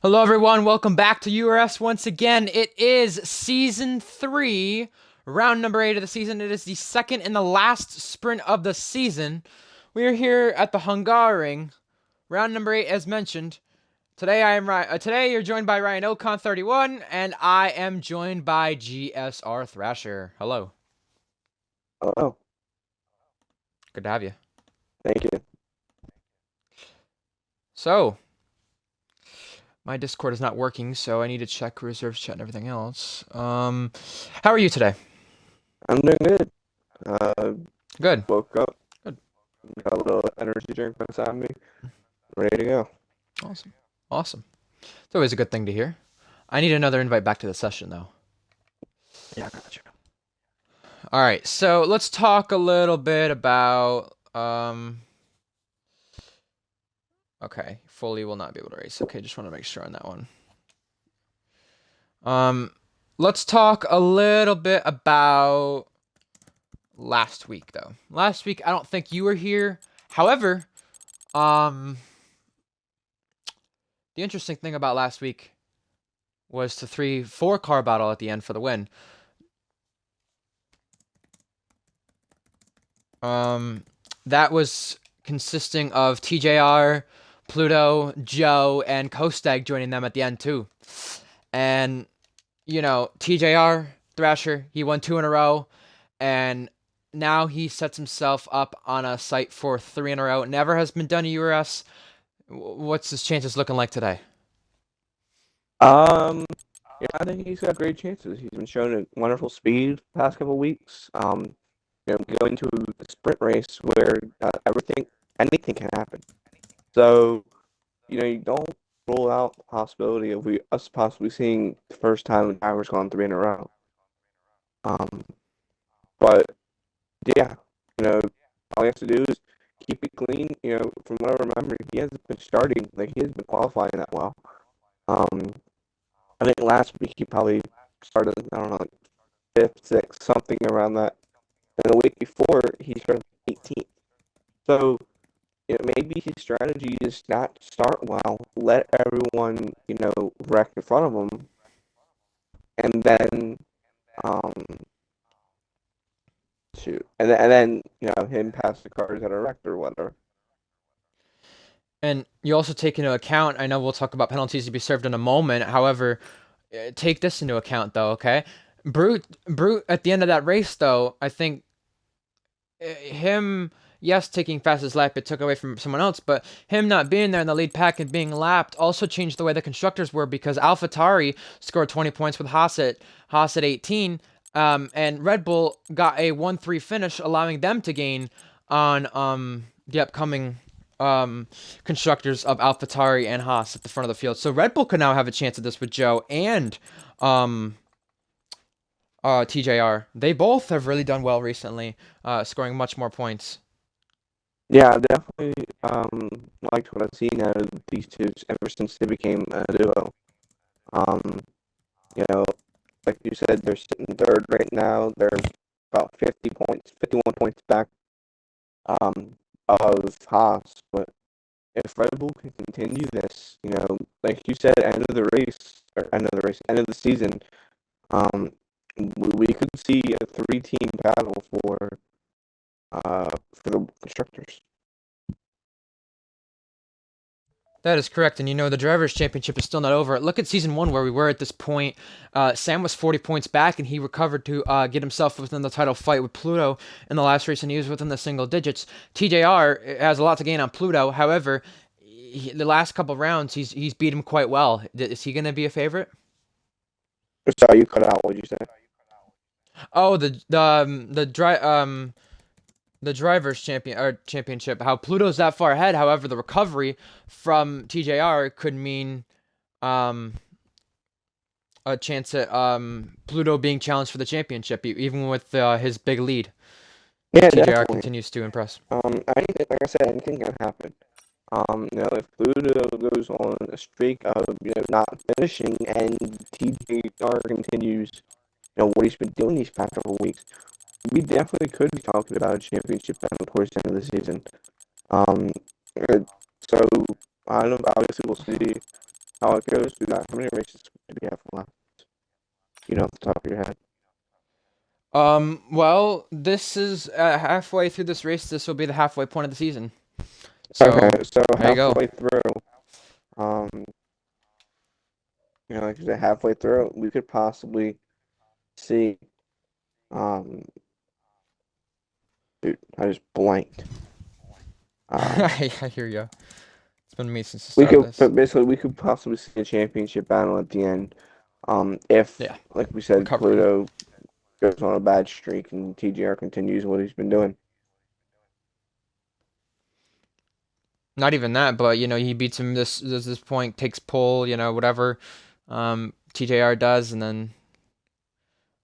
Hello, everyone. Welcome back to URS once again. It is season 3, round number 8 of the season. It is the second and the last sprint of the season. We are here at the Hungary, round number 8, as mentioned. Today today you're joined by Ryan Ocon 31, and I am joined by GSR Thrasher. Hello. Oh, Good to have you. thank you. So, my Discord is not working, so I need to check reserves chat and everything else. How are you today? I'm doing good. Uh, Good. woke up, Good. got a little energy drink beside me, ready to go. Awesome. Awesome. It's always a good thing to hear. I need another invite back to the session, though. Yeah, gotcha. All right, so let's talk a little bit about. Okay, Foley will not be able to race. Okay, just want to make sure on that one. Let's talk a little bit about last week, though. Last week, I don't think you were here. However, the interesting thing about last week was the 3-4 car battle at the end for the win. That was consisting of TJR, Pluto, Joe, and Kostag joining them at the end too. And TJR Thrasher, he won 2 in a row, and now he sets himself up on a sight for 3 in a row. It never has been done at URS. What's his chances looking like today? Yeah, I think he's got great chances. He's been showing a wonderful speed the past couple weeks. Going to a sprint race where anything can happen. So, you don't rule out the possibility of us possibly seeing the first time a driver's gone 3 in a row. But yeah, all he has to do is keep it clean. From what I remember, he hasn't been starting, like he hasn't been qualifying that well. Um, I think last week he probably started, I don't know, like fifth, sixth, something around that. And the week before he started 18th. So, maybe his strategy is not start well, let everyone, wreck in front of him, and then, um, and then him pass the cars that are wrecked or whatever. And you also take into account, I know we'll talk about penalties to be served in a moment. However, take this into account though, okay? Brute at the end of that race though, I think him, yes, taking fastest lap, it took away from someone else, but him not being there in the lead pack and being lapped also changed the way the constructors were because AlphaTauri scored 20 points with Haas at 18, and Red Bull got a 1-3 finish, allowing them to gain on the upcoming constructors of AlphaTauri and Haas at the front of the field. So Red Bull could now have a chance at this with Joe and TJR. They both have really done well recently, scoring much more points. Yeah, I've definitely liked what I've seen out of these two ever since they became a duo. Um, you know, like you said, they're sitting third right now. They're about 50 points, 51 points back of Haas. But if Red Bull can continue this, like you said, end of the season, um, we could see a three-team battle for the constructors. That is correct, and the Drivers' Championship is still not over. Look at Season 1 where we were at this point. Sam was 40 points back, and he recovered to get himself within the title fight with Pluto in the last race, and he was within the single digits. TJR has a lot to gain on Pluto. However, the last couple rounds, he's beat him quite well. Is he going to be a favorite? Sorry, you cut out. What did you say? Oh, the drivers championship. How Pluto's that far ahead. However, the recovery from TJR could mean um a chance at Pluto being challenged for the championship, even with his big lead. If Yeah, TJR definitely. continues to impress. Like I said, anything can happen. If Pluto goes on a streak of not finishing and TJR continues, what he's been doing these past couple weeks, we definitely could be talking about a championship battle towards the end of the season. Um, uh, so I don't know. Obviously, we'll see. how it goes through that? How many races do we have left? You know, off the top of your head. Well, this is halfway through this race. This will be the halfway point of the season. Okay, So so there you go. halfway through, um, like I said, halfway through, we could possibly see, um, dude, I just blanked. Um, I hear you. It's been me since the we start of could, this. but basically, we could possibly see a championship battle at the end. If, Yeah, like we said, recovery. Pluto goes on a bad streak and TGR continues what he's been doing. Not even that, but he beats him this point, takes pole, whatever. TJR does, and then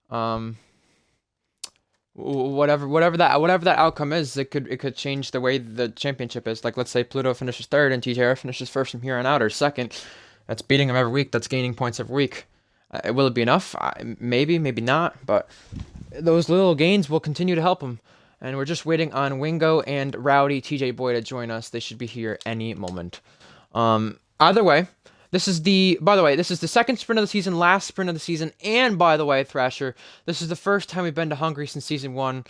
um whatever that outcome is, it could change the way the championship is. Like, let's say Pluto finishes third and TJR finishes first from here on out, or second. That's beating him every week. That's gaining points every week. Will it be enough? Maybe, maybe not. But those little gains will continue to help him. And we're just waiting on Wingo and Rowdy TJ Boy to join us. They should be here any moment. Either way, by the way, this is the second sprint of the season, last sprint of the season, and by the way, Thrasher, this is the first time we've been to Hungary since season one.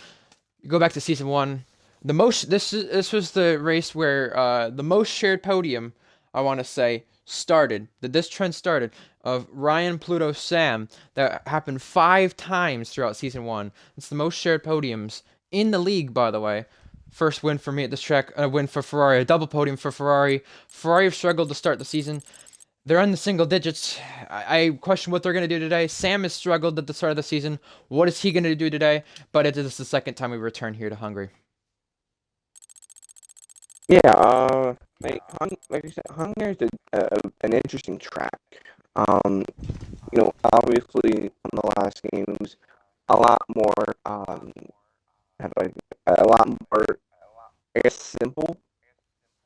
You go back to season one. This was the race where the most shared podium, I want to say, started. That this trend started of Ryan, Pluto, Sam, that happened 5 times throughout season one. It's the most shared podiums in the league, by the way. First win for me at this track, a win for Ferrari, a double podium for Ferrari. Ferrari have struggled to start the season. They're in the single digits. I question what they're going to do today. Sam has struggled at the start of the season. What is he going to do today? But it is the second time we return here to Hungary. Yeah, like you said, Hungary is an interesting track. Um, obviously, on the last game, it was a lot more, how do a lot more, I guess, simple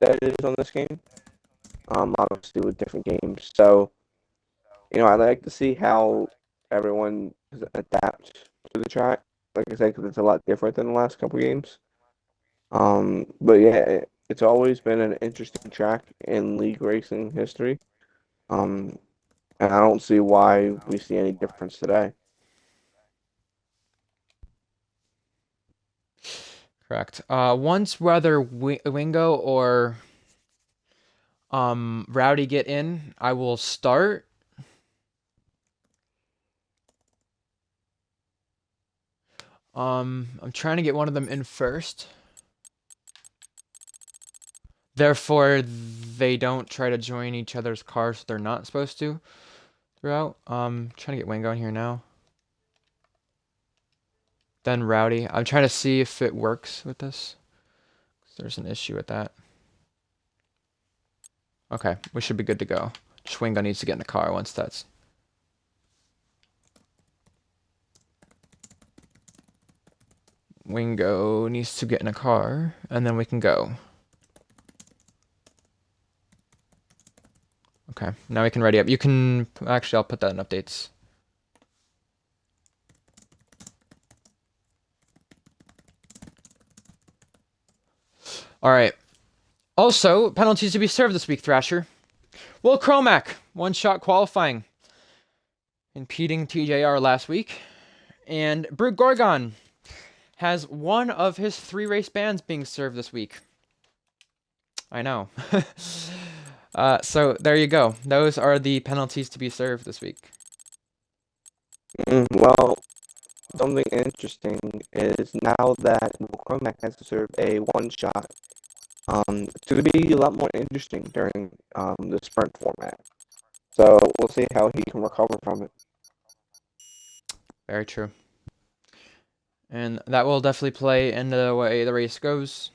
than it is on this game. Obviously with different games. So, I like to see how everyone adapts to the track. Like I said, because it's a lot different than the last couple games. But yeah, it's always been an interesting track in league racing history. Um, and I don't see why we see any difference today. Correct. Once whether Wingo or Rowdy get in, I will start. I'm trying to get one of them in first. Therefore, they don't try to join each other's cars they're not supposed to throughout. Trying to get Wingo in here now. Then Rowdy. I'm trying to see if it works with this. There's an issue with that. Okay, we should be good to go. Just Wingo needs to get in the car once that's... Wingo needs to get in a car, and then we can go. Okay, now we can ready up. You can... Actually, I'll put that in updates. Alright. Also, penalties to be served this week, Thrasher. Will Chromac, one-shot qualifying. Impeding TJR last week. And Brute Gorgon has one of his 3 race bans being served this week. I know. So there you go. Those are the penalties to be served this week. Well, something interesting is now that Cormac has to serve a one shot. It's going to be a lot more interesting during the sprint format. So we'll see how he can recover from it. Very true. And that will definitely play into the way the race goes.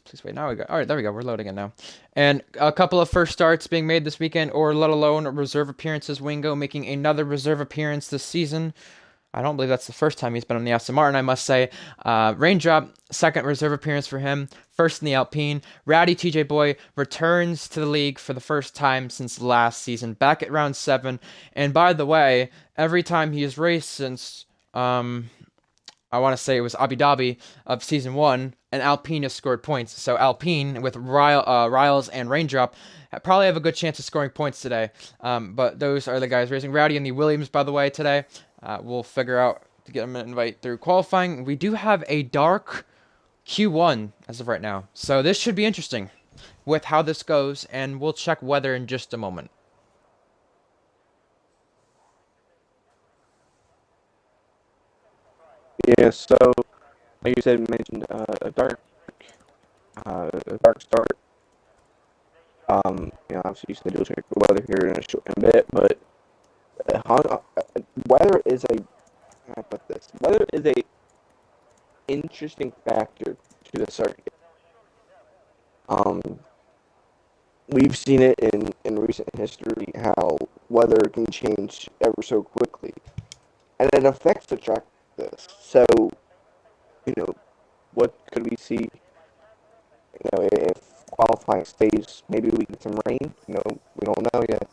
Please wait. Now we go. All right, there we go. We're loading it now. And a couple of first starts being made this weekend, or let alone reserve appearances. Wingo making another reserve appearance this season. I don't believe that's the first time he's been on the Aston Martin, I must say. Raindrop, second reserve appearance for him. First in the Alpine. Rowdy TJ Boy returns to the league for the first time since last season, back at round 7. And by the way, every time he has raced since I want to say it was Abu Dhabi of season 1, and Alpine has scored points. So Alpine with Riles and Raindrop probably have a good chance of scoring points today. But those are the guys racing. Rowdy and the Williams, by the way, today. We'll figure out to get them an invite through qualifying. We do have a dark Q1 as of right now. So this should be interesting with how this goes, and we'll check weather in just a moment. Yeah, so like you said, mentioned a dark start. Obviously you said you'll check the weather here in a bit, but weather is a how do I put this? Weather is a interesting factor to the circuit. Um, we've seen it in recent history how weather can change ever so quickly, and it affects the track. This so what could we see? If qualifying stays, maybe we get some rain. We don't know yet,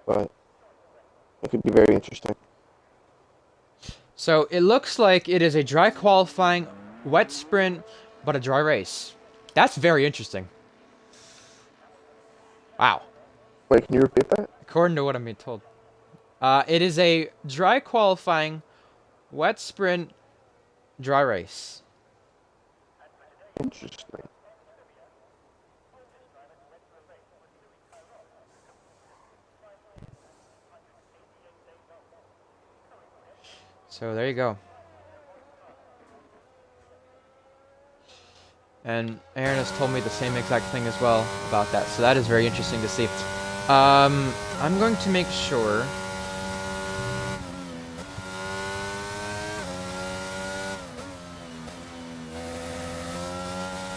but it could be very interesting. So it looks like it is a dry qualifying, wet sprint, but a dry race. That's very interesting. Wow. Wait, can you repeat that? According to what I'm being told. It is a dry qualifying, wet sprint, dry race. Interesting. So there you go. And Aaron has told me the same exact thing as well about that. So that is very interesting to see. I'm going to make sure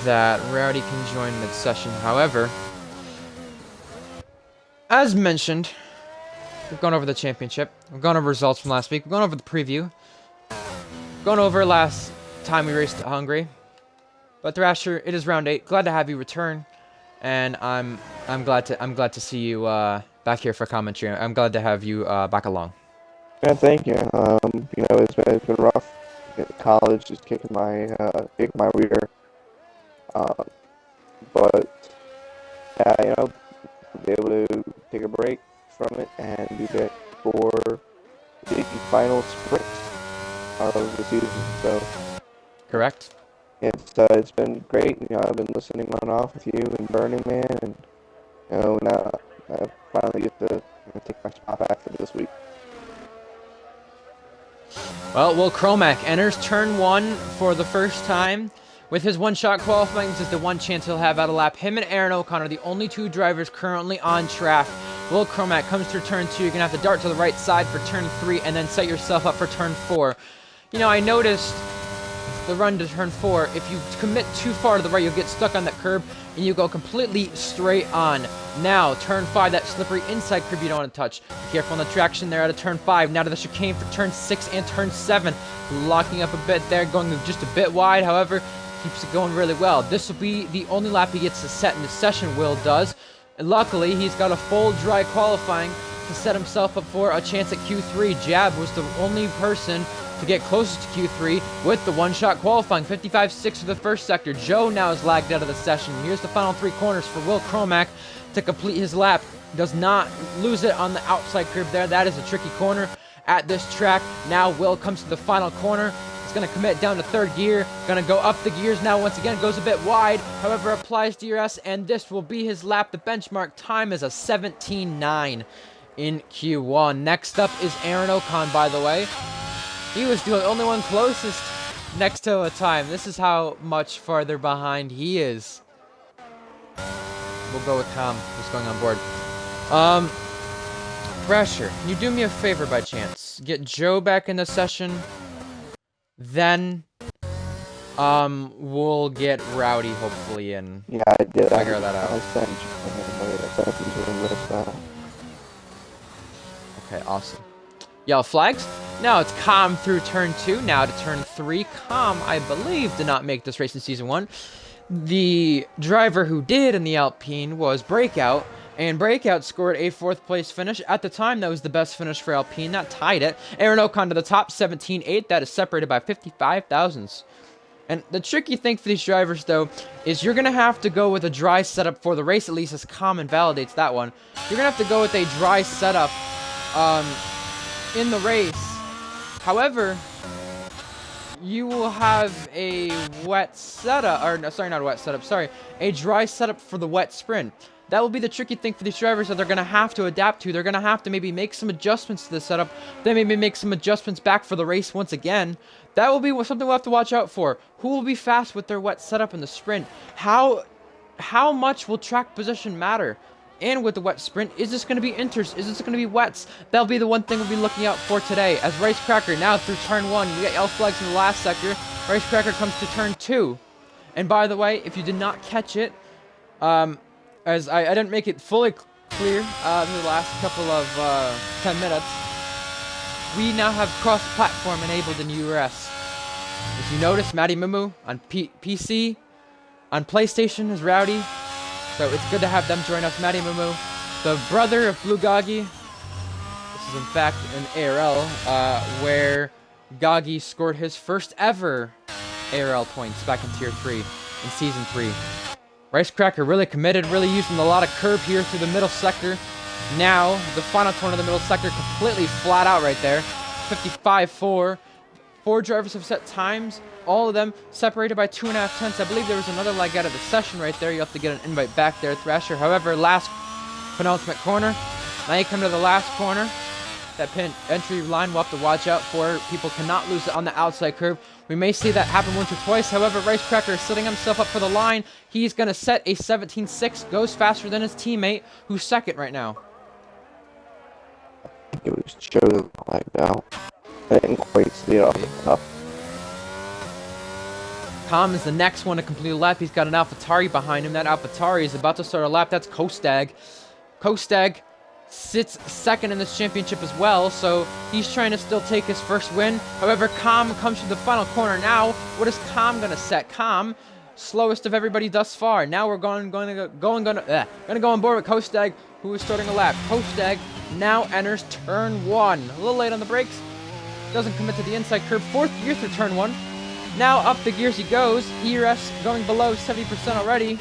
that Rowdy can join mid-session. However, as mentioned, we've gone over the championship. We've gone over results from last week. We've gone over the preview. Gone over last time we raced at Hungary. But Thrasher, it is round 8. Glad to have you return, and I'm glad to see you back here for commentary. I'm glad to have you back along. Yeah, thank you. It's been rough. College just kicking my rear. But be able to take a break from it and be back for the final sprint of the season. So Correct. it's been great. I've been listening on off with you and Burning Man, and now I finally get to take my spot back for this week. Well, Will Cromack enters turn 1 for the first time. With his one-shot qualifying, this is the one chance he'll have out of lap. Him and Aaron O'Connor, the only two drivers currently on track. Will Cromack comes through turn 2. You're going to have to dart to the right side for turn 3 and then set yourself up for turn 4. I noticed the run to turn 4, if you commit too far to the right, you'll get stuck on that curb and you go completely straight on. Now, turn 5, that slippery inside curb you don't want to touch. Be careful on the traction there out of turn 5. Now to the chicane for turn 6 and turn 7. Locking up a bit there, going just a bit wide, however, keeps it going really well. This will be the only lap he gets to set in the session, Will does. And luckily, he's got a full dry qualifying to set himself up for a chance at Q3. Jab was the only person to get closest to Q3 with the one-shot qualifying. 55.6 for the first sector. Joe now is lagged out of the session. Here's the final 3 corners for Will Cromack to complete his lap. Does not lose it on the outside curb there. That is a tricky corner at this track. Now Will comes to the final corner. He's going to commit down to 3rd gear. Going to go up the gears now once again. Goes a bit wide. However, applies URS, and this will be his lap. The benchmark time is a 17.9 in Q1. Next up is Aaron Ocon, by the way. He was the only one closest next to a time. This is how much farther behind he is. We'll go with Tom, who's going on board. Thrasher, can you do me a favor by chance? Get Joe back in the session. Then, we'll get Rowdy hopefully in. Yeah, I did. Figure that out. I sent you. Okay, awesome. Yellow flags. Now it's Calm through turn 2. Now to turn 3. Calm, I believe, did not make this race in Season 1. The driver who did in the Alpine was Breakout. And Breakout scored a 4th place finish. At the time, that was the best finish for Alpine. That tied it. Aaron Ocon to the top, 17-8. That is separated by 55 thousandths. And the tricky thing for these drivers, though, is you're going to have to go with a dry setup for the race, at least as Common validates that one. You're going to have to go with a dry setup in the race. However, you will have a wet setup, or no, sorry, not a wet setup, sorry, a dry setup for the wet sprint. That will be the tricky thing for these drivers that they're going to have to adapt to. They're going to have to maybe make some adjustments to the setup, then maybe make some adjustments back for the race once again. That will be something we'll have to watch out for. Who will be fast with their wet setup in the sprint? How much will track position matter? And with the wet sprint, is this going to be inters? Is this going to be wets? That'll be the one thing we'll be looking out for today. As Racecracker now through turn 1, we got yellow flags in the last sector. Racecracker comes to turn 2. And by the way, if you did not catch it, as I didn't make it fully clear in the last couple of 10 minutes, we now have cross-platform enabled in URS. As you notice, Matty Mumu on PC, on PlayStation is Rowdy, so it's good to have them join us. Matty Mumu, the brother of Blue Gagi. This is in fact an ARL where Gagi scored his first ever ARL points back in Tier 3 in Season 3. Racecracker really committed, really using a lot of curb here through the middle sector. Now, the final corner of the middle sector completely flat out right there. 55-4. 4 drivers have set times, all of them separated by 2.5 tenths. I believe there was another leg out of the session right there. You have to get an invite back there, Thrasher. However, last penultimate corner. Now you come to the last corner. That pin entry line we'll have to watch out for. People cannot lose it on the outside curve. We may see that happen once or twice. However, Racecracker is setting himself up for the line. He's going to set a 17.6. Goes faster than his teammate, who's second right now. It was chosen like now. I didn't quite see it off the top. Com is the next one to complete a lap. He's got an AlphaTauri behind him. That AlphaTauri is about to start a lap. That's Kostag. Kostag sits second in this championship as well, so he's trying to still take his first win. However, Com comes to the final corner now. What is Com gonna set? Com, slowest of everybody thus far. Now we're gonna go on board with Kostag, who is starting a lap. Kostag now enters turn 1. A little late on the brakes. Doesn't commit to the inside curve. 4th gear through turn 1. Now up the gears he goes. URS going below 70% already.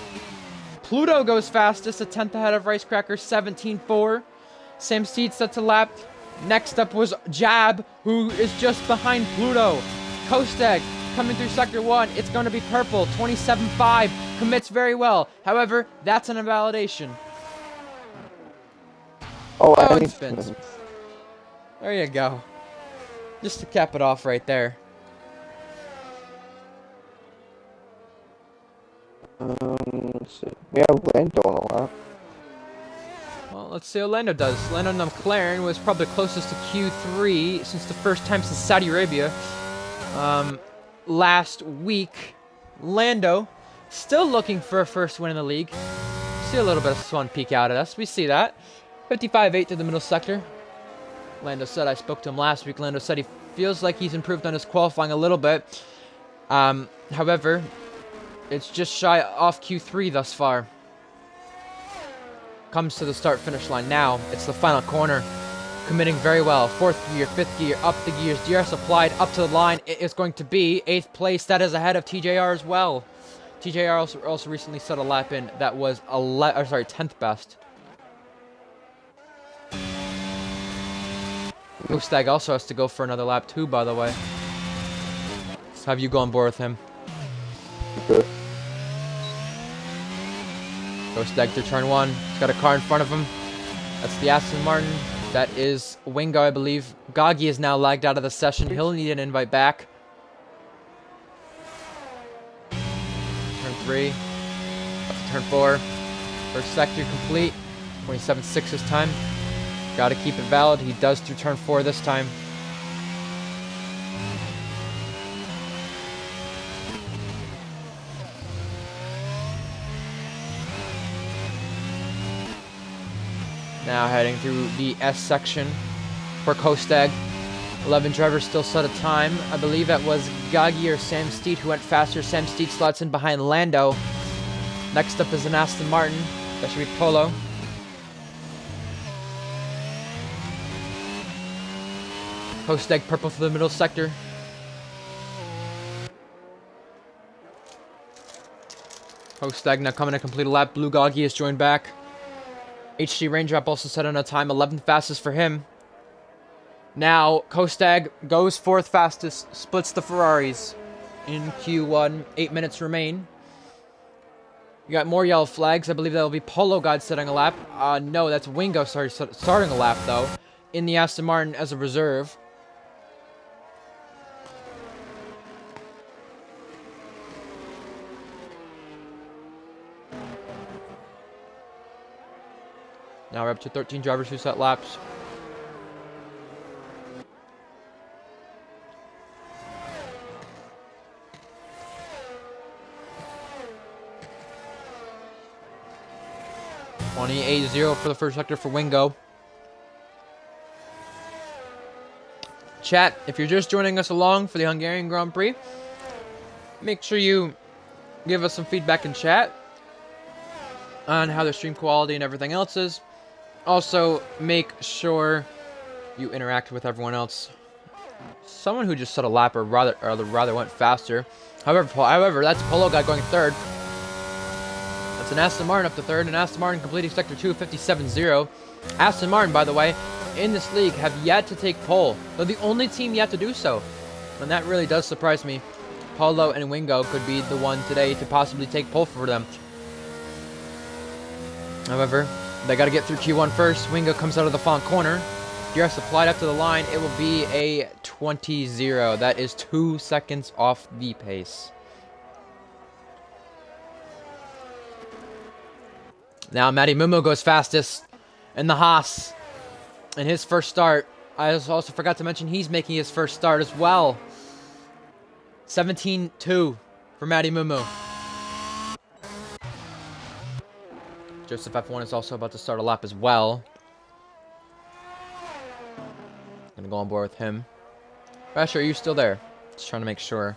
Pluto goes fastest, a 10th ahead of Racecracker, 17.4. Sam Steed sets a lap. Next up was Jab, who is just behind Pluto. Kostag coming through sector 1. It's going to be purple, 27.5. Commits very well. However, that's an invalidation. Oh, it spins. There you go. Just to cap it off right there. Let's see. We have Lando on a lot. Well, let's see how Lando does. Lando McLaren was probably closest to Q3 since the first time since Saudi Arabia. Last week, Lando still looking for a first win in the league. See a little bit of sun peek out at us. We see that. 55.8 through the middle sector. Lando said, I spoke to him last week. Lando said he feels like he's improved on his qualifying a little bit. However, it's just shy off Q3 thus far. Comes to the start-finish line now. It's the final corner. Committing very well. 4th gear, 5th gear, up the gears. DRS applied, up to the line. It is going to be 8th place. That is ahead of TJR as well. TJR also recently set a lap in that was 10th best. Kostag also has to go for another lap too, by the way. So have you go on board with him? Good. Kostag through turn 1. He's got a car in front of him. That's the Aston Martin. That is Wingo, I believe. Gagi is now lagged out of the session. He'll need an invite back. Turn 3. Up to turn 4. First sector complete. 27.6 this time. Got to keep it valid. He does through turn 4 this time. Now heading through the S section for Kostag. 11 drivers still set a time. I believe that was Gagi or Sam Steed who went faster. Sam Steed slots in behind Lando. Next up is an Aston Martin. That should be Polo. Post egg purple for the middle sector. Post egg now coming to complete a lap. Blue Goggy has joined back. HG Raindrop also set on a time, 11th fastest for him. Now, Kostag goes 4th fastest, splits the Ferraris in Q1. 8 minutes remain. You got more yellow flags. I believe that will be Polo God setting a lap. No, that's Wingo starting a lap, though, in the Aston Martin as a reserve. Now we're up to 13 drivers who set laps. .28.0 for the first sector for Wingo. Chat, if you're just joining us along for the Hungarian Grand Prix, make sure you give us some feedback in chat on how the stream quality and everything else is. Also, make sure you interact with everyone else. Someone who just set a lap or rather went faster. However, that's Polo guy going 3rd. That's an Aston Martin up to 3rd, and Aston Martin completing Sector 2 57.0. Aston Martin, by the way, in this league have yet to take pole. They're the only team yet to do so. And that really does surprise me. Polo and Wingo could be the one today to possibly take pole for them. However, they got to get through Q1 first. Wingo comes out of the front corner. DRS applied up to the line. It will be a 20.0. That is 2 seconds off the pace. Now, Matty Mumu goes fastest in the Haas. In his first start. I also forgot to mention he's making his first start as well. 17.2 for Matty Mumu. Joseph F1 is also about to start a lap as well. Gonna go on board with him. Basher, are you still there? Just trying to make sure.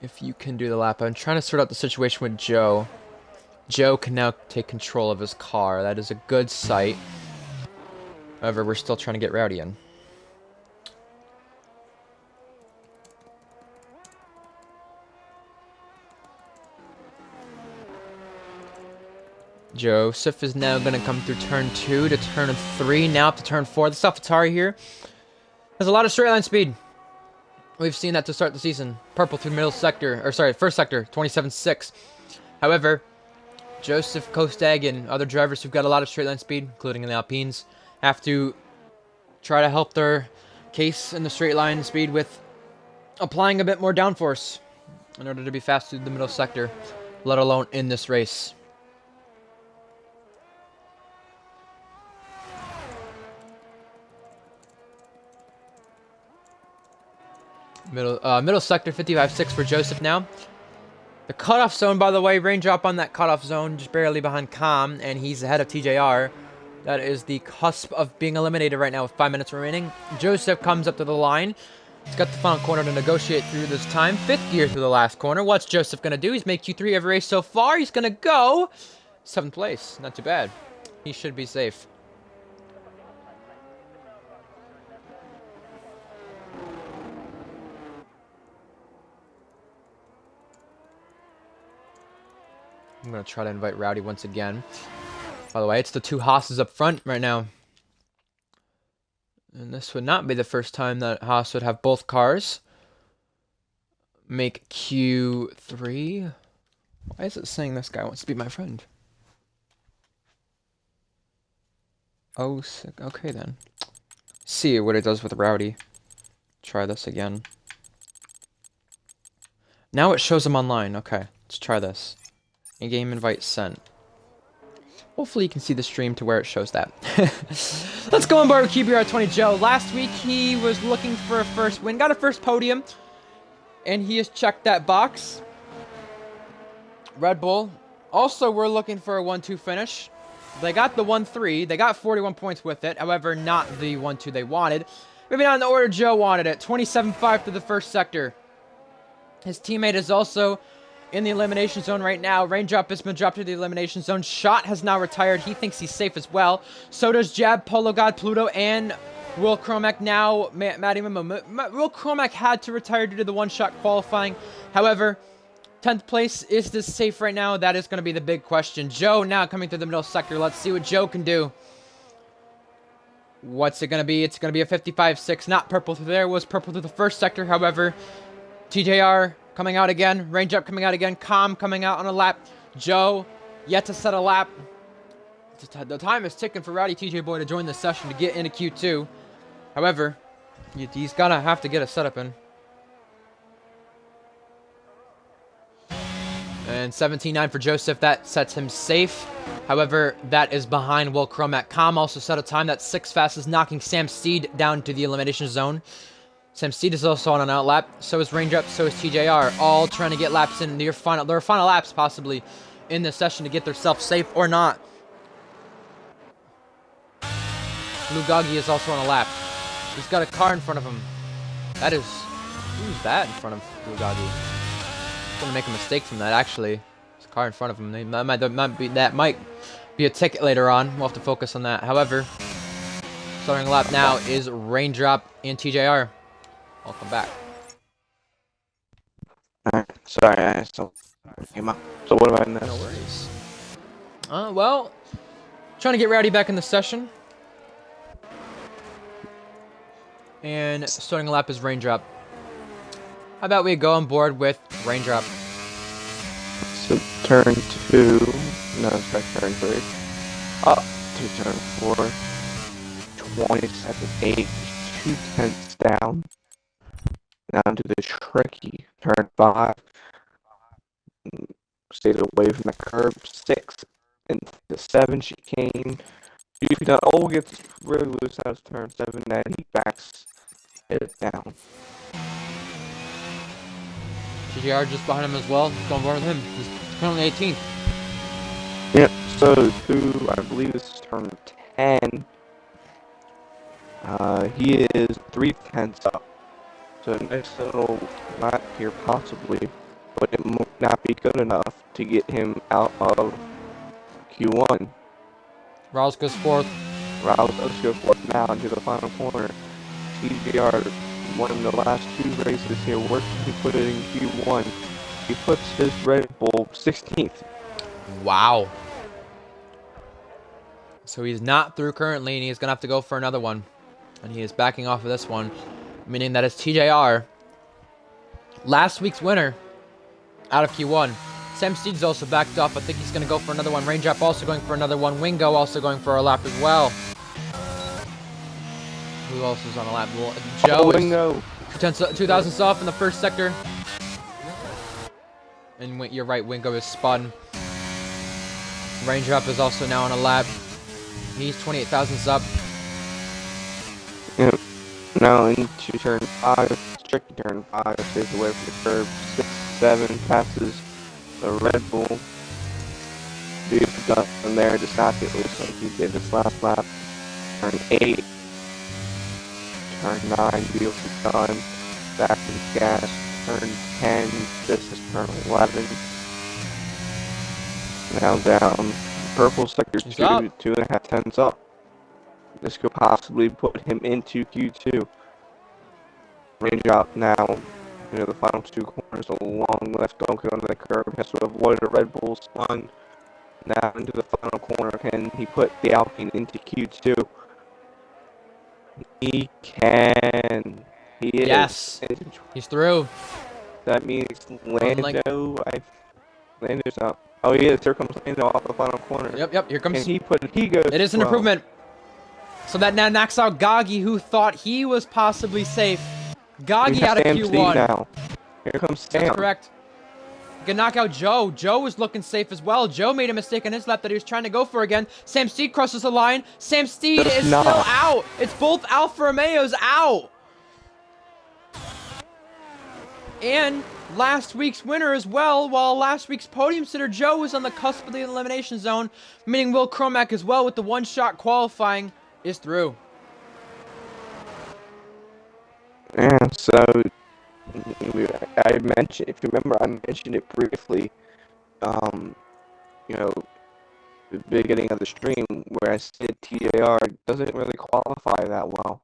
If you can do the lap. I'm trying to sort out the situation with Joe. Joe can now take control of his car. That is a good sight. However, we're still trying to get Rowdy in. Joseph is now going to come through turn 2 to turn 3. Now up to turn 4. The AlphaTauri here has a lot of straight line speed. We've seen that to start the season. Purple through middle sector. Or sorry, first sector. 27.6. However, Joseph, Kostag, and other drivers who've got a lot of straight line speed, including in the Alpines, have to try to help their case in the straight line speed with applying a bit more downforce in order to be fast through the middle sector, let alone in this race. Middle sector, 55.6 for Joseph now. The cutoff zone, by the way, raindrop on that cutoff zone, just barely behind Calm, and he's ahead of TJR. That is the cusp of being eliminated right now with 5 minutes remaining. Joseph comes up to the line. He's got the final corner to negotiate through this time. 5th gear through the last corner. What's Joseph going to do? He's made Q3 every race so far. He's going to go 7th place. Not too bad. He should be safe. I'm going to try to invite Rowdy once again. By the way, it's the 2 Haas's up front right now. And this would not be the first time that Haas would have both cars make Q3. Why is it saying this guy wants to be my friend? Oh, sick. Okay, then. See what it does with Rowdy. Try this again. Now it shows him online. Okay, let's try this. In-game invite sent. Hopefully you can see the stream to where it shows that. Let's go on board with QBR20 Joe. Last week he was looking for a first win. Got a first podium. And he has checked that box. Red Bull. Also, we're looking for a 1-2 finish. They got the 1-3. They got 41 points with it. However, not the 1-2 they wanted. Maybe not in the order Joe wanted it. 27-5 through the first sector. His teammate is also in the elimination zone right now. Raindrop has been dropped to the elimination zone. Shot has now retired. He thinks he's safe as well. So does Jab, Polo God, Pluto, and Will Cromack now, Will Cromack had to retire due to the one-shot qualifying. However, 10th place, is this safe right now? That is going to be the big question. Joe now coming through the middle sector. Let's see what Joe can do. What's it going to be? It's going to be a 55-6. Not purple through there. It was purple through the first sector. However, TJR coming out again. Range up coming out again. Calm coming out on a lap. Joe yet to set a lap. The time is ticking for Rowdy TJ Boy to join the session to get into Q2. However, he's going to have to get a setup in. And 17-9 for Joseph. That sets him safe. However, that is behind Will Cromack. Com also set a time that's 6 fastest, knocking Sam Steed down to the elimination zone. Sam Steed is also on an outlap. So is Range Up. So is TJR. All trying to get laps in their final laps, possibly, in this session to get themselves safe or not. Blue Goggy is also on a lap. He's got a car in front of him. That is... Who's that in front of Blue Goggy? Gonna make a mistake from that, actually. There's a car in front of him. That might be a ticket later on. We'll have to focus on that. However, starting lap now is Raindrop and TJR. I'll come back. Alright, sorry, I still came up. So what about this? No worries. Well, trying to get Rowdy back in the session. And starting lap is Raindrop. How about we go on board with Raindrop? So turn 2, no, it's back turn 3, up to turn 4, 27.8, 2/10 down to the tricky turn 5, stays away from the curb, 6 into the 7 chicane. If he does, gets really loose out of turn 7, then he backs it down. TJR just behind him as well. He's going forward with him. He's currently 18th. Yep, so through, I believe this is turn 10. He is 3/10 up. So nice little lap here possibly, but it might not be good enough to get him out of Q1. Rouse goes fourth. Rouse does go fourth now into the final corner. TJR won the last 2 races here. Where can he put it in Q1? He puts his Red Bull 16th. Wow. So he's not through currently, and he's going to have to go for another one. And he is backing off of this one, meaning that it's TJR, last week's winner, out of Q1. Sam Steed's also backed off. I think he's going to go for another one. Range Up also going for another one. Wingo also going for a lap as well. Who else is on a lap? Well, Joe Wingo. 2,000 off in the first sector. And you're right, Wingo is spun. Ranger Up is also now on a lap. He's 28,000 up. Yep. Now into turn 5. Tricky turn 5. Stays away from the curb. 6, 7 passes the Red Bull. Dude got from there, just not get loose like he did this last lap. Turn 8. Turn 9, beautifully done. Back to the gas. Turn 10, this is turn 11. Now down. Purple sector 2, 2.5 tenths up. This could possibly put him into Q2. Range up now. The final 2 corners, a long left, don't get under the curb. Has to avoid a Red Bull spun. Now into the final corner. Can he put the Alpine into Q2? He can. He is. Yes. He's through. That means Lando. Lando's out. Oh, he is. Here comes Lando off the final corner. Yep. Here comes. He goes. It is an improvement. So that now knocks out Goggy, who thought he was possibly safe. Goggy out of Q1. Now. Here comes Sam. That's correct. You can knock out Joe. Joe was looking safe as well. Joe made a mistake on his lap that he was trying to go for again. Sam Steed crosses the line. Sam Steed is still out. It's both Alfa Romeos out. And last week's winner as well, while last week's podium sitter Joe was on the cusp of the elimination zone, meaning Will Cromack as well with the one-shot qualifying is through. Yeah, so I mentioned, if you remember, I mentioned it briefly, the beginning of the stream, where I said TJR doesn't really qualify that well.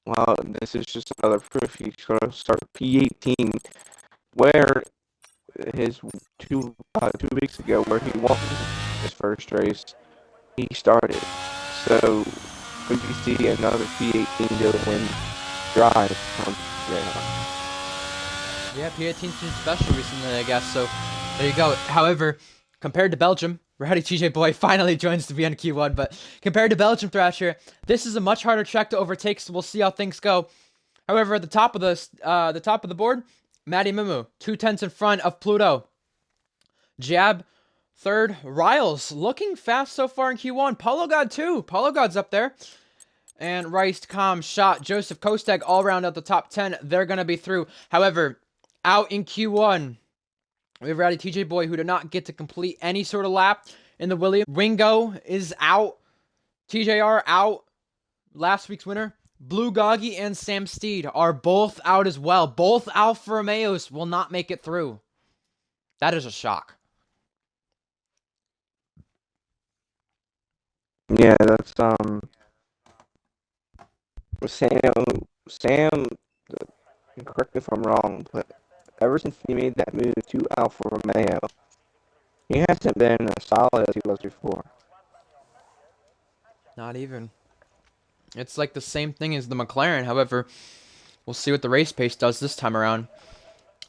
Well, this is just another proof he's going to start P18, where his 2 weeks ago, where he won his first race, he started. So, could you see another P18 to win drive from J1? Yeah, P18's been special recently, I guess. So there you go. However, compared to Belgium, Rowdy TJ Boy finally joins to be on Q1. But compared to Belgium Thrasher, this is a much harder track to overtake. So we'll see how things go. However, at the top of the board, Matty Mimu, 2/10 in front of Pluto. Jab, third. Riles looking fast so far in Q1. Polo God too. Polo God's up there. And Rice, Calm, Shot, Joseph, Kostag all round out the top 10. They're going to be through. However, out in Q1, we have Rowdy TJ Boy, who did not get to complete any sort of lap in the Williams. Ringo is out. TJR out. Last week's winner. Blue Goggy and Sam Steed are both out as well. Both Alfa Romeos will not make it through. That is a shock. Yeah, that's Sam. Correct me if I'm wrong, but ever since he made that move to Alfa Romeo, he hasn't been as solid as he was before. Not even. It's like the same thing as the McLaren. However, we'll see what the race pace does this time around.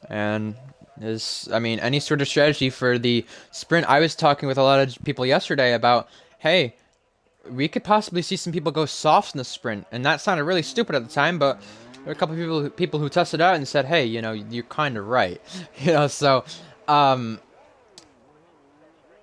And any sort of strategy for the sprint. I was talking with a lot of people yesterday about, hey, we could possibly see some people go soft in the sprint. And that sounded really stupid at the time, but there were a couple of people who tested it out and said, hey, you're kind of right. So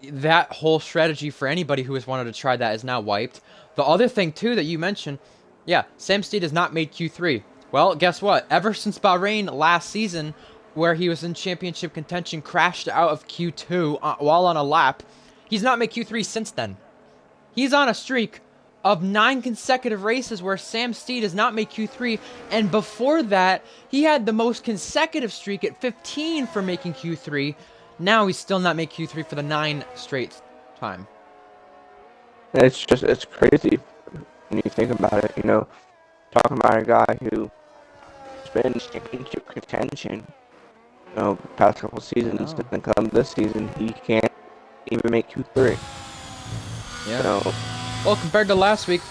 that whole strategy for anybody who has wanted to try that is now wiped. The other thing, too, that you mentioned, yeah, Sam Steed has not made Q3. Well, guess what? Ever since Bahrain last season, where he was in championship contention, crashed out of Q2 while on a lap, he's not made Q3 since then. He's on a streak of 9 consecutive races where Sam Steed has not made Q3, and before that, he had the most consecutive streak at 15 for making Q3. Now he's still not made Q3 for the 9 straight time. It's crazy when you think about it. Talking about a guy who's been in championship contention, the past couple seasons, and come this season, he can't even make Q3. Yeah. Well, compared to last week,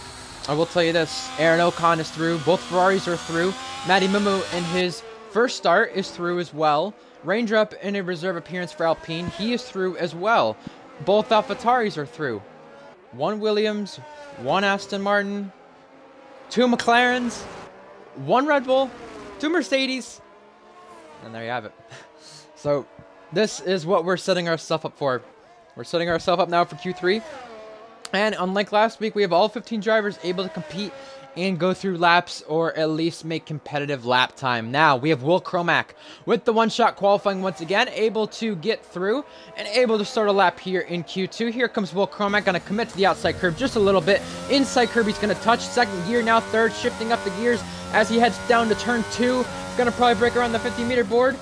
I will tell you this: Aaron Ocon is through. Both Ferraris are through. Matty Mimu in his first start is through as well. Raindrop in a reserve appearance for Alpine, he is through as well. Both AlphaTauris are through. 1 Williams, 1 Aston Martin, 2 McLarens, 1 Red Bull, 2 Mercedes, and there you have it. So this is what we're setting ourselves up for. We're setting ourselves up now for Q3. And unlike last week, we have all 15 drivers able to compete and go through laps, or at least make competitive lap time. Now, we have Will Cromack with the one-shot qualifying once again, able to get through and able to start a lap here in Q2. Here comes Will Cromack, going to commit to the outside curb just a little bit. Inside curb, he's going to touch. Second gear, now third, shifting up the gears as he heads down to turn 2. He's going to probably break around the 50-meter board.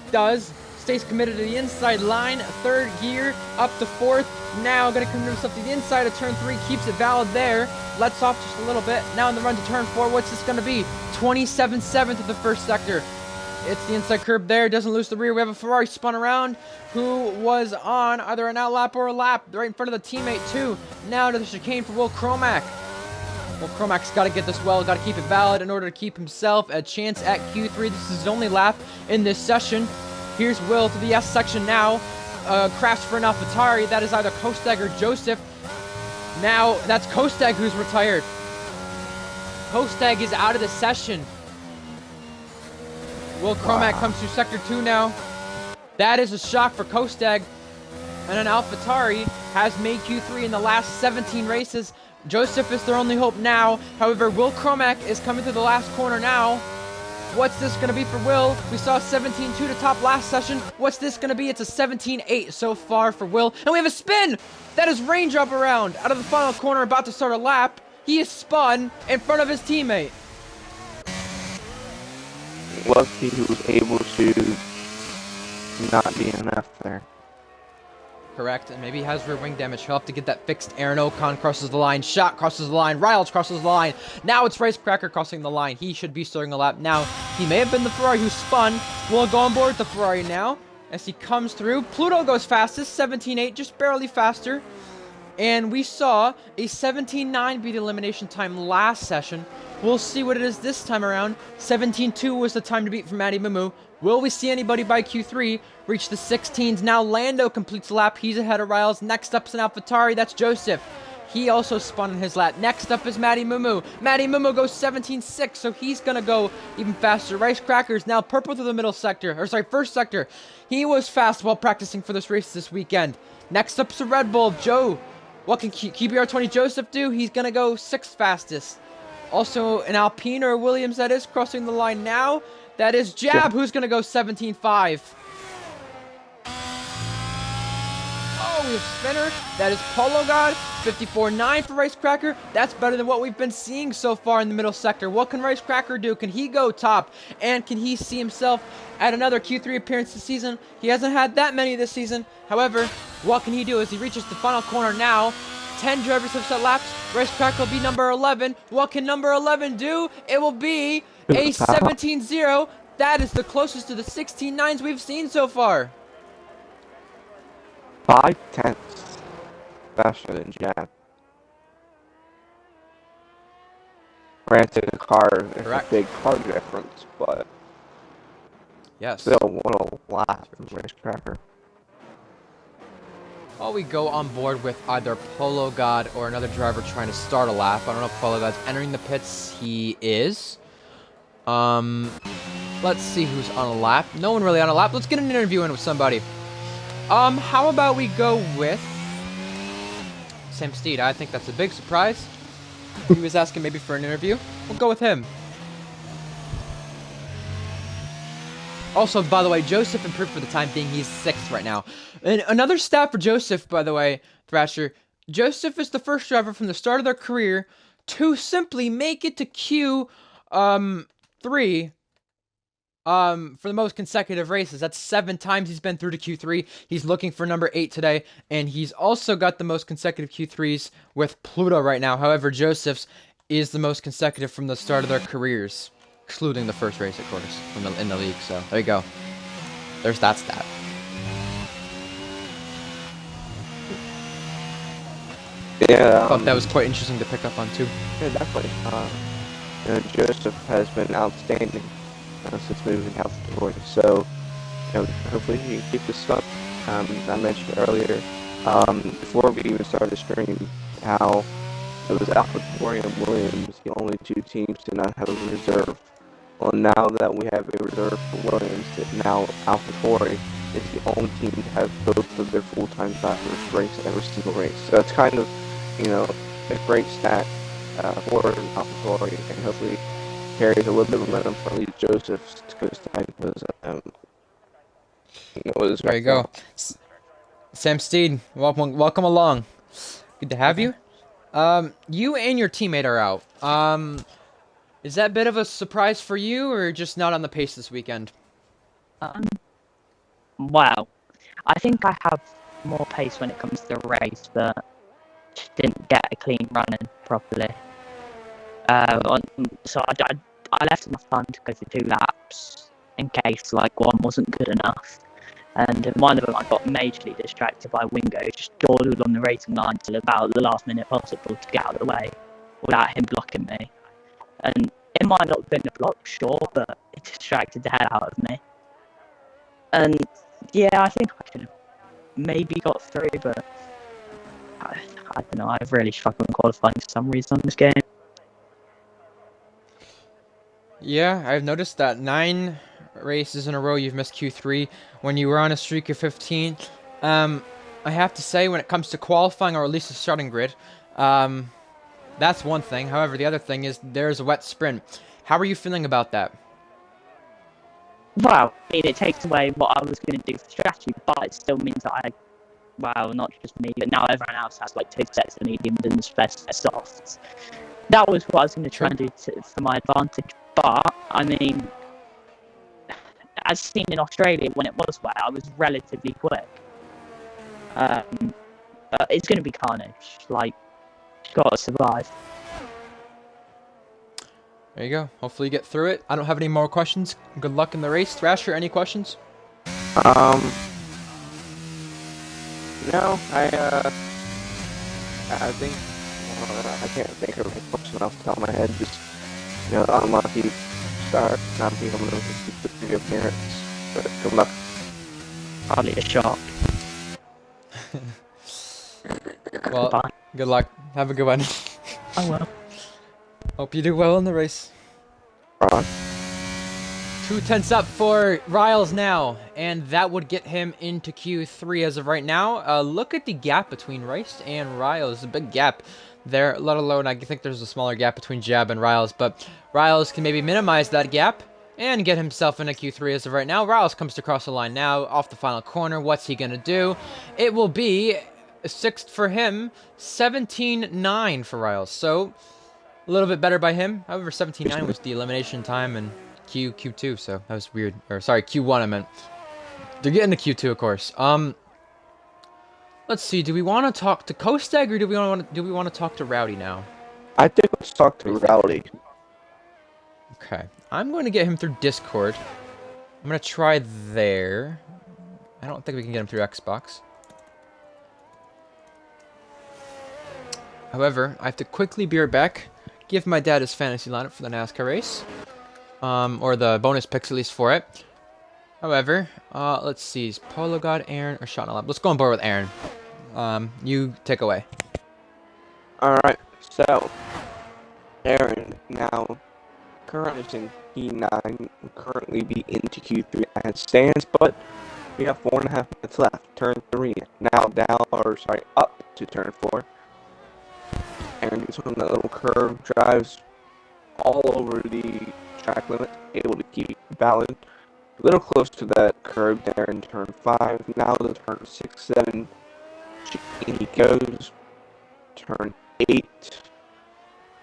Does. Stays committed to the inside line. Third gear, up to fourth. Now going to commit himself to the inside of turn 3. Keeps it valid there. Lets off just a little bit. Now in the run to turn 4. What's this going to be? 27.7 to the first sector. It's the inside curb there. Doesn't lose the rear. We have a Ferrari spun around who was on either an out lap or a lap right in front of the teammate too. Now to the chicane for Will Cromack. Well, Cromack's got to get this well, got to keep it valid in order to keep himself a chance at Q3. This is his only lap in this session. Here's Will to the S section now. Crash for an AlphaTauri. That is either Kostag or Joseph. Now, that's Kostag who's retired. Kostag is out of the session. Will Cromack comes through Sector 2 now. That is a shock for Kostag. And an AlphaTauri has made Q3 in the last 17 races. Joseph is their only hope now. However, Will Cromack is coming to the last corner now. What's this going to be for Will? We saw 17.2 to top last session. What's this going to be? It's a 17.8 so far for Will. And we have a spin! That is Raindrop around. Out of the final corner, about to start a lap. He is spun in front of his teammate. Lucky he was able to not be enough there. Correct, and maybe he has rear wing damage. He'll have to get that fixed. Aaron Ocon crosses the line. Shot crosses the line. Riles crosses the line. Now it's Ricecracker crossing the line. He should be starting a lap now. He may have been the Ferrari who spun. We'll go on board with the Ferrari now as he comes through. Pluto goes fastest, 17.8, just barely faster. And we saw a 17.9 be the elimination time last session. We'll see what it is this time around. 17.2 was the time to beat for Matty Mumu. Will we see anybody by Q3 reach the 16s? Now Lando completes the lap. He's ahead of Riles. Next up is an AlphaTauri. That's Joseph. He also spun in his lap. Next up is Matty Mumu. Matty Mumu goes 17.6, so he's going to go even faster. Ricecracker's now purple through the middle sector. Or sorry, first sector. He was fast while practicing for this race this weekend. Next up's a Red Bull. Joe. What can QBR20 Joseph do? He's going to go 6th fastest. Also, an Alpine or Williams, that is, crossing the line now. That is Jab, who's going to go 17.5. Oh, we have Spinner. That is Polo God. 54.9 for Ricecracker. That's better than what we've been seeing so far in the middle sector. What can Ricecracker do? Can he go top? And can he see himself at another Q3 appearance this season? He hasn't had that many this season. However, what can he do as he reaches the final corner now? 10 drivers have set laps. Ricecracker will be number 11. What can number 11 do? It will be a 17.0. That is the closest to the 16.9s we've seen so far. 5/10 faster than Jack. Granted, the car is a big car difference, but yes, still one a lot from Ricecracker. While we go on board with either Polo God or another driver trying to start a lap. I don't know if Polo God's entering the pits. He is. Let's see who's on a lap. No one really on a lap. Let's get an interview in with somebody. How about we go with Sam Steed? I think that's a big surprise. He was asking maybe for an interview. We'll go with him. Also, by the way, Joseph improved for the time being. He's 6th right now. And another stat for Joseph, by the way, Thrasher. Joseph is the first driver from the start of their career to simply make it to Q3 for the most consecutive races. That's 7 times he's been through to Q3. He's looking for number 8 today, and he's also got the most consecutive Q3s with Pluto right now. However, Joseph's is the most consecutive from the start of their careers, excluding the first race, of course, in the league. So there you go. There's that stat. Yeah, I thought that was quite interesting to pick up on too. Yeah, definitely. Joseph has been outstanding since moving out to Detroit. So, hopefully he can keep this up. I mentioned earlier, before we even started the stream, how it was AlphaTauri and Williams, the only 2 teams to not have a reserve. Well, now that we have a reserve for Williams, now AlphaTauri is the only team to have both of their full-time drivers race every single race. So it's kind of, a great stat for AlphaTauri, and hopefully carries a little bit of momentum for at least Joseph to go side because there you go. Sam Steed, welcome along. Good to have you. You and your teammate are out. Is that a bit of a surprise for you, or just not on the pace this weekend? Well, I think I have more pace when it comes to the race, but just didn't get a clean running properly. So I left enough time to go for 2 laps in case one wasn't good enough. And in one of them I got majorly distracted by Wingo, just dawdled on the racing line till about the last minute possible to get out of the way without him blocking me. And it might not have been a block, sure, but it distracted the hell out of me. And yeah, I think I could have maybe got through, but I don't know, I've really struggled in qualifying for some reason on this game. Yeah, I've noticed that 9 races in a row you've missed Q3 when you were on a streak of 15. I have to say, when it comes to qualifying, or at least the starting grid, that's one thing. However, the other thing is there's a wet sprint. How are you feeling about that? Well, I mean, it takes away what I was going to do for strategy, but it still means that not just me, but now everyone else has 2 sets of mediums and the best softs. That was what I was going to try and do for my advantage. But, I mean, as seen in Australia when it was wet, I was relatively quick. But it's going to be carnage. Like, you've got to survive. There you go. Hopefully you get through it. I don't have any more questions. Good luck in the race. Thrasher, any questions? No, I think I can't think of any question off the top of my head. Just unlucky start, not being able to keep the appearance. But good luck. Hardly a shock. Well, Goodbye. good luck. Have a good one. Oh well. Hope you do well in the race. Ron. 2/10 up for Riles now, and that would get him into Q3 as of right now. Look at the gap between Rice and Riles. A big gap there, let alone I think there's a smaller gap between Jab and Riles, but Riles can maybe minimize that gap and get himself into Q3 as of right now. Riles comes to cross the line now, off the final corner. What's he going to do? It will be 6th for him, 17-9 for Riles, so a little bit better by him. However, 17-9 was the elimination time, and Q2, so that was weird. Or sorry, Q1 I meant. They're getting to Q2, of course. Let's see. Do we want to talk to Kostag or do we want to talk to Rowdy now? I think let's talk to Rowdy. Okay, I'm going to get him through Discord. I'm going to try there. I don't think we can get him through Xbox. However, I have to quickly be right back. Give my dad his fantasy lineup for the NASCAR race. Or the bonus picks at least for it. However, let's see. Is Polo God, Aaron, or Shot in a Lab? Let's go on board with Aaron. You take away. Alright, so Aaron now currently in P9, will currently be into Q3 as stands, but we have 4.5 minutes left. Turn 3, now up to turn 4. Aaron gets on that little curve, drives all over the track limit, able to keep balance. A little close to that curve there in turn 5. Now to turn 6, 7. He goes. Turn 8.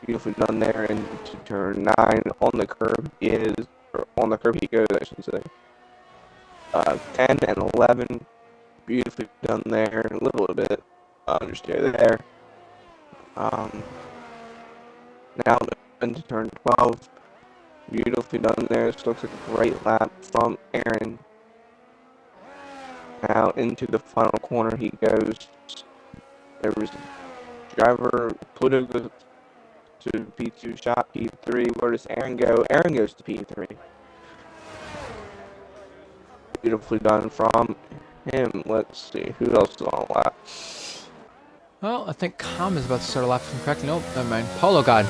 Beautifully done there. And to turn 9 on the curve he goes, I should say. 10 and 11. Beautifully done there. A little bit understeer there. Now into turn 12. Beautifully done there. This looks like a great lap from Aaron. Now into the final corner he goes. There was a driver. Pluto goes to P2, shot P3. Where does Aaron go? Aaron goes to P3. Beautifully done from him. Let's see. Who else is on lap? Well, I think Com is about to start a lap from correct. Nope, never mind. Polo God.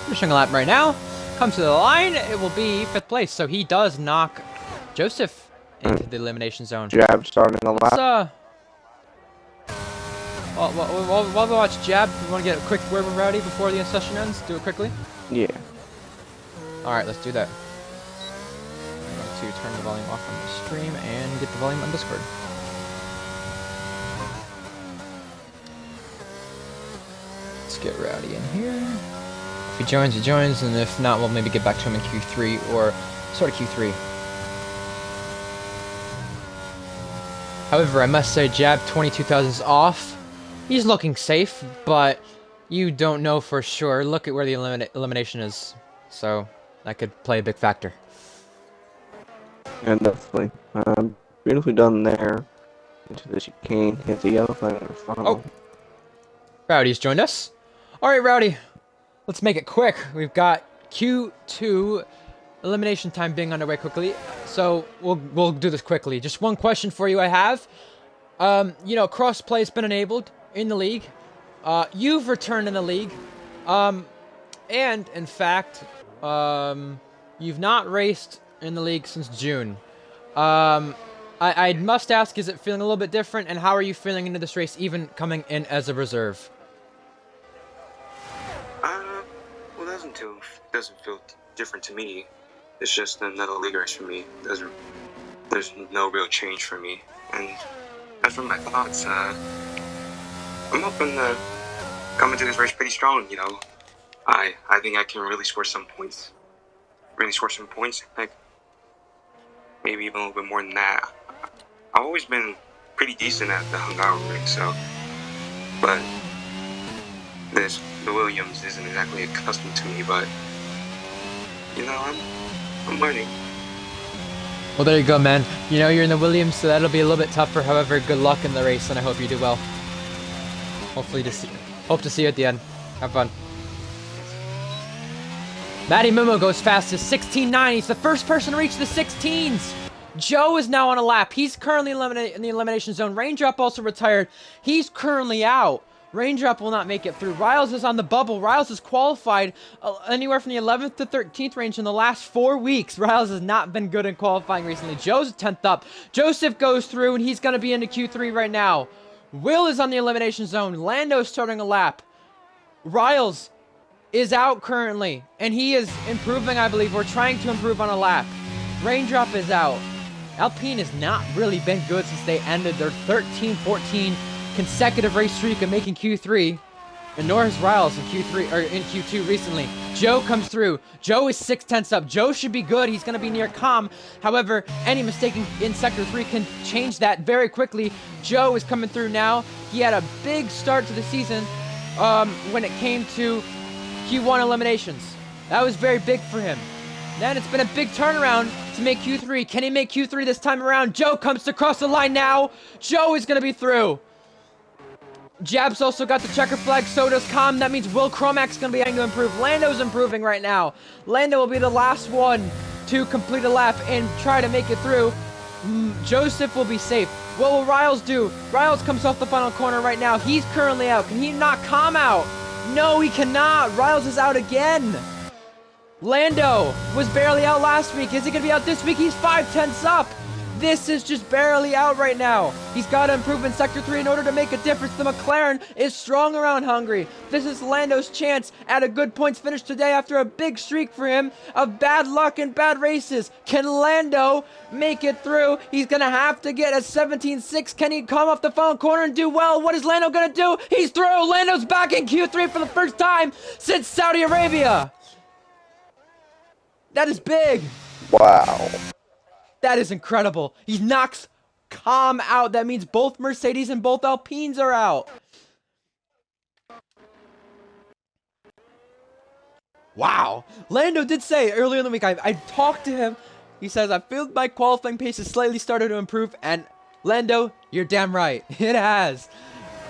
Finishing a lap right now. Comes to the line. It will be 5th place. So he does knock Joseph into the elimination zone. Jab starting a lap. Let's, while we watch Jab, we want to get a quick word with Rowdy before the session ends. Do it quickly. Yeah. Alright, let's do that. I'm going to turn the volume off on the stream and get the volume on Discord. Let's get Rowdy in here. If he joins, he joins, and if not, we'll maybe get back to him in Q3 or sort of Q3. However, I must say, Jab 22,000 is off. He's looking safe, but you don't know for sure. Look at where the elimination is, so that could play a big factor. And definitely. Beautifully done there. Into the chicane, hit the yellow flag in the funnel. Oh! Rowdy's joined us. Alright, Rowdy. Let's make it quick. We've got Q2 elimination time being underway quickly. So we'll do this quickly. Just one question for you I have. Crossplay has been enabled in the league. You've returned in the league. And in fact, you've not raced in the league since June. I must ask, is it feeling a little bit different? And how are you feeling into this race, even coming in as a reserve? Well, doesn't feel different to me. It's just another league race for me. There's no real change for me. And as for my thoughts, I'm hoping to come into this race pretty strong. I think I can really score some points. Like maybe even a little bit more than that. I've always been pretty decent at the Hungary, so. But the Williams isn't exactly accustomed to me, but I'm learning. Well, there you go, man. You're in the Williams, so that'll be a little bit tougher. However, good luck in the race, and I hope you do well. Hope to see you at the end. Have fun. Matty Mumu goes fastest, 16.9. He's the first person to reach the 16s. Joe is now on a lap. He's currently in the elimination zone. Raindrop also retired. He's currently out. Raindrop will not make it through. Riles is on the bubble. Riles is qualified anywhere from the 11th to 13th range in the last 4 weeks. Riles has not been good in qualifying recently. Joe's 10th up. Joseph goes through, and he's going to be into Q3 right now. Will is on the elimination zone. Lando's starting a lap. Riles is out currently, and he is improving, I believe. We're trying to improve on a lap. Raindrop is out. Alpine has not really been good since they ended their 13-14 consecutive race streak of making Q3, and nor has Riles in Q3 or in Q2 recently. Joe comes through. Joe is 6/10 up. Joe should be good. He's going to be near calm. However, any mistake in Sector 3 can change that very quickly. Joe is coming through now. He had a big start to the season when it came to Q1 eliminations. That was very big for him. Then it's been a big turnaround to make Q3. Can he make Q3 this time around? Joe comes to cross the line now. Joe is going to be through. Jab's also got the checker flag, so does Calm. That means Will Cromack's going to be having to improve. Lando's improving right now. Lando will be the last one to complete a lap and try to make it through. Joseph will be safe. What will Riles do? Riles comes off the final corner right now. He's currently out. Can he knock Calm out? No, he cannot. Riles is out again. Lando was barely out last week. Is he going to be out this week? He's 5/10 up. This is just barely out right now. He's got to improve in Sector 3 in order to make a difference. The McLaren is strong around Hungary. This is Lando's chance at a good points finish today after a big streak for him of bad luck and bad races. Can Lando make it through? He's going to have to get a 17.6. Can he come off the final corner and do well? What is Lando going to do? He's through. Lando's back in Q3 for the first time since Saudi Arabia. That is big. Wow. That is incredible. He knocks Calm out. That means both Mercedes and both Alpines are out. Wow. Lando did say earlier in the week, I talked to him. He says, I feel my qualifying pace has slightly started to improve. And Lando, you're damn right. It has.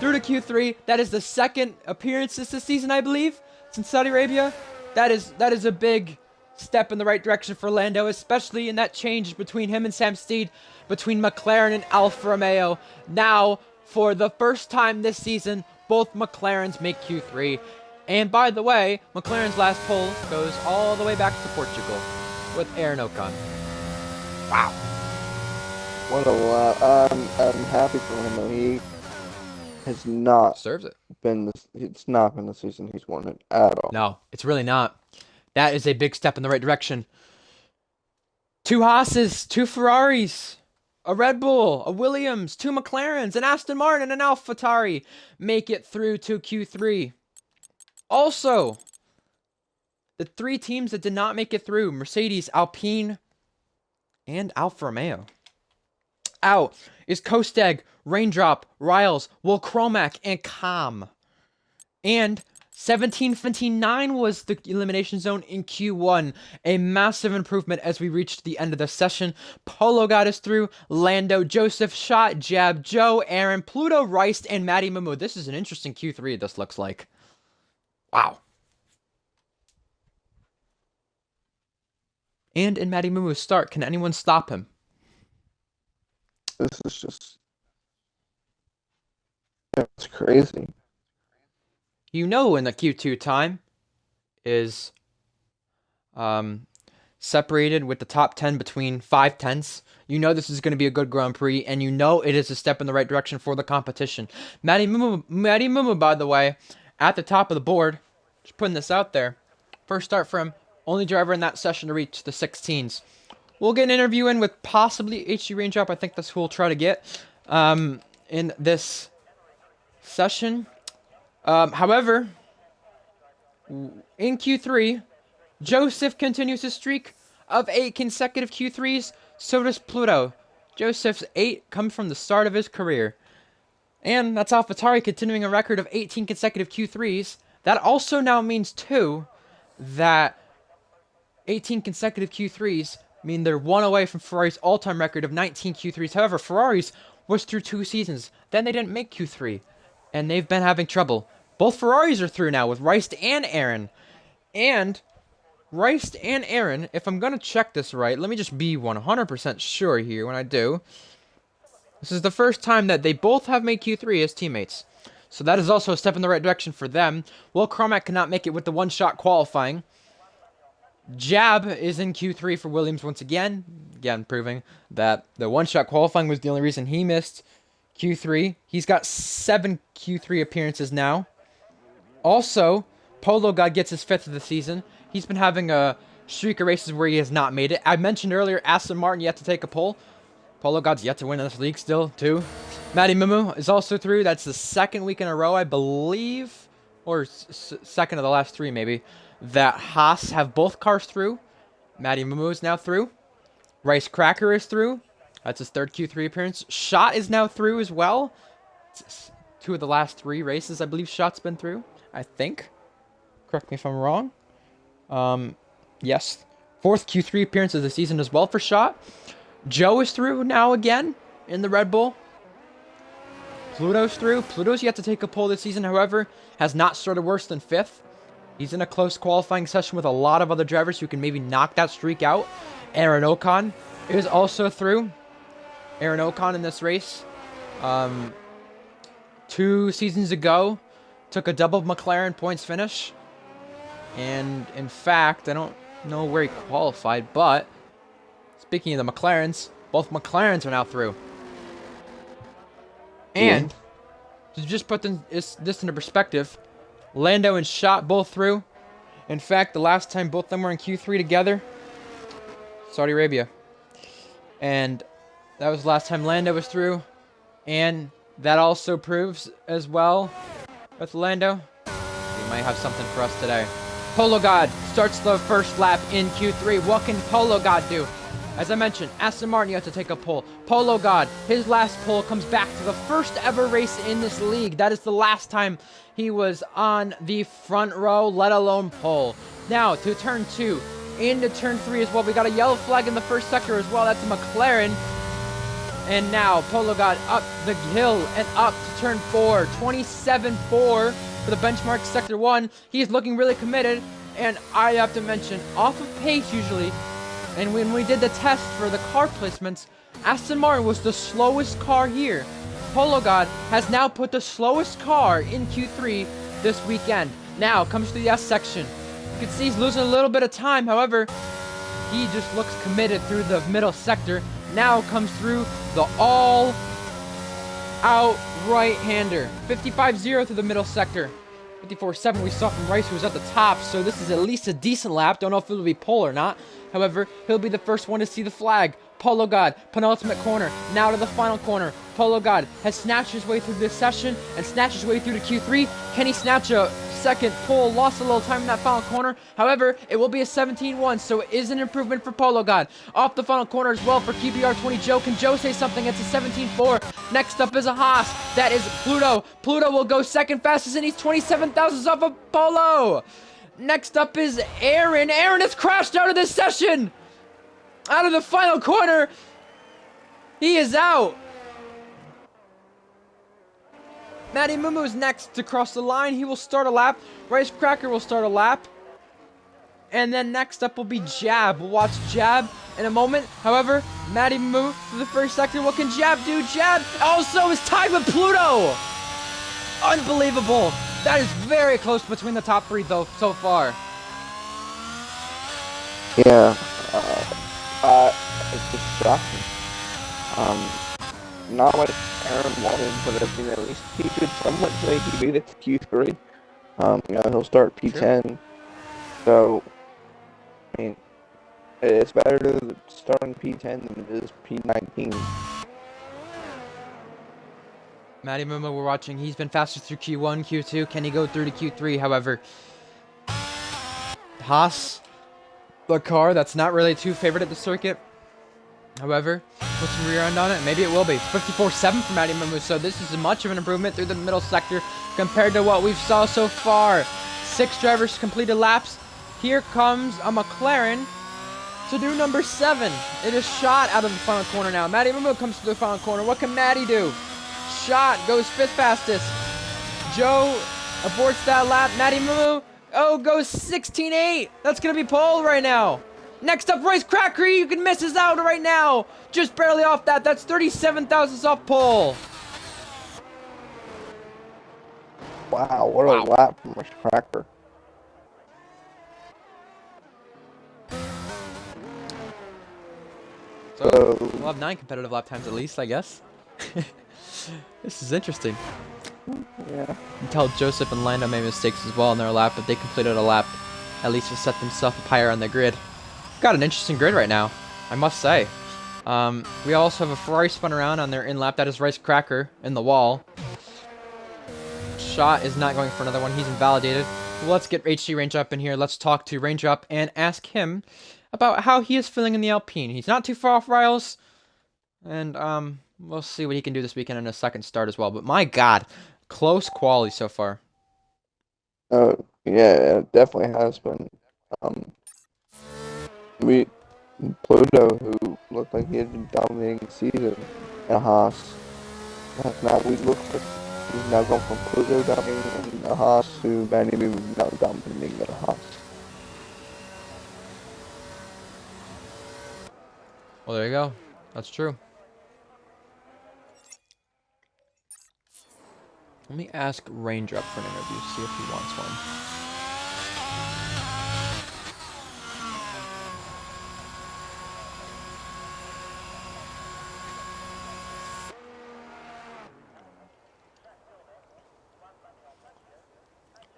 Through to Q3. That is the second appearance this season, I believe, since Saudi Arabia. That is a big step in the right direction for Lando, especially in that change between him and Sam Steed, between McLaren and Alfa Romeo. Now, for the first time this season, both McLarens make Q3. And by the way, McLaren's last pole goes all the way back to Portugal with Aaron Ocon. Wow. What a lot. I'm happy for him though. He has not Serves it. It's not been the season he's won it at all. No, it's really not. That is a big step in the right direction. 2 Haas's, 2 Ferraris, a Red Bull, a Williams, 2 McLarens, an Aston Martin, and an AlphaTauri make it through to Q3. Also, the 3 teams that did not make it through, Mercedes, Alpine, and Alfa Romeo. Out is Kosteg, Raindrop, Riles, Will Cromack, and Calm. And 17-59 was the elimination zone in Q1. A massive improvement as we reached the end of the session. Polo got us through. Lando, Joseph, Shot, Jab, Joe, Aaron, Pluto, Rice, and Matty Mumu. This is an interesting Q3, this looks like. Wow. And in Matty Mumu's start, can anyone stop him? This is just... It's crazy. You know, in the Q2 time is separated with the top 10 between 5/10. You know this is going to be a good Grand Prix, and you know it is a step in the right direction for the competition. Matty Mumu, by the way, at the top of the board, just putting this out there. First start for him, only driver in that session to reach the 16s. We'll get an interview in with possibly HG Raindrop. I think that's who we'll try to get in this session. However, in Q3, Joseph continues his streak of 8 consecutive Q3s. So does Pluto. Joseph's 8 comes from the start of his career. And that's AlphaTauri continuing a record of 18 consecutive Q3s. That also now means, too, that 18 consecutive Q3s mean they're one away from Ferrari's all-time record of 19 Q3s. However, Ferrari's was through 2 seasons. Then they didn't make Q3, and they've been having trouble. Both Ferraris are through now with Rice and Aaron. And Rice and Aaron, if I'm going to check this right, let me just be 100% sure here when I do. This is the first time that they both have made Q3 as teammates. So that is also a step in the right direction for them. Will Carmack cannot make it with the one-shot qualifying. Jab is in Q3 for Williams once again. Again, proving that the one-shot qualifying was the only reason he missed Q3. He's got 7 Q3 appearances now. Also, Polo God gets his 5th of the season. He's been having a streak of races where he has not made it. I mentioned earlier, Aston Martin yet to take a pole. Polo God's yet to win this league still, too. Matty Mumu is also through. That's the 2nd week in a row, I believe. Or second of the last 3, maybe. That Haas have both cars through. Matty Mumu is now through. Rice Cracker is through. That's his 3rd Q3 appearance. Schott is now through as well. It's 2 of the last 3 races, I believe Schott's been through. I think. Correct me if I'm wrong. Yes. 4th Q3 appearance of the season as well for Schott. Joe is through now again in the Red Bull. Pluto's through. Pluto's yet to take a pole this season, however, has not started worse than 5th. He's in a close qualifying session with a lot of other drivers who can maybe knock that streak out. Aaron Ocon is also through. Aaron Ocon in this race. 2 seasons ago, took a double McLaren points finish. And in fact, I don't know where he qualified, but speaking of the McLarens, both McLarens are now through. And to just put this into perspective, Lando and Schott both through. In fact, the last time both of them were in Q3 together, Saudi Arabia. And that was the last time Lando was through. And that also proves as well with Lando, he might have something for us today. Polo God starts the first lap in Q3. What can Polo God do? As I mentioned, Aston Martin yet to take a pole. Polo God, his last pole comes back to the first ever race in this league. That is the last time he was on the front row, let alone pole. Now, to turn 2, into turn 3 as well. We got a yellow flag in the first sector as well. That's a McLaren. And now, Polo God up the hill and up to turn 4. 27.4 for the benchmark sector 1. He's looking really committed. And I have to mention, off of pace usually, and when we did the test for the car placements, Aston Martin was the slowest car here. Polo God has now put the slowest car in Q3 this weekend. Now comes to the S section. You can see he's losing a little bit of time. However, he just looks committed through the middle sector. Now comes through the all-out right-hander. 55.0 through the middle sector. 54.7 we saw from Rice, who was at the top, so this is at least a decent lap. Don't know if it'll be pole or not. However, he'll be the first one to see the flag. Polo God, penultimate corner, now to the final corner. Polo God has snatched his way through this session and snatched his way through to Q3. Can he snatch a second pole? Lost a little time in that final corner. However, it will be a 17-1, so it is an improvement for Polo God. Off the final corner as well for QBR20 Joe. Can Joe say something? It's a 17-4. Next up is a Haas. That is Pluto. Pluto will go second fastest, and he's 27 thousandths off of Polo. Next up is Aaron. Aaron has crashed out of this session. Out of the final corner. He is out. Matty Mumu is next to cross the line. He will start a lap. Rice Cracker will start a lap. And then next up will be Jab. We'll watch Jab in a moment. However, Matty Mumu for the first sector. What can Jab do? Jab also is tied with Pluto. Unbelievable. That is very close between the top 3 though so far. Yeah. It's just shocking. Not what Aaron wanted, but I mean, at least he could somewhat say he made it to Q3. He'll start P10. Sure. So, I mean, it's better to start on P10 than it is P19. Matty Mumu, we're watching. He's been faster through Q1, Q2. Can he go through to Q3? However, Haas, the car that's not really too favored at the circuit. However, put some rear end on it. Maybe it will be 54.7 for Matty Mamu. So this is much of an improvement through the middle sector compared to what we've saw so far. 6 drivers completed laps. Here comes a McLaren to do number 7. It is Shot out of the final corner now. Matty Mamu comes to the final corner. What can Matty do? Shot goes 5th fastest. Joe aborts that lap. Matty Mamu, goes 16.8. That's going to be pole right now. Next up, Royce Cracker. You can miss us out right now. Just barely off that. That's 37 thousandths off pole. Wow, what a lap from Royce Cracker. So we'll have 9 competitive lap times at least, I guess. This is interesting. Yeah. You can tell Joseph and Lando made mistakes as well in their lap, but they completed a lap at least to set themselves up higher on the grid. Got an interesting grid right now, I must say. We also have a Ferrari spun around on their in lap. That is Rice Cracker in the wall. Shot is not going for another one. He's invalidated. Well, let's get HC Range Up in here. Let's talk to Range Up and ask him about how he is feeling in the Alpine. He's not too far off Riles, and we'll see what he can do this weekend in a second start as well. But my God, close quality so far. Oh, yeah, it definitely has been. Pluto, who looked like he had been dominating the season at Haas, now we look like he's now gone from Pluto dominating at Haas to Manny now dominating at Haas. Well, there you go. That's true. Let me ask Ranger up for an interview, see if he wants one.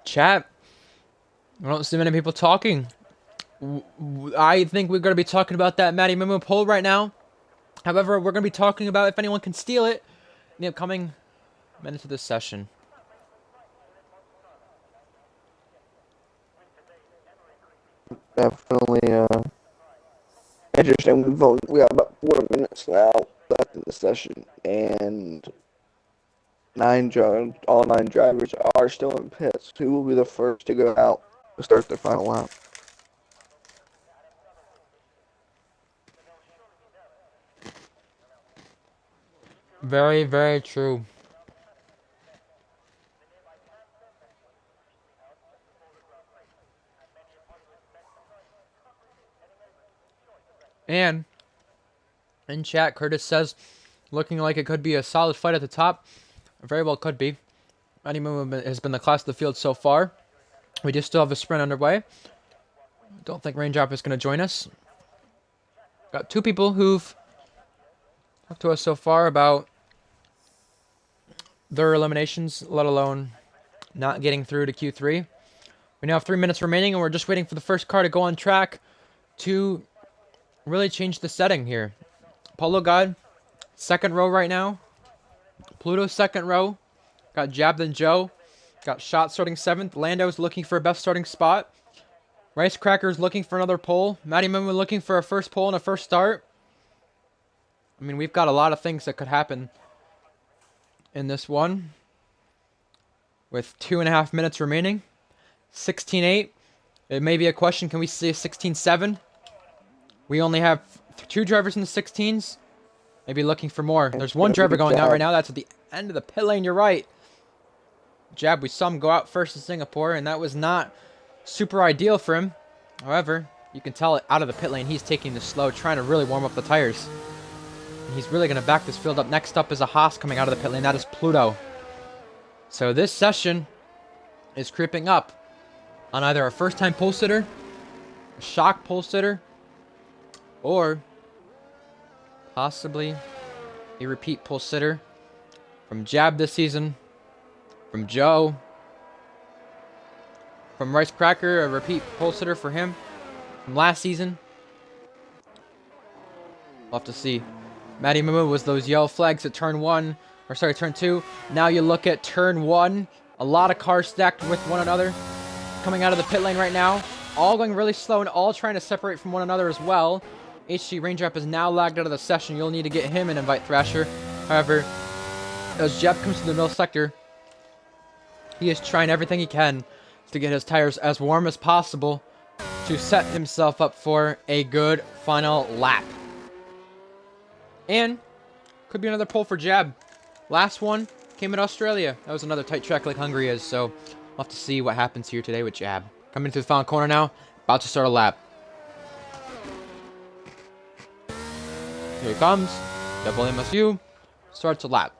Chat. I don't see many people talking. I think we're going to be talking about that Matty Mamu poll right now. However, we're going to be talking about if anyone can steal it in the upcoming minutes of this session. Definitely interesting. We have about 4 minutes now left in the session, and all 9 drivers are still in pits. Who will be the first to go out to start their final lap? Very, very true. And in chat, Curtis says, looking like it could be a solid fight at the top. Very well could be. Any movement has been the class of the field so far. We do still have a sprint underway. Don't think Raindrop is going to join us. Got 2 people who've talked to us so far about their eliminations, let alone not getting through to Q3. We now have 3 minutes remaining, and we're just waiting for the first car to go on track to really change the setting here. Polo God, 2nd row right now. Pluto, 2nd row. Got Jabbed and Joe. Got Shot starting 7th. Lando's looking for a best starting spot. Rice Cracker's looking for another pole. Matty Mamu looking for a first pole and a first start. I mean, we've got a lot of things that could happen in this one. With 2.5 minutes remaining. 16.8. It may be a question, can we see a 16.7? We only have 2 drivers in the 16s. Maybe looking for more. There's 1 driver going out right now. That's at the end of the pit lane. You're right. Jab, we saw him go out first in Singapore, and that was not super ideal for him. However, you can tell it out of the pit lane. He's taking this slow, trying to really warm up the tires. And he's really going to back this field up. Next up is a Haas coming out of the pit lane. That is Pluto. So this session is creeping up on either a first-time pole sitter, a shock pole sitter, or possibly a repeat pole sitter from Jab this season, from Joe, from Rice Cracker, a repeat pole sitter for him from last season. We'll have to see. Matty Mamu was those yellow flags at turn 2. Now you look at turn 1. A lot of cars stacked with one another. Coming out of the pit lane right now. All going really slow and all trying to separate from one another as well. HG Raindrop is now lagged out of the session. You'll need to get him an invite Thrasher. However, as Jeb comes to the middle sector, he is trying everything he can to get his tires as warm as possible to set himself up for a good final lap. And could be another pole for Jab. Last one came in Australia. That was another tight track like Hungary is, so we'll have to see what happens here today with Jab. Coming to the final corner now, about to start a lap. Here he comes. Double MSU. Starts a lap.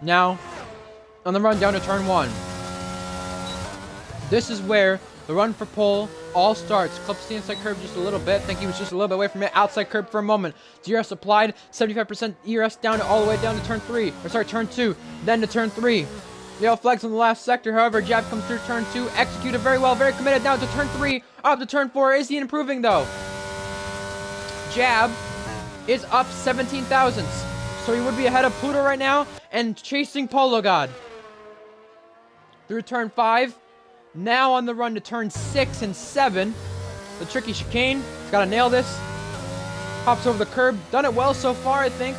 Now, on the run down to turn 1. This is where the run for pole all starts. Clips the inside curb just a little bit. I think he was just a little bit away from it. Outside curb for a moment. URS applied. 75% URS down to all the way down to turn 3. Or sorry, turn 2. Then to turn 3. Yellow flags on the last sector. However, Jab comes through turn 2. Executed very well. Very committed. Down to turn 3. Up to turn 4. Is he improving though? Jab is up 17 thousandths. So he would be ahead of Pluto right now and chasing Polo God. Through turn 5. Now on the run to turn 6 and 7. The tricky chicane. He's got to nail this. Hops over the curb. Done it well so far, I think.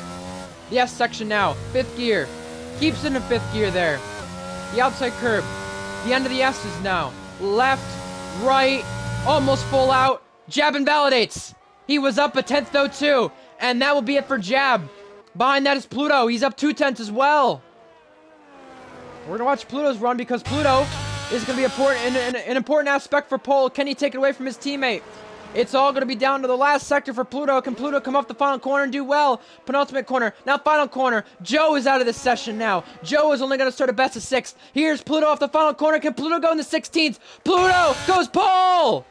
The S section now. 5th gear. Keeps it in 5th gear there. The outside curb. The end of the S's now. Left, right, almost full out. Jab invalidates. He was up a 10th though too. And that will be it for Jab. Behind that is Pluto. He's up 2/10 as well. We're going to watch Pluto's run because Pluto is going to be an important aspect for pole. Can he take it away from his teammate? It's all going to be down to the last sector for Pluto. Can Pluto come off the final corner and do well? Penultimate corner. Now final corner. Joe is out of this session now. Joe is only going to start a best of 6. Here's Pluto off the final corner. Can Pluto go in the 16th? Pluto goes pole!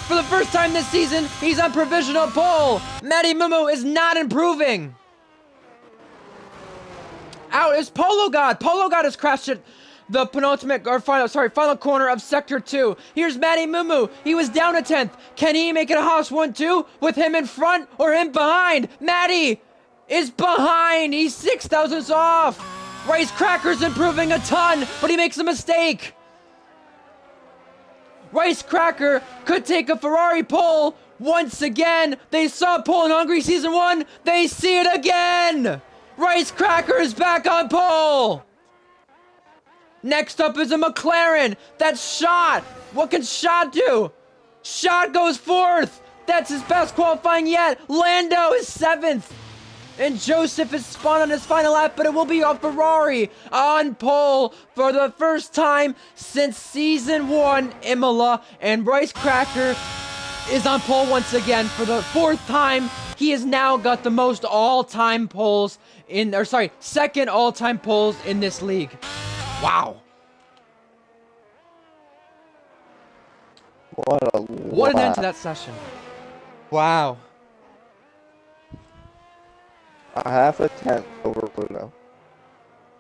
For the first time this season, he's on provisional pole. Matty Mumu is not improving. Out is Polo God. Polo God has crashed it. The penultimate, or final corner of Sector 2. Here's Matty Mumu. He was down a 10th. Can he make it a Haas 1-2 with him in front or him behind? Matty is behind. He's 6 thousandths off. Rice Cracker's improving a ton, but he makes a mistake. Rice Cracker could take a Ferrari pole once again. They saw pole in Hungary Season 1. They see it again. Rice Cracker is back on pole. Next up is a McLaren. That's Shot. What can Shot do? Shot goes 4th. That's his best qualifying yet. Lando is 7th. And Joseph is spun on his final lap, but it will be a Ferrari on pole for the first time since Season 1 Imola. And Rice Cracker is on pole once again for the 4th time. He has now got the most all-time poles second all-time poles in this league. Wow. What an end to that session. Wow. A half a 10th over Pluto.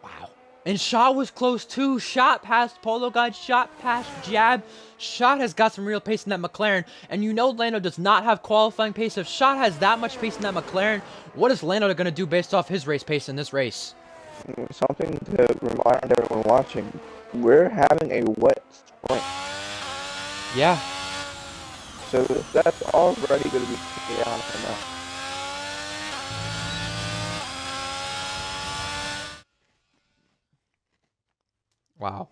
Wow. And Shot was close too. Shot past Polo God. Shot past Jab. Shot has got some real pace in that McLaren. And you know Lando does not have qualifying pace. If Shot has that much pace in that McLaren, what is Lando going to do based off his race pace in this race? Something to remind everyone watching. We're having a wet sprint. Yeah. So that's already going to be chaotic enough. Wow.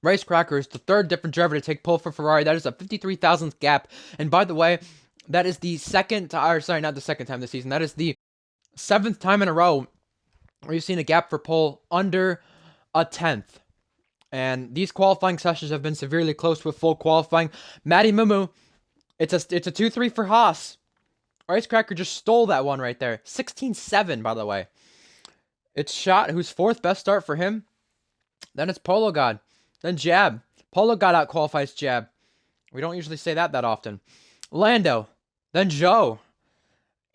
Rice Cracker is the 3rd different driver to take pole for Ferrari. That is a 53 thousandth gap. And by the way, that is the not the second time this season. That is the 7th time in a row where you've seen a gap for pole under a 10th. And these qualifying sessions have been severely close with full qualifying. Matty Mumu, it's a 2-3 for Haas. Rice Cracker just stole that one right there. 16-7, by the way. It's Shot, who's 4th best start for him. Then it's Polo God. Then Jab. Polo God out-qualifies Jab. We don't usually say that often. Lando. Then Joe.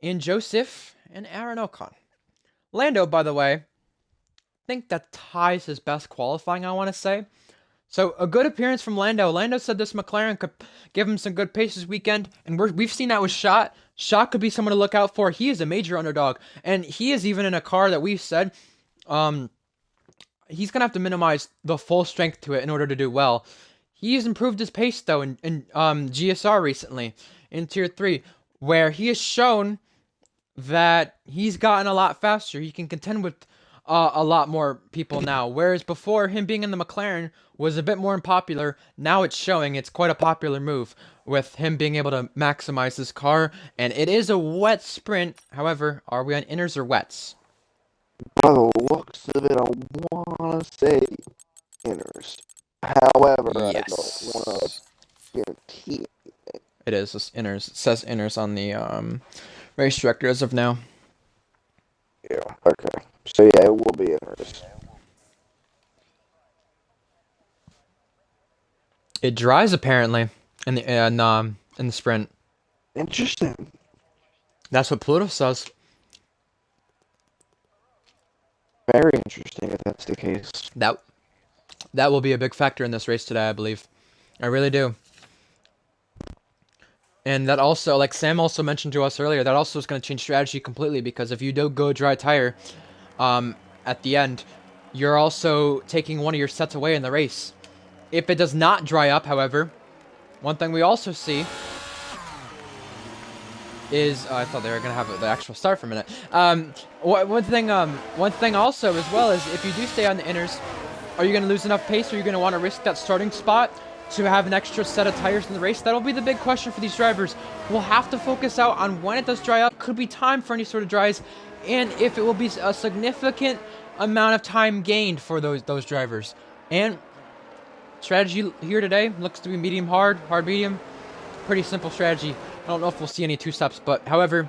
And Joseph. And Aaron Ocon. Lando, by the way, I think that ties his best qualifying, I want to say. So, a good appearance from Lando. Lando said this McLaren could give him some good pace this weekend. And we've seen that with Shot. Shot could be someone to look out for. He is a major underdog. And he is even in a car that we've said he's going to have to minimize the full strength to it in order to do well. He's improved his pace though in GSR recently in Tier 3, where he has shown that he's gotten a lot faster. He can contend with a lot more people now. Whereas before, him being in the McLaren was a bit more unpopular. Now it's showing it's quite a popular move with him being able to maximize his car. And it is a wet sprint. However, are we on inners or wets? By the looks of it, I want to say inners. However, I don't want to Yes. guarantee it. It is it's inners. It says inners on the race director as of now. Yeah, okay. So yeah, it will be inners. It dries apparently in the sprint. Interesting. That's what Pluto says. Very interesting if that's the case. That will be a big factor in this race today, I believe. I really do. And that also, like Sam also mentioned to us earlier, that also is going to change strategy completely, because if you do go dry tire at the end, you're also taking one of your sets away in the race. If it does not dry up, however, one thing we also see is I thought they were gonna have the actual start for a minute. One thing also as well is if you do stay on the inners, are you gonna lose enough pace? Or are you gonna want to risk that starting spot to have an extra set of tires in the race? That'll be the big question for these drivers. We'll have to focus out on when it does dry up. Could be time for any sort of dries, and if it will be a significant amount of time gained for those drivers. And strategy here today looks to be medium hard, hard medium. Pretty simple strategy. I don't know if we'll see any two-steps, but however,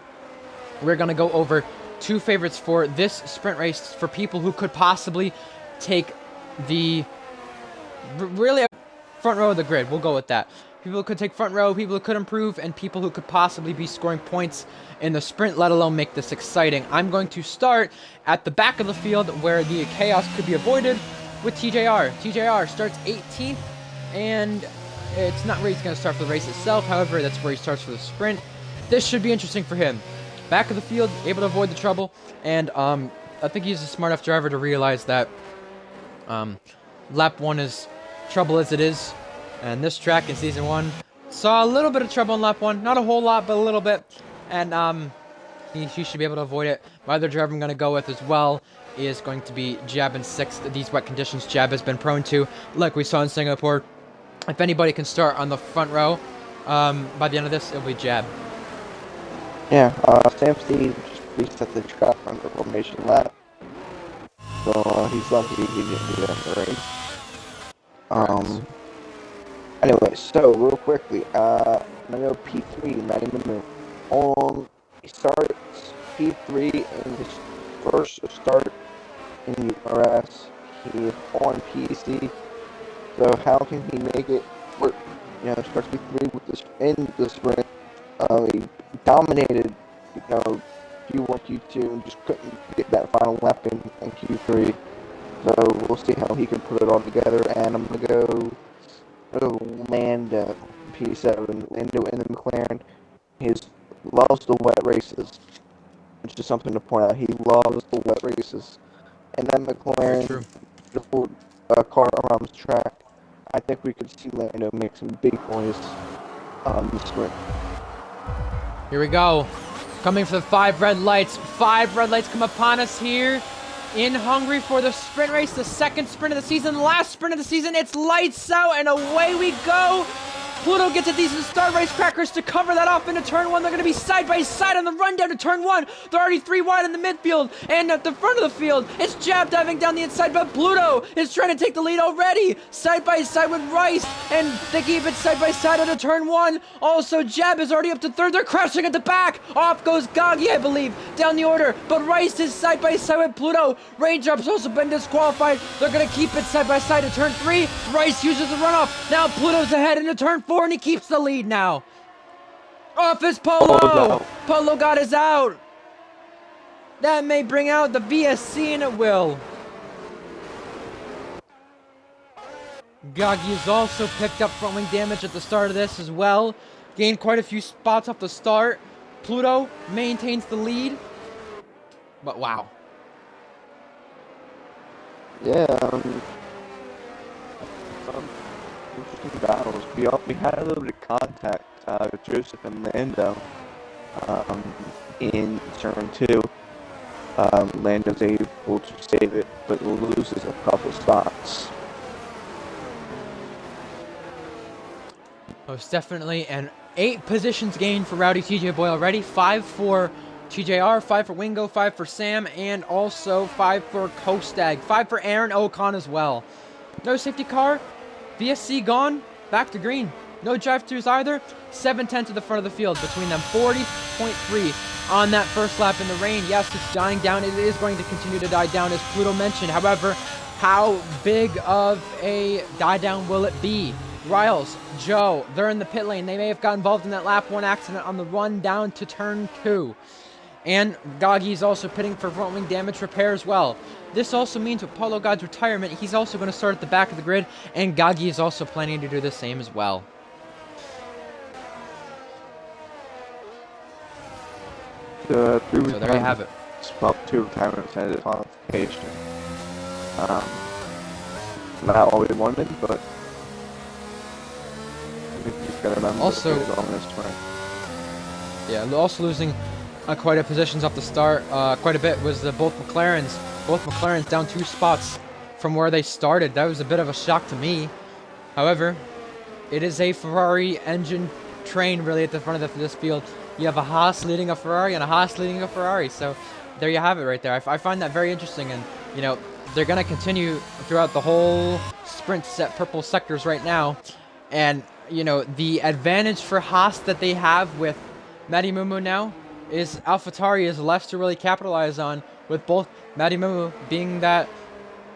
we're going to go over two favorites for this sprint race for people who could possibly take the really front row of the grid. We'll go with that. People who could take front row, people who could improve, and people who could possibly be scoring points in the sprint, let alone make this exciting. I'm going to start at the back of the field where the chaos could be avoided with TJR. TJR starts 18th, and it's not where he's going to start for the race itself. However, that's where he starts for the sprint. This should be interesting for him. Back of the field, able to avoid the trouble, and I think he's a smart enough driver to realize that lap 1 is trouble as it is. And this track in Season 1 saw a little bit of trouble in lap 1. Not a whole lot, but a little bit. And he should be able to avoid it. My other driver I'm going to go with as well is going to be Jab in 6th. These wet conditions Jab has been prone to, like we saw in Singapore. If anybody can start on the front row by the end of this, it'll be Jab. Yeah, Sam Steed just reset the track on the formation lap. So he's lucky he didn't do that in the race. Anyway, so real quickly, I know P3, Matty Manu, he starts P3 in his first start in URS. He is on PC. So how can he make it work? Starts P3 with this in the sprint. He dominated, Q1, Q2, and just couldn't get that final lap in Q3. So we'll see how he can put it all together. And I'm gonna go Lando P7, Lando in the McLaren. He loves the wet races, which is something to point out. He loves the wet races, and that McLaren, beautiful car around the track. I think we could see Lando make some big noise this sprint. Here we go. Coming for the 5 red lights. 5 red lights come upon us here in Hungary for the sprint race, the second sprint of the season, last sprint of the season. It's lights out and away we go. Pluto gets a decent start. Race Crackers to cover that off into turn 1. They're going to be side by side on the run down to turn 1. They're already 3 wide in the midfield. And at the front of the field, it's Jab diving down the inside, but Pluto is trying to take the lead already. Side by side with Rice, and they keep it side by side into turn 1. Also, Jab is already up to 3rd. They're crashing at the back. Off goes Goggy, I believe, down the order. But Rice is side by side with Pluto. Raindrop's also been disqualified. They're going to keep it side by side to turn 3. Rice uses the runoff. Now Pluto's ahead into turn 4, and he keeps the lead now. Off is Polo. Polo got his out. That may bring out the VSC, and it will. Goggy has also picked up front wing damage at the start of this as well. Gained quite a few spots off the start. Pluto maintains the lead. But wow. Yeah, interesting battles. We had a little bit of contact with Joseph and Lando um, in turn 2. Lando's able to save it, but loses a couple spots. Most definitely, and 8 positions gained for Rowdy TJ Boy already. 5 for TJR, 5 for Wingo, 5 for Sam, and also 5 for Kostag. 5 for Aaron Ocon as well. No safety car. VSC gone. Back to green. No drive-throughs either. 7-10 to the front of the field between them. 40.3 on that first lap in the rain. Yes, it's dying down. It is going to continue to die down, as Pluto mentioned. However, how big of a die down will it be? Riles, Joe, they're in the pit lane. They may have got involved in that lap 1 accident on the run down to turn 2. And Gaggi's also pitting for front wing damage repair as well. This also means with Paulo God's retirement, he's also going to start at the back of the grid, and Gaggi is also planning to do the same as well. So there you have it. Well, 2 retirements and a qualification. Not all we wanted, but I think he's got to remember also, yeah, also losing quite a positions off the start, quite a bit, was both McLarens down 2 spots from where they started. That was a bit of a shock to me. However, it is a Ferrari engine train really at the front of this field. You have a Haas leading a Ferrari and a Haas leading a Ferrari, so there you have it right there. I find that very interesting, and you know, they're going to continue throughout the whole sprint set purple sectors right now. And you know, the advantage for Haas that they have with Matty Mumu now is AlphaTauri is less to really capitalize on, with both Matty Mumu being that,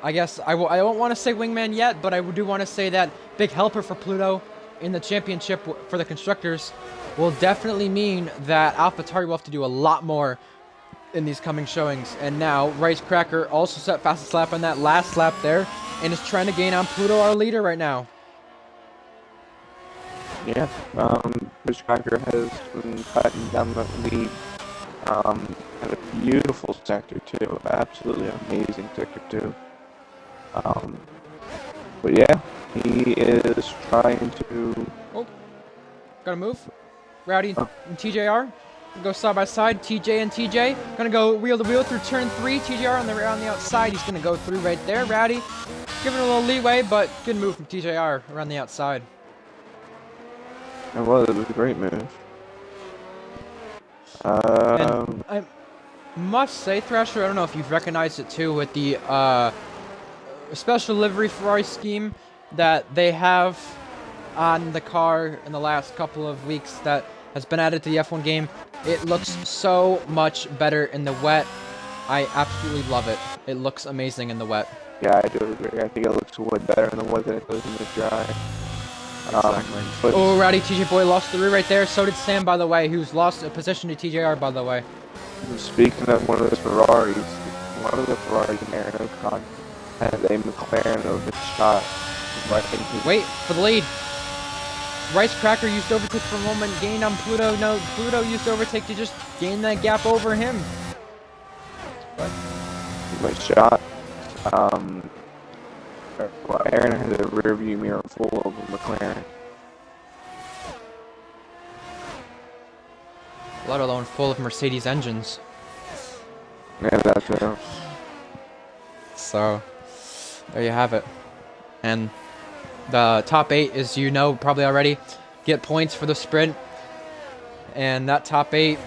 I guess, I won't want to say wingman yet, but I do want to say that big helper for Pluto in the championship for the constructors will definitely mean that AlphaTauri will have to do a lot more in these coming showings. And now, Rice Cracker also set fastest lap on that last lap there, and is trying to gain on Pluto, our leader, right now. Yeah, Rice Cracker has been cutting down the lead. And a beautiful sector too, absolutely amazing sector too. But yeah, he is trying to. Oh, gotta move. Rowdy and TJR go side by side. TJ and TJ gonna go wheel to wheel through turn 3. TJR on the outside. He's gonna go through right there. Rowdy giving a little leeway, but good move from TJR around the outside. It was a great move. And I must say, Thrasher, I don't know if you've recognized it too with the special livery Ferrari scheme that they have on the car in the last couple of weeks that has been added to the F1 game. It looks so much better in the wet. I absolutely love it. It looks amazing in the wet. Yeah, I do agree. I think it looks way better in the wet than it does in the dry. Exactly. Oh, Rowdy TJ Boy lost the rear right there. So did Sam, by the way, who's lost a position to TJR, by the way. Speaking of one of the Ferraris, one of the Ferraris in Aaron Ocon has a McLaren over shot. Wait for the lead. Rice Cracker used overtake for a moment, gained on Pluto. No, Pluto used overtake to just gain that gap over him. But nice shot. Well, Aaron has a rear view mirror full of McLaren. Let alone full of Mercedes engines. Yeah, that's it. So, there you have it. And the top 8, as you know probably already, get points for the sprint. And that top 8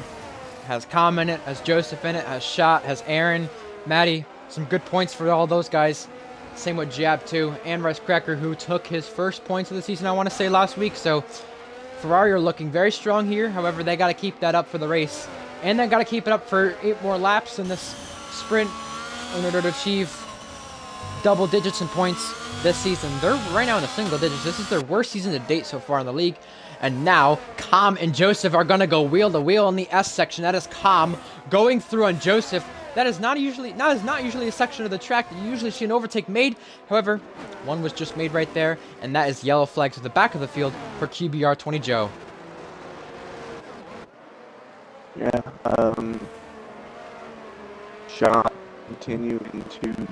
has Com in it, has Joseph in it, has Shot, has Aaron, Matty. Some good points for all those guys. Same with Jab too, and Rice Cracker, who took his first points of the season, I want to say, last week. So Ferrari are looking very strong here. However, they got to keep that up for the race, and they got to keep it up for 8 more laps in this sprint in order to achieve double digits in points this season. They're right now in the single digits. This is their worst season to date so far in the league. And now Com and Joseph are gonna go wheel to wheel in the S section. That is Com going through on Joseph. That is not usually a section of the track that you usually see an overtake made. However, one was just made right there, and that is yellow flag to the back of the field for QBR20 Joe. Yeah, Shot continuing to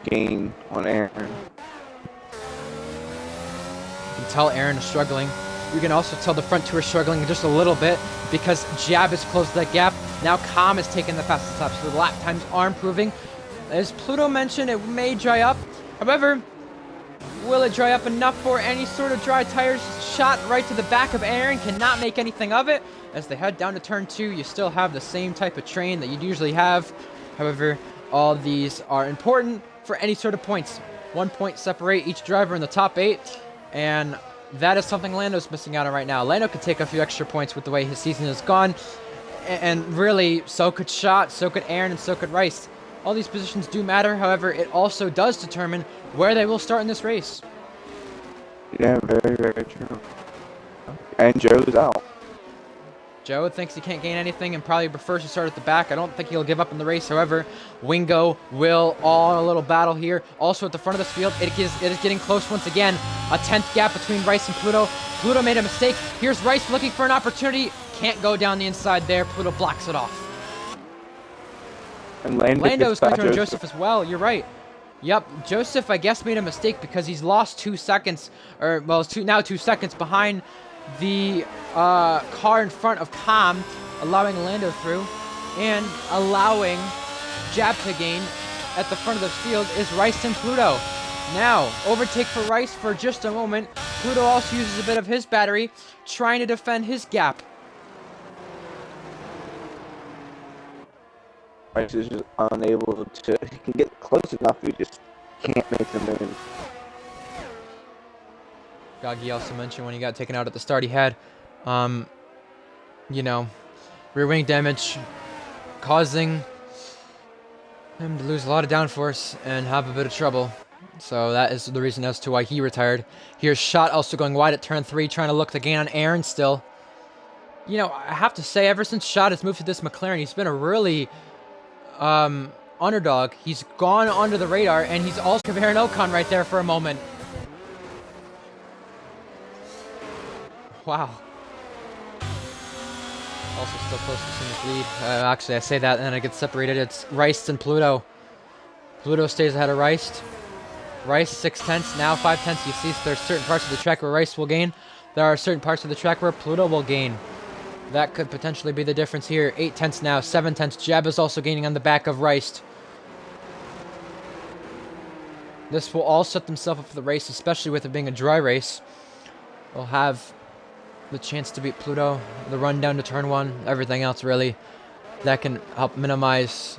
gain on Aaron. can tell Aaron is struggling. You can also tell the front two are struggling just a little bit because Jab has closed that gap. Now Calm is taking the fastest lap, so the lap times are improving. As Pluto mentioned, it may dry up. However, will it dry up enough for any sort of dry tires? Shot right to the back of Aaron, cannot make anything of it. As they head down to turn 2, you still have the same type of train that you'd usually have. However, all these are important for any sort of points. 1 point separate each driver in the top 8, and that is something Lando's missing out on right now. Lando could take a few extra points with the way his season has gone, and really, so could Shot, so could Aaron, and so could Rice. All these positions do matter, however, it also does determine where they will start in this race. Yeah, very, very true. And Joe's out. Joe thinks he can't gain anything and probably prefers to start at the back. I don't think he'll give up in the race. However, Wingo will all in a little battle here. Also at the front of this field, it is getting close once again. A 10th gap between Rice and Pluto. Pluto made a mistake. Here's Rice looking for an opportunity. Can't go down the inside there. Pluto blocks it off. And Lando's going to Joseph as well. You're right. Yep, Joseph, I guess, made a mistake because he's lost 2 seconds, or, well, now 2 seconds behind the car in front of Calm, allowing Lando through, and allowing Jab to gain at the front of the field is Rice and Pluto. Now, overtake for Rice for just a moment. Pluto also uses a bit of his battery, trying to defend his gap. Rice is just unable to. He can get close enough, he just can't make the move. Gaggy also mentioned when he got taken out at the start, he had, you know, rear wing damage, causing him to lose a lot of downforce and have a bit of trouble. So that is the reason as to why he retired. Here's Shot also going wide at turn 3, trying to look to gain on Aaron still. You know, I have to say, ever since Shot has moved to this McLaren, he's been a really underdog. He's gone under the radar, and he's also comparing Ocon right there for a moment. Wow. Also still close to Simon's lead. Actually, I say that, and then it gets separated. It's Rice and Pluto. Pluto stays ahead of Rice. Rice 6/10, now 5/10. You see there's certain parts of the track where Rice will gain. There are certain parts of the track where Pluto will gain. That could potentially be the difference here. 8/10 now, 7/10. Jab is also gaining on the back of Rice. This will all set themselves up for the race, especially with it being a dry race. They'll have the chance to beat Pluto, the run down to turn 1, everything else really. That can help minimize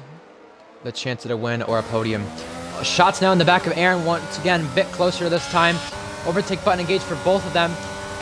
the chance at a win or a podium. Shots now in the back of Aaron, once again, a bit closer this time. Overtake button engaged for both of them.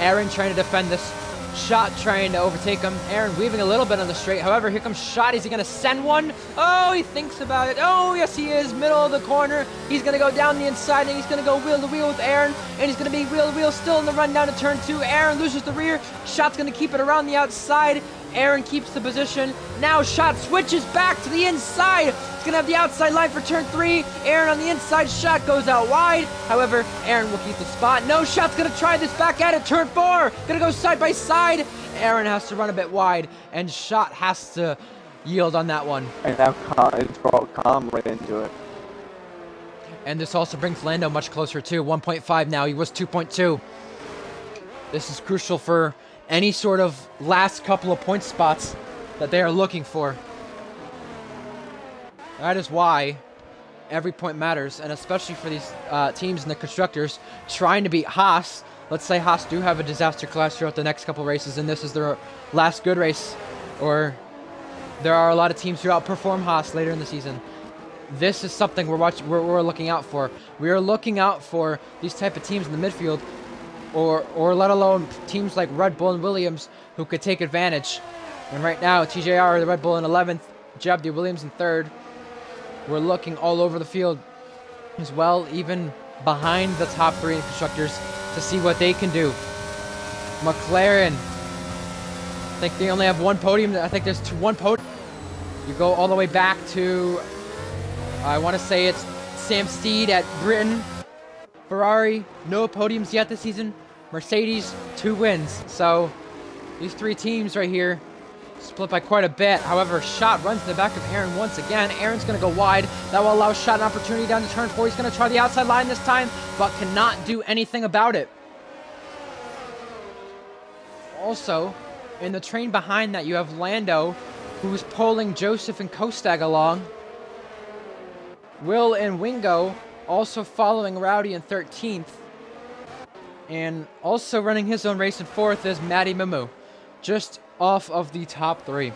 Aaron trying to defend this. Shot trying to overtake him. Aaron weaving a little bit on the straight. However, here comes Shot. Is he going to send one? Oh, he thinks about it. Oh, yes, he is. Middle of the corner. He's going to go down the inside, and he's going to go wheel to wheel with Aaron. And he's going to be wheel to wheel still in the run down to turn 2. Aaron loses the rear. Shot's going to keep it around the outside. Aaron keeps the position. Now Shot switches back to the inside. He's going to have the outside line for turn 3. Aaron on the inside. Shot goes out wide. However, Aaron will keep the spot. No, Shot's going to try this back at it. Turn 4. Going to go side by side. Aaron has to run a bit wide, and Shot has to yield on that one. And now it's brought Calm right into it. And this also brings Lando much closer too. 1.5 now. He was 2.2. This is crucial for any sort of last couple of point spots that they are looking for. That is why every point matters, and especially for these teams and the constructors trying to beat Haas. Let's say Haas do have a disaster class throughout the next couple races, and this is their last good race, or there are a lot of teams who outperform Haas later in the season. This is something we're looking out for. We are looking out for these type of teams in the midfield, or let alone teams like Red Bull and Williams who could take advantage. And right now, TJR, the Red Bull in 11th, Jeb the Williams in 3rd. We're looking all over the field as well, even behind the top 3 in constructors, to see what they can do. McLaren, I think they only have one podium. I think there's one podium. You go all the way back to, I want to say it's Sam Steed at Britain. Ferrari, no podiums yet this season. Mercedes, 2 wins. So these 3 teams right here split by quite a bit. However, Shot runs to the back of Aaron once again. Aaron's going to go wide. That will allow Shot an opportunity down to turn 4. He's going to try the outside line this time, but cannot do anything about it. Also, in the train behind that, you have Lando, who's pulling Joseph and Kostag along. Will and Wingo also following Rowdy in 13th. And also running his own race in 4th is Matty Mimu, just off of the top 3.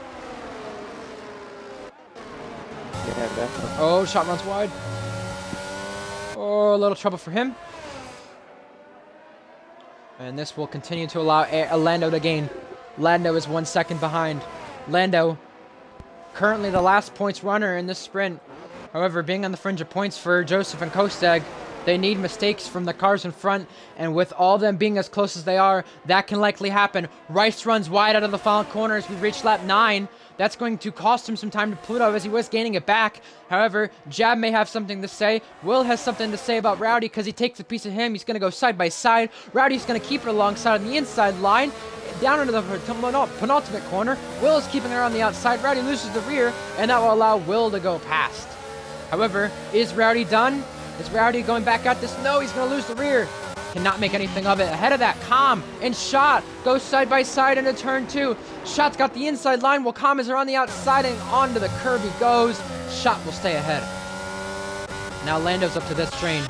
Yeah, definitely. Oh, shot runs wide. Oh, a little trouble for him. And this will continue to allow Lando to gain. Lando is 1 second behind. Lando, currently the last points runner in this sprint. However, being on the fringe of points for Joseph and Kostag, they need mistakes from the cars in front, and with all them being as close as they are, that can likely happen. Rice runs wide out of the final corner as we reach lap 9. That's going to cost him some time to Pluto as he was gaining it back. However, Jab may have something to say. Will has something to say about Rowdy because he takes a piece of him. He's going to go side by side. Rowdy's going to keep it alongside on the inside line. Down into the penultimate corner. Will is keeping her on the outside. Rowdy loses the rear, and that will allow Will to go past. However, is Rowdy done? Is Rowdy going back at this? No, he's going to lose the rear. Cannot make anything of it. Ahead of that, Calm and Shot goes side by side into turn 2. Shot's got the inside line while Calm is on the outside, and onto the curb he goes. Shot will stay ahead. Now Lando's up to this train.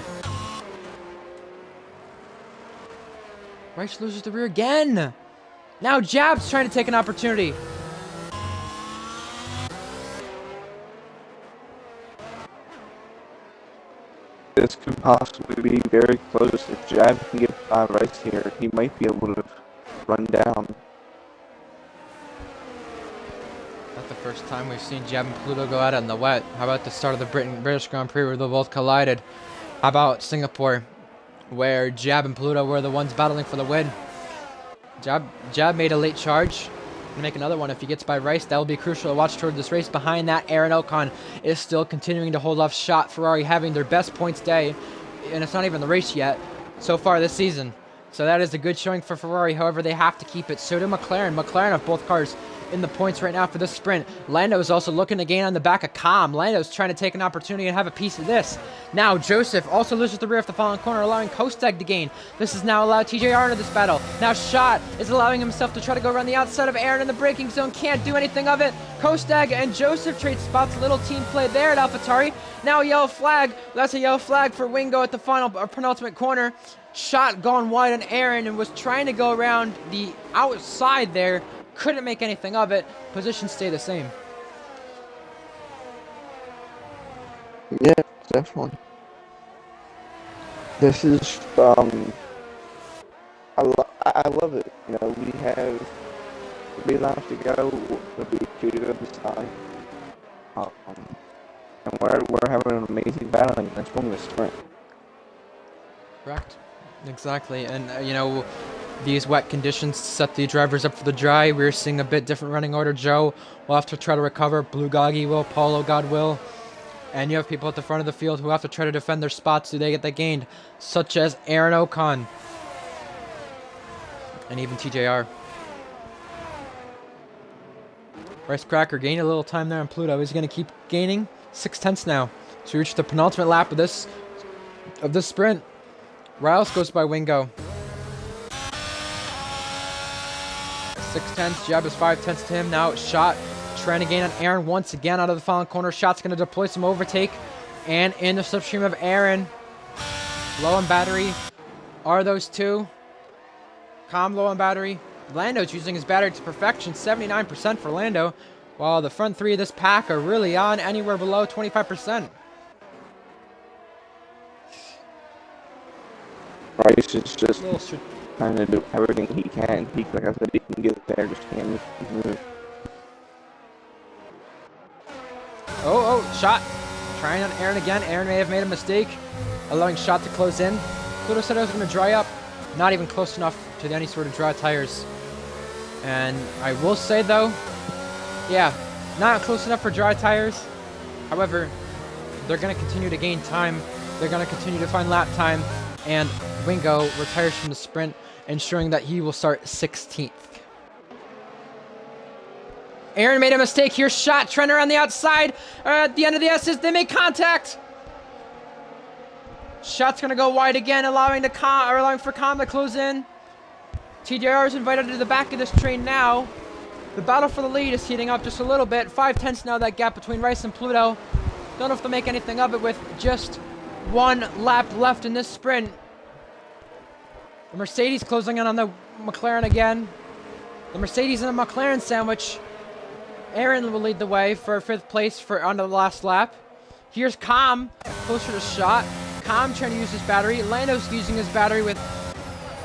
Rice loses the rear again. Now Jab's trying to take an opportunity. This could possibly be very close. If Jab can get by Rice here, he might be able to run down. Not the first time we've seen Jab and Pluto go at it in the wet. How about the start of the British Grand Prix where they both collided? How about Singapore, where Jab and Pluto were the ones battling for the win? Jab made a late charge. Gonna make another one if he gets by Rice. That will be crucial to watch toward this race. Behind that, Aaron Ocon is still continuing to hold off Shot. Ferrari having their best points day, and it's not even the race yet so far this season. So that is a good showing for Ferrari. However, they have to keep it. So do McLaren. McLaren have both cars in the points right now for this sprint. Lando is also looking to gain on the back of Calm. Lando's trying to take an opportunity and have a piece of this. Now Joseph also loses the rear of the following corner, allowing Kostag to gain. This has now allowed TJR into this battle. Now Shot is allowing himself to try to go around the outside of Aaron in the braking zone. Can't do anything of it. Kostag and Joseph trade spots. Little team play there at AlphaTauri. Now a yellow flag. That's a yellow flag for Wingo at the final penultimate corner. Shot gone wide on Aaron and was trying to go around the outside there. Couldn't make anything of it. Positions stay the same. Yeah, definitely. This is I love it. You know, we have 3 laps to go. It'll be 2 to go this time. And we're having an amazing battling. That's one the sprint. Correct. Exactly. And you know, these wet conditions set the drivers up for the dry. We're seeing a bit different running order. Joe will have to try to recover. Blue Goggy will. Paulo God will. And you have people at the front of the field who have to try to defend their spots. Do they get that gained? Such as Aaron Ocon. And even TJR. Rice Cracker gaining a little time there on Pluto. He's going to keep gaining 6/10 now to reach the penultimate lap of this sprint. Riles goes by Wingo. 6/10. Jab is 5/10 to him. Now it's Shot trying to gain on Aaron once again out of the final corner. Shot's going to deploy some overtake. And in the slipstream of Aaron. Low on battery. Are those two? Calm low on battery. Lando's using his battery to perfection. 79% for Lando. While the front 3 of this pack are really on anywhere below 25%. Rice is just trying to do everything he can. Like I said, he can get there, just can't move. Oh, Shot. Trying on Aaron again. Aaron may have made a mistake, allowing Shot to close in. Pluto said I was going to dry up. Not even close enough to any sort of dry tires. And I will say, though, yeah, not close enough for dry tires. However, they're going to continue to gain time. They're going to continue to find lap time. And Wingo retires from the sprint, ensuring that he will start 16th. Aaron made a mistake here. Shot trying around the outside. At the end of the S's, they make contact. Shot's going to go wide again, allowing for Calm to close in. TJR is invited to the back of this train now. The battle for the lead is heating up just a little bit. 5/10 now, that gap between Rice and Pluto. Don't know if they'll make anything of it with just one lap left in this sprint. The Mercedes closing in on the McLaren again. The Mercedes and the McLaren sandwich. Aaron will lead the way for 5th place on the last lap. Here's Com, closer to shot. Com trying to use his battery. Lando's using his battery with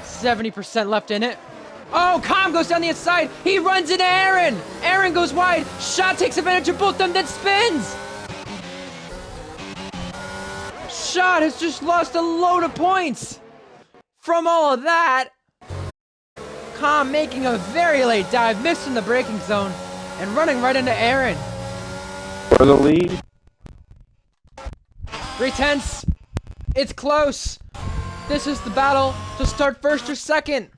70% left in it. Oh, Com goes down the inside. He runs into Aaron. Aaron goes wide. Shot takes advantage of both of them, then spins. Shot has just lost a load of points. From all of that, Com making a very late dive, missing the braking zone, and running right into Aaron. For the lead. 3/10. It's close. This is the battle to start first or second.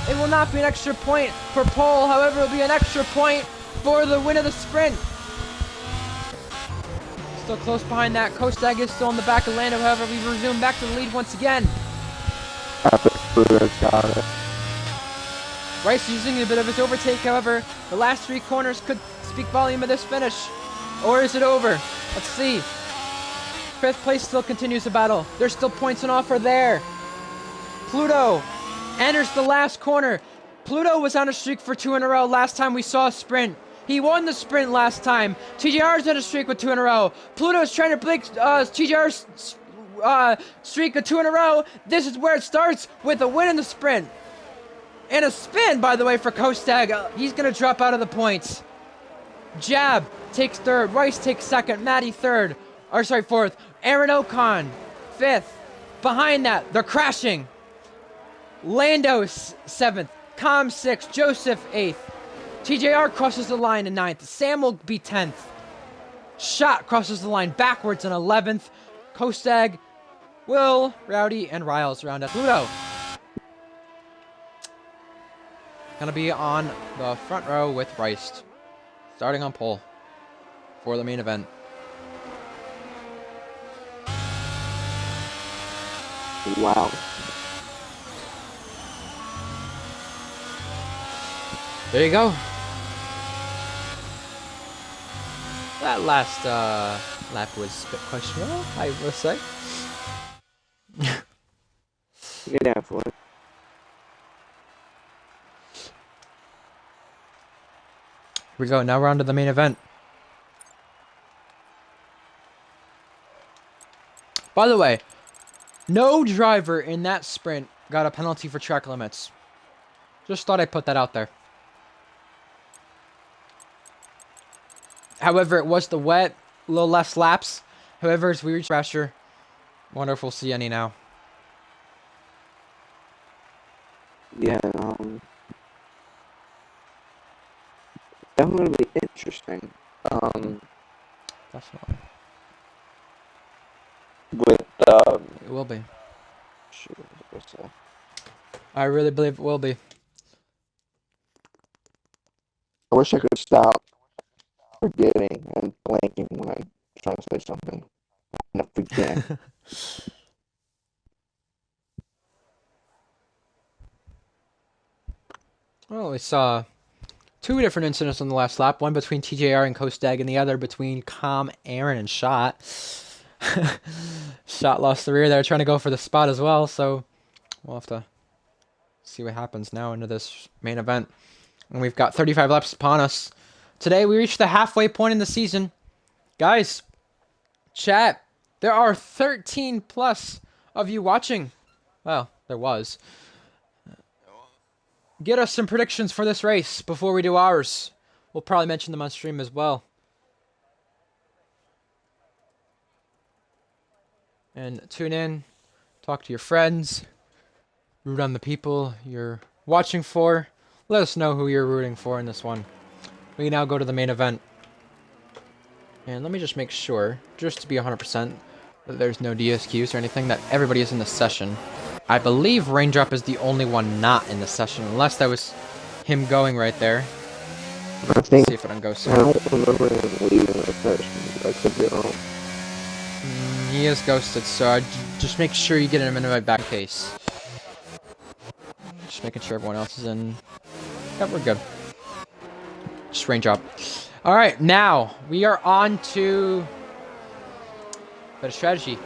It will not be an extra point for pole, however, it will be an extra point for the win of the sprint. Still close behind that. Kostag is still in the back of Lando, however, we resume back to the lead once again. Got it. Rice using a bit of his overtake, however, the last 3 corners could speak volume of this finish. Or is it over? Let's see. 5th place still continues the battle. There's still points on offer there. Pluto enters the last corner. Pluto was on a streak for 2 in a row last time we saw a sprint. He won the sprint last time. TJR's on a streak with 2 in a row. Pluto's trying to break TJR's streak of 2 in a row. This is where it starts with a win in the sprint. And a spin, by the way, for Kostag. He's going to drop out of the points. Jab takes 3rd. Rice takes 2nd. Matty 3rd. Or sorry, 4th. Aaron Ocon 5th. Behind that, they're crashing. Lando 7th. Com 6th. Joseph 8th. TJR crosses the line in 9th. Sam will be 10th. Shot crosses the line backwards in 11th. Kostag, Will, Rowdy, and Riles round up Pluto. Gonna be on the front row with Rice. Starting on pole for the main event. Wow. There you go. That last lap was a bit questionable, I will say. Yeah, for it. Here we go. Now we're on to the main event. By the way, no driver in that sprint got a penalty for track limits. Just thought I'd put that out there. However, it was the wet, a little less laps. However, as we reach pressure, wonder if we'll see any now. Yeah, definitely interesting. Definitely. With, It will be. shoot, what's that? I really believe it will be. I wish I could stop forgetting and blanking when I'm trying to say something. And I forget. Well, we saw 2 different incidents on the last lap. One between TJR and Kostag, and the other between Com, Aaron, and Shot. Shot lost the rear there, trying to go for the spot as well. So we'll have to see what happens now into this main event. And we've got 35 laps upon us. Today we reached the halfway point in the season. Guys, chat, there are 13 plus of you watching. Well, there was. Get us some predictions for this race before we do ours. We'll probably mention them on stream as well. And tune in, talk to your friends, root on the people you're watching for. Let us know who you're rooting for in this one. We now go to the main event. And let me just make sure, just to be 100%, that there's no DSQs or anything, that everybody is in the session. I believe Raindrop is the only one not in the session, unless that was him going right there. I think, See if it ungoes. I don't remember him leaving the session. I could be wrong. He is ghosted, so just make sure you get him in my back case. Just making sure everyone else is in. Yep, we're good. Just raindrop. All right, now we are on to better strategy.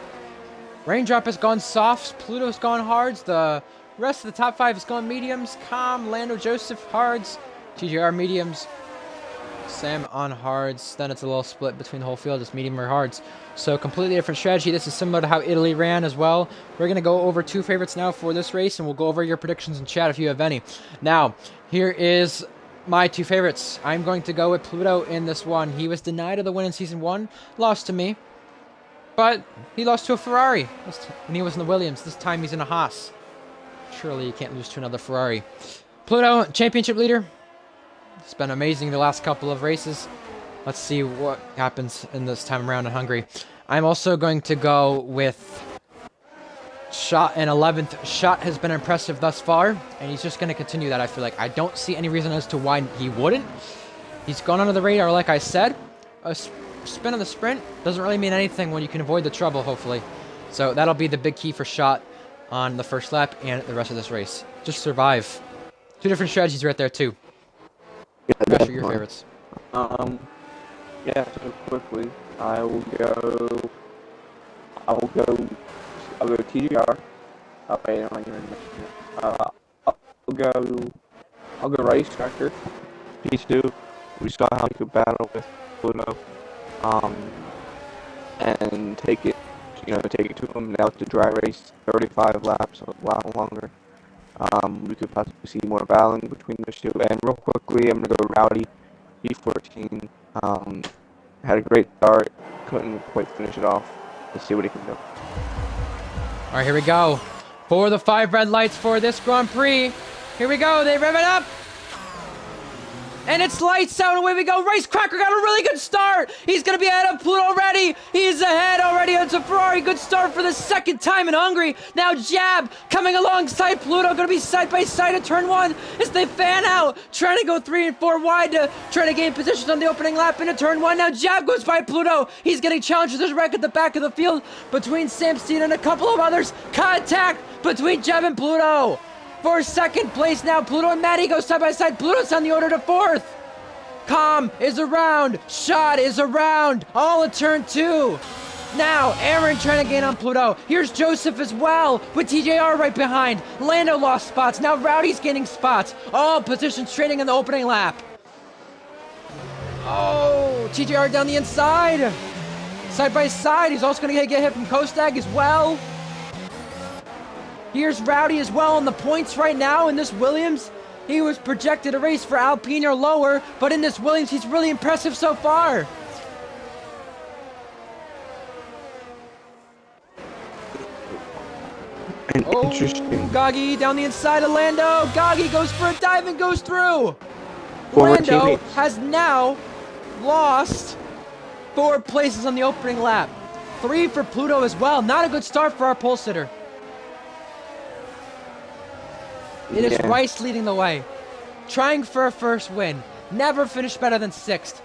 Raindrop has gone softs. Pluto's gone hards. The rest of the top 5 has gone mediums. Calm, Lando, Joseph, hards. TJR mediums. Sam on hards. Then it's a little split between the whole field. It's medium or hards. So completely different strategy. This is similar to how Italy ran as well. We're going to go over 2 favorites now for this race, and we'll go over your predictions in chat if you have any. Now, here is my 2 favorites. I'm going to go with Pluto in this one. He was denied of the win in Season 1. Lost to me. But he lost to a Ferrari. And he was in the Williams. This time he's in a Haas. Surely you can't lose to another Ferrari. Pluto, championship leader. It's been amazing the last couple of races. Let's see what happens in this time around in Hungary. I'm also going to go with Schott in 11th. Schott has been impressive thus far, and he's just going to continue that, I feel like. I don't see any reason as to why he wouldn't. He's gone under the radar, like I said. A spin on the sprint doesn't really mean anything when you can avoid the trouble, hopefully. So that'll be the big key for Schott on the first lap and the rest of this race. Just survive. 2 different strategies right there, too. Yeah, Crash, your favorites. Yeah, so quickly, I'll go TGR. Oh, wait, no, you're in there. I'll go Race Tracker. P2. We saw how he could battle with Pluto. And take it to him. Now it's a dry race, 35 laps, a lot longer. We could possibly see more battling between the 2. And real quickly, I'm gonna go Rowdy, P14. Had a great start, couldn't quite finish it off. Let's see what he can do. All right, here we go. For the 5 red lights for this Grand Prix. Here we go. They rev it up. And it's lights out. Away we go. Racecracker got a really good start. He's going to be ahead of Pluto already. He's ahead already. It's a Ferrari. Good start for the 2nd time in Hungary. Now Jab coming alongside Pluto. Going to be side by side at turn 1 as they fan out. Trying to go 3 and 4 wide to try to gain positions on the opening lap into turn 1. Now Jab goes by Pluto. He's getting challenged. There's a wreck at the back of the field between Sam Steed and a couple of others. Contact between Jab and Pluto. For 2nd place now, Pluto and Maddie go side by side. Pluto's on the order to 4th. Calm is around. Schott is around. All at turn 2. Now, Aaron trying to gain on Pluto. Here's Joseph as well, with TJR right behind. Lando lost spots. Now Rowdy's gaining spots. All positions trading in the opening lap. Oh, TJR down the inside. Side by side. He's also going to get hit from Kostag as well. Here's Rowdy as well on the points right now in this Williams. He was projected a race for Alpine or lower, but in this Williams, he's really impressive so far. Interesting. Gaggy down the inside of Lando. Gaggy goes for a dive and goes through. Lando has now lost 4 places on the opening lap. 3 for Pluto as well. Not a good start for our pole sitter. It is Rice leading the way. Trying for a first win. Never finished better than 6th.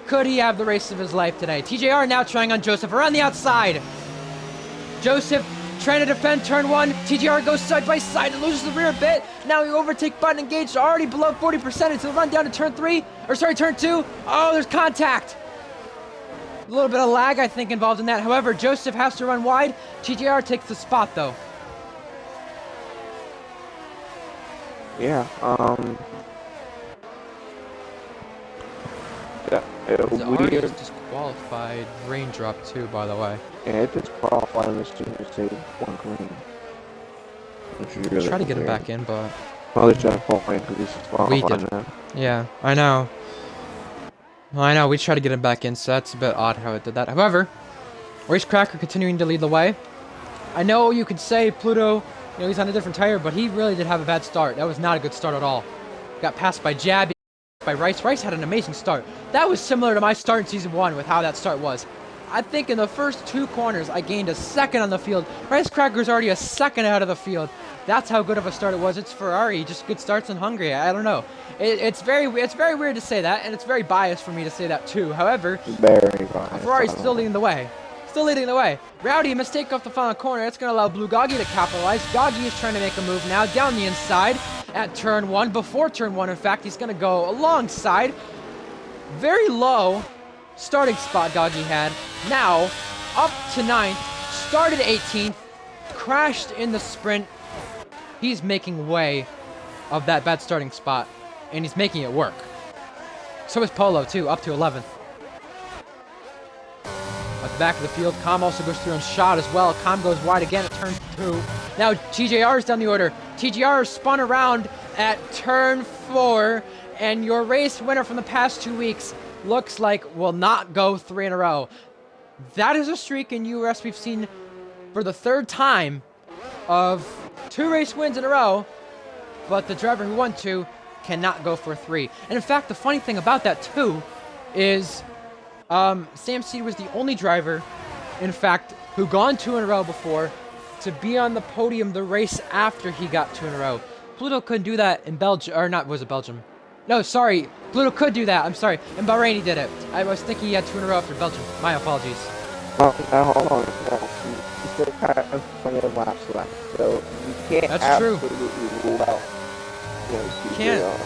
Could he have the race of his life today? TJR now trying on Joseph around the outside. Joseph trying to defend turn 1. TJR goes side by side and loses the rear bit. Now he overtake button engaged, already below 40%. It's he'll run down to turn 2. Oh, there's contact. A little bit of lag, I think, involved in that. However, Joseph has to run wide. TJR takes the spot, though. Yeah, we are disqualified raindrop too, by the way. Yeah, it disqualified him as soon as they one green. Try to get him back in, but well, they're trying to qualify because he's disqualified now. Yeah, I know. I know. We tried to get him back in, so that's a bit odd how it did that. However, Racecracker continuing to lead the way. I know you could say Pluto, he's on a different tire, but he really did have a bad start. That was not a good start at all. Got passed by Jab, by Rice. Rice had an amazing start. That was similar to my start in Season 1 with how that start was. I think in the first 2 corners, I gained a 2nd on the field. Racecracker's already a 2nd out of the field. That's how good of a start it was. It's Ferrari, just good starts in Hungary. I don't know. It's very weird to say that, and it's very biased for me to say that too. However, Ferrari's still leading the way. Rowdy, a mistake off the final corner. It's going to allow Blue Goggy to capitalize. Goggy is trying to make a move now down the inside. at turn 1. Before turn 1, in fact, he's going to go alongside. Very low starting spot Gagi had. Now, up to 9th, started 18th, crashed in the sprint. He's making way of that bad starting spot, and he's making it work. So is Polo, too, up to 11th. At the back of the field, Com also goes through on shot as well. Com goes wide again at turn 2. Now TJR is down the order. TJR spun around at turn 4, and your race winner from the past 2 weeks looks like will not go 3 in a row. That is a streak in URS we've seen for the 3rd time of 2 race wins in a row, but the driver who won 2 cannot go for 3. And in fact, the funny thing about that too is Sam Seed was the only driver, in fact, who gone 2 in a row before to be on the podium the race after he got 2 in a row. Pluto couldn't do that in Belgium, or not, was it Belgium? No, sorry, Pluto could do that, I'm sorry. In Bahrain he did it. I was thinking he had 2 in a row after Belgium. My apologies. Now hold on. You still have plenty of laps left, so you can't That's true. absolutely rule out. You can't.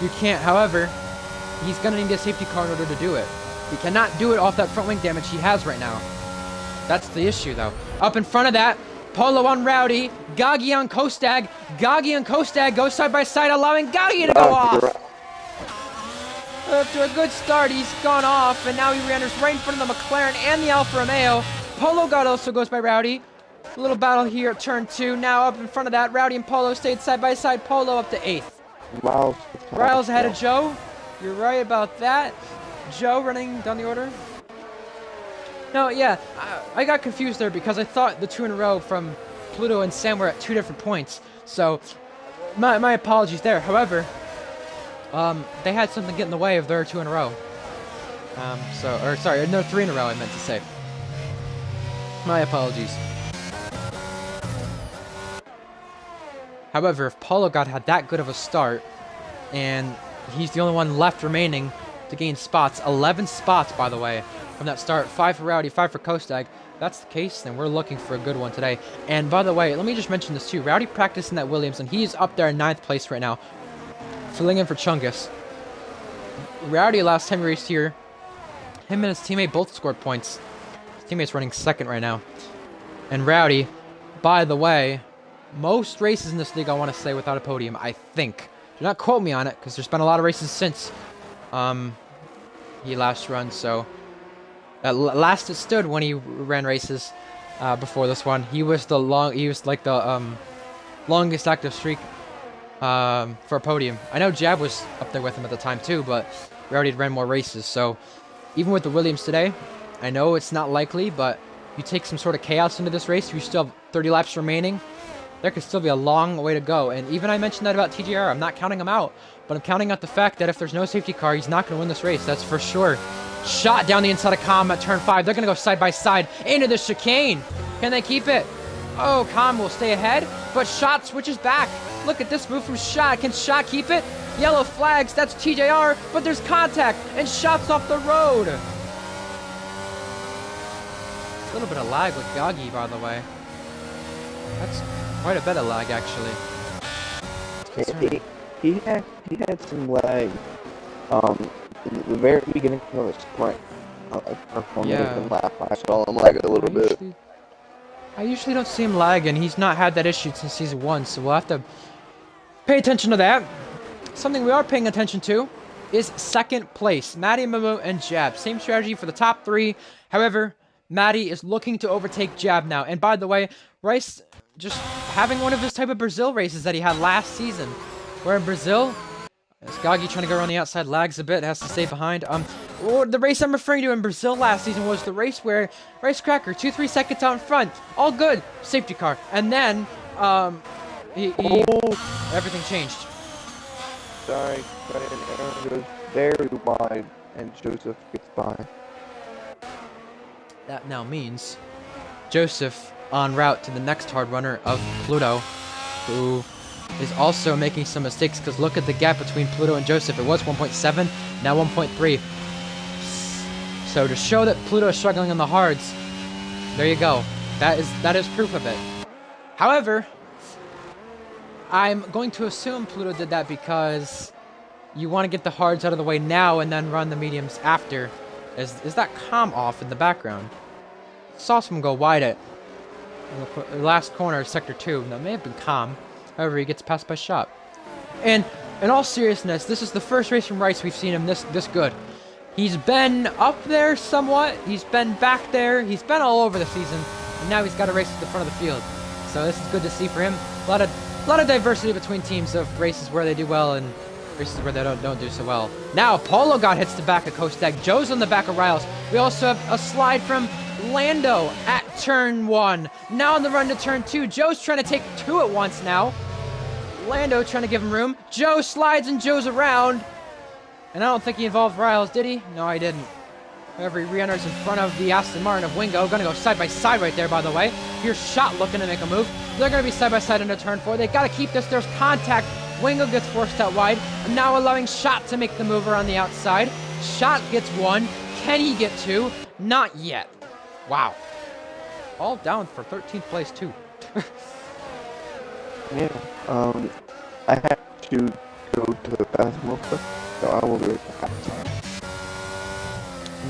You can't, however, he's going to need a safety car in order to do it. He cannot do it off that front wing damage he has right now. That's the issue, though. Up in front of that, Polo on Rowdy, Gagi on Kostag. Gagi and Kostag go side by side, allowing Gagi to go off. After a good start, he's gone off, and now he re-enters right in front of the McLaren and the Alfa Romeo. Polo God also goes by Rowdy. A little battle here at turn 2. Now up in front of that, Rowdy and Polo stayed side by side. Polo up to 8th. Riles ahead of Joe. You're right about that. Joe running down the order. No, yeah, I got confused there because I thought the 2 in a row from Pluto and Sam were at 2 different points. So, my apologies there. However, they had something get in the way of their 2 in a row. No, 3 in a row I meant to say. My apologies. However, if Polo God had that good of a start, and he's the only one left remaining to gain spots, 11 spots, by the way, from that start, 5 for Rowdy, 5 for Kostag. If that's the case, then we're looking for a good one today. And by the way, let me just mention this too. Rowdy practiced in that Williams, and he's up there in 9th place right now, filling in for Chungus. Rowdy, last time he raced here, him and his teammate both scored points. His teammate's running 2nd right now. And Rowdy, by the way, most races in this league, I want to say, without a podium, I think. Do not quote me on it, because there's been a lot of races since he last run, so last it stood when he ran races before this one. He was like the longest active streak for a podium. I know Jab was up there with him at the time too, but we already ran more races, so even with the Williams today, I know it's not likely, but you take some sort of chaos into this race, you still have 30 laps remaining. There could still be a long way to go. And even I mentioned that about TGR. I'm not counting him out, but I'm counting out the fact that if there's no safety car, he's not going to win this race. That's for sure. Shot down the inside of Com at turn 5. They're going to go side by side into the chicane. Can they keep it? Oh, Com will stay ahead, but Shot switches back. Look at this move from Shot. Can Shot keep it? Yellow flags. That's TJR, but there's contact, and Shot's off the road. A little bit of lag with Gagi, by the way. That's quite a bit of lag, actually. He had some lag in the very beginning of the sprint. I saw him lag a little bit. I usually don't see him lag, and he's not had that issue since season 1, so we'll have to pay attention to that. Something we are paying attention to is 2nd place. Maddie, Momo, and Jab. Same strategy for the top 3. However, Maddie is looking to overtake Jab now. And by the way, Rice just having one of his type of Brazil races that he had last season. Where in Brazil, Gagi trying to go around the outside, lags a bit, has to stay behind. The race I'm referring to in Brazil last season was the race where Rice Cracker, 2-3 seconds out in front. All good. Safety car. And then, everything changed. Sorry, but Aaron goes very wide, and Joseph gets by. That now means Joseph en route to the next hard runner of Pluto, who is also making some mistakes, because look at the gap between Pluto and Joseph. It was 1.7, now 1.3. So to show that Pluto is struggling on the hards, there you go. That is proof of it. However, I'm going to assume Pluto did that because you want to get the hards out of the way now and then run the mediums after. Is that comm off in the background? Saw someone go wide at the last corner of Sector 2. That may have been comm. However, he gets passed by Shot. And in all seriousness, this is the first race from Rice we've seen him this good. He's been up there somewhat. He's been back there. He's been all over the season. And now he's got a race at the front of the field. So this is good to see for him. A lot of diversity between teams of races where they do well and races where they don't do so well. Now, Polo God hits the back of Kostag. Joe's on the back of Riles. We also have a slide from Lando at turn 1. Now on the run to turn 2. Joe's trying to take 2 at once now. Lando trying to give him room. Joe slides and Joe's around. And I don't think he involved Riles, did he? No, he didn't. However, he re-enters in front of the Aston Martin of Wingo. Gonna go side by side right there, by the way. Here's Shot looking to make a move. They're gonna be side by side into turn 4. They gotta keep this. There's contact. Wingo gets forced out wide. And now allowing Shot to make the move around the outside. Shot gets 1. Can he get 2? Not yet. Wow. All down for 13th place, too. Yeah. I have to go to the bathroom real quick, so I will be right back.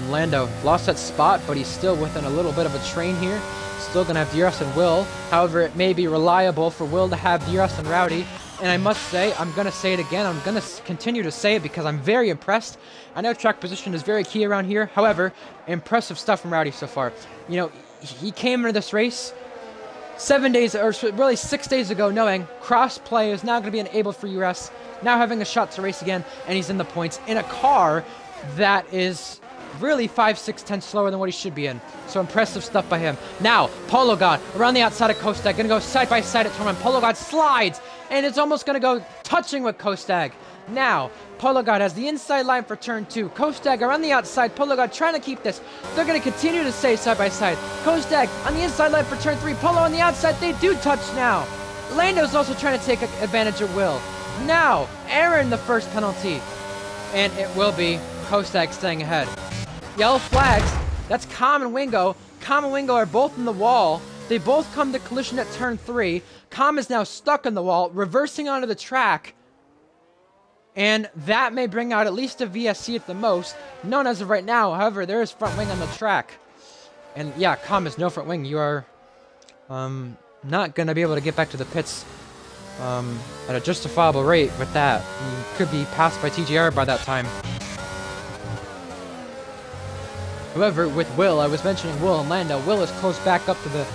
Lando lost that spot, but he's still within a little bit of a train here. Still going to have DRS and Will. However, it may be reliable for Will to have DRS and Rowdy. And I must say, I'm going to say it again. I'm going to continue to say it because I'm very impressed. I know track position is very key around here. However, impressive stuff from Rowdy so far. You know, he came into this race 7 days, or really 6 days ago, knowing cross-play is now going to be enabled for URS. Now having a shot to race again, and he's in the points in a car that is really 5, 6, 10 slower than what he should be in. So impressive stuff by him. Now, Polo God around the outside of Kostag, gonna go side by side at turn 1. Polo God slides, and it's almost gonna go touching with Kostag. Now, Polo God has the inside line for turn 2. Kostag around the outside. Polo God trying to keep this. They're gonna continue to stay side by side. Kostag on the inside line for turn 3. Polo on the outside. They do touch now. Lando's also trying to take advantage of Will. Now, Aaron the first penalty. And it will be Kostag staying ahead. Yellow flags. That's Comm and Wingo. Comm and Wingo are both in the wall. They both come to collision at turn 3. Comm is now stuck in the wall, reversing onto the track. And that may bring out at least a VSC at the most. None as of right now. However, there is front wing on the track. And yeah, Comm is no front wing. You are not going to be able to get back to the pits at a justifiable rate with that. You could be passed by TGR by that time. However, with Will, I was mentioning Will and Lando. Will is close back up to the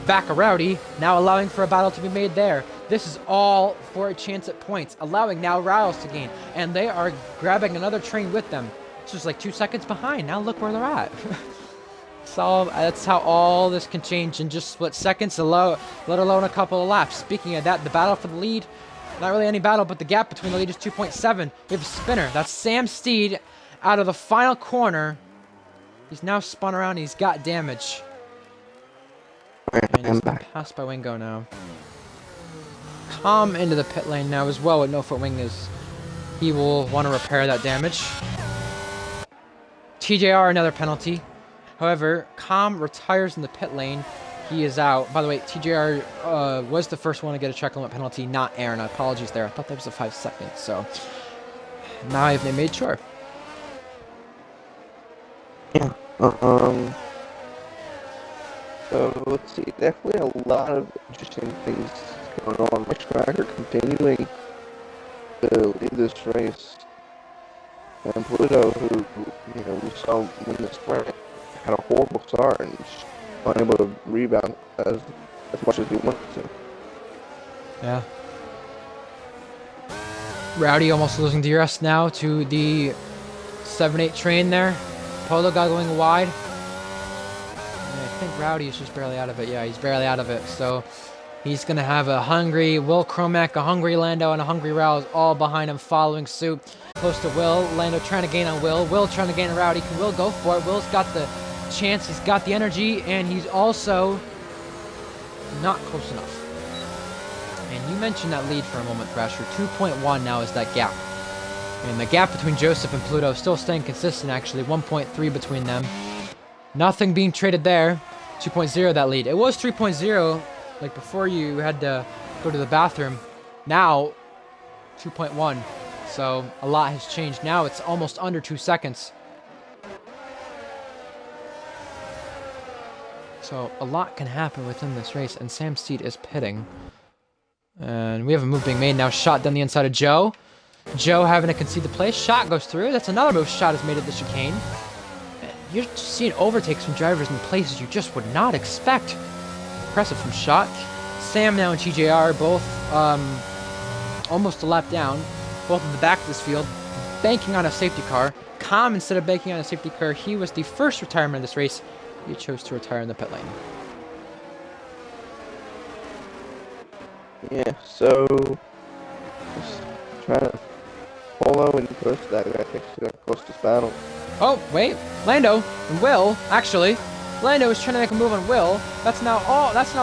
back of Rowdy, now allowing for a battle to be made there. This is all for a chance at points, allowing now Riles to gain. And they are grabbing another train with them. It's just like 2 seconds behind. Now look where they're at. So that's how all this can change in just split seconds, let alone a couple of laps. Speaking of that, the battle for the lead, not really any battle, but the gap between the lead is 2.7. We have a spinner. That's Sam Steed out of the final corner. He's now spun around and he's got damage. And he's passed by Wingo now. Comm into the pit lane now as well with no foot wing is. He will want to repair that damage. TJR another penalty. However, Comm retires in the pit lane. He is out. By the way, TJR was the first one to get a check limit penalty, not Aaron. Apologies there. I thought that was a 5 seconds. So now they made sure. Yeah. So let's see. Definitely a lot of interesting things going on. Rich Cracker continuing to lead this race, and Pluto, who we saw win the sprint, had a horrible start and just unable to rebound as much as he wanted to. Yeah. Rowdy almost losing DRS now to the 7-8 train there. Polo got going wide. And I think Rowdy is just barely out of it. Yeah, he's barely out of it. So he's going to have a hungry Will Cromack, a hungry Lando, and a hungry Rouse all behind him following suit. Close to Will. Lando trying to gain on Will. Will trying to gain on Rowdy. Can Will go for it? Will's got the chance. He's got the energy. And he's also not close enough. And you mentioned that lead for a moment, Thrasher. 2.1 now is that gap. And the gap between Joseph and Pluto still staying consistent, actually. 1.3 between them. Nothing being traded there. 2.0 that lead. It was 3.0, like before you had to go to the bathroom. Now, 2.1. So a lot has changed. Now it's almost under 2 seconds. So a lot can happen within this race, and Sam Steed is pitting. And we have a move being made now. Shot down the inside of Joe. Joe having to concede the place. Shot goes through. That's another move Shot has made at the chicane. You're just seeing overtakes from drivers in places you just would not expect. Impressive from Shot. Sam now and TJR both almost a lap down. Both in the back of this field. Banking on a safety car. Calm, instead of banking on a safety car, he was the first retirement of this race. He chose to retire in the pit lane. Yeah, so just trying to follow and push that guy thinks he's gonna cost this battle. Oh, wait. Lando and Will, actually. Lando is trying to make a move on Will. That's now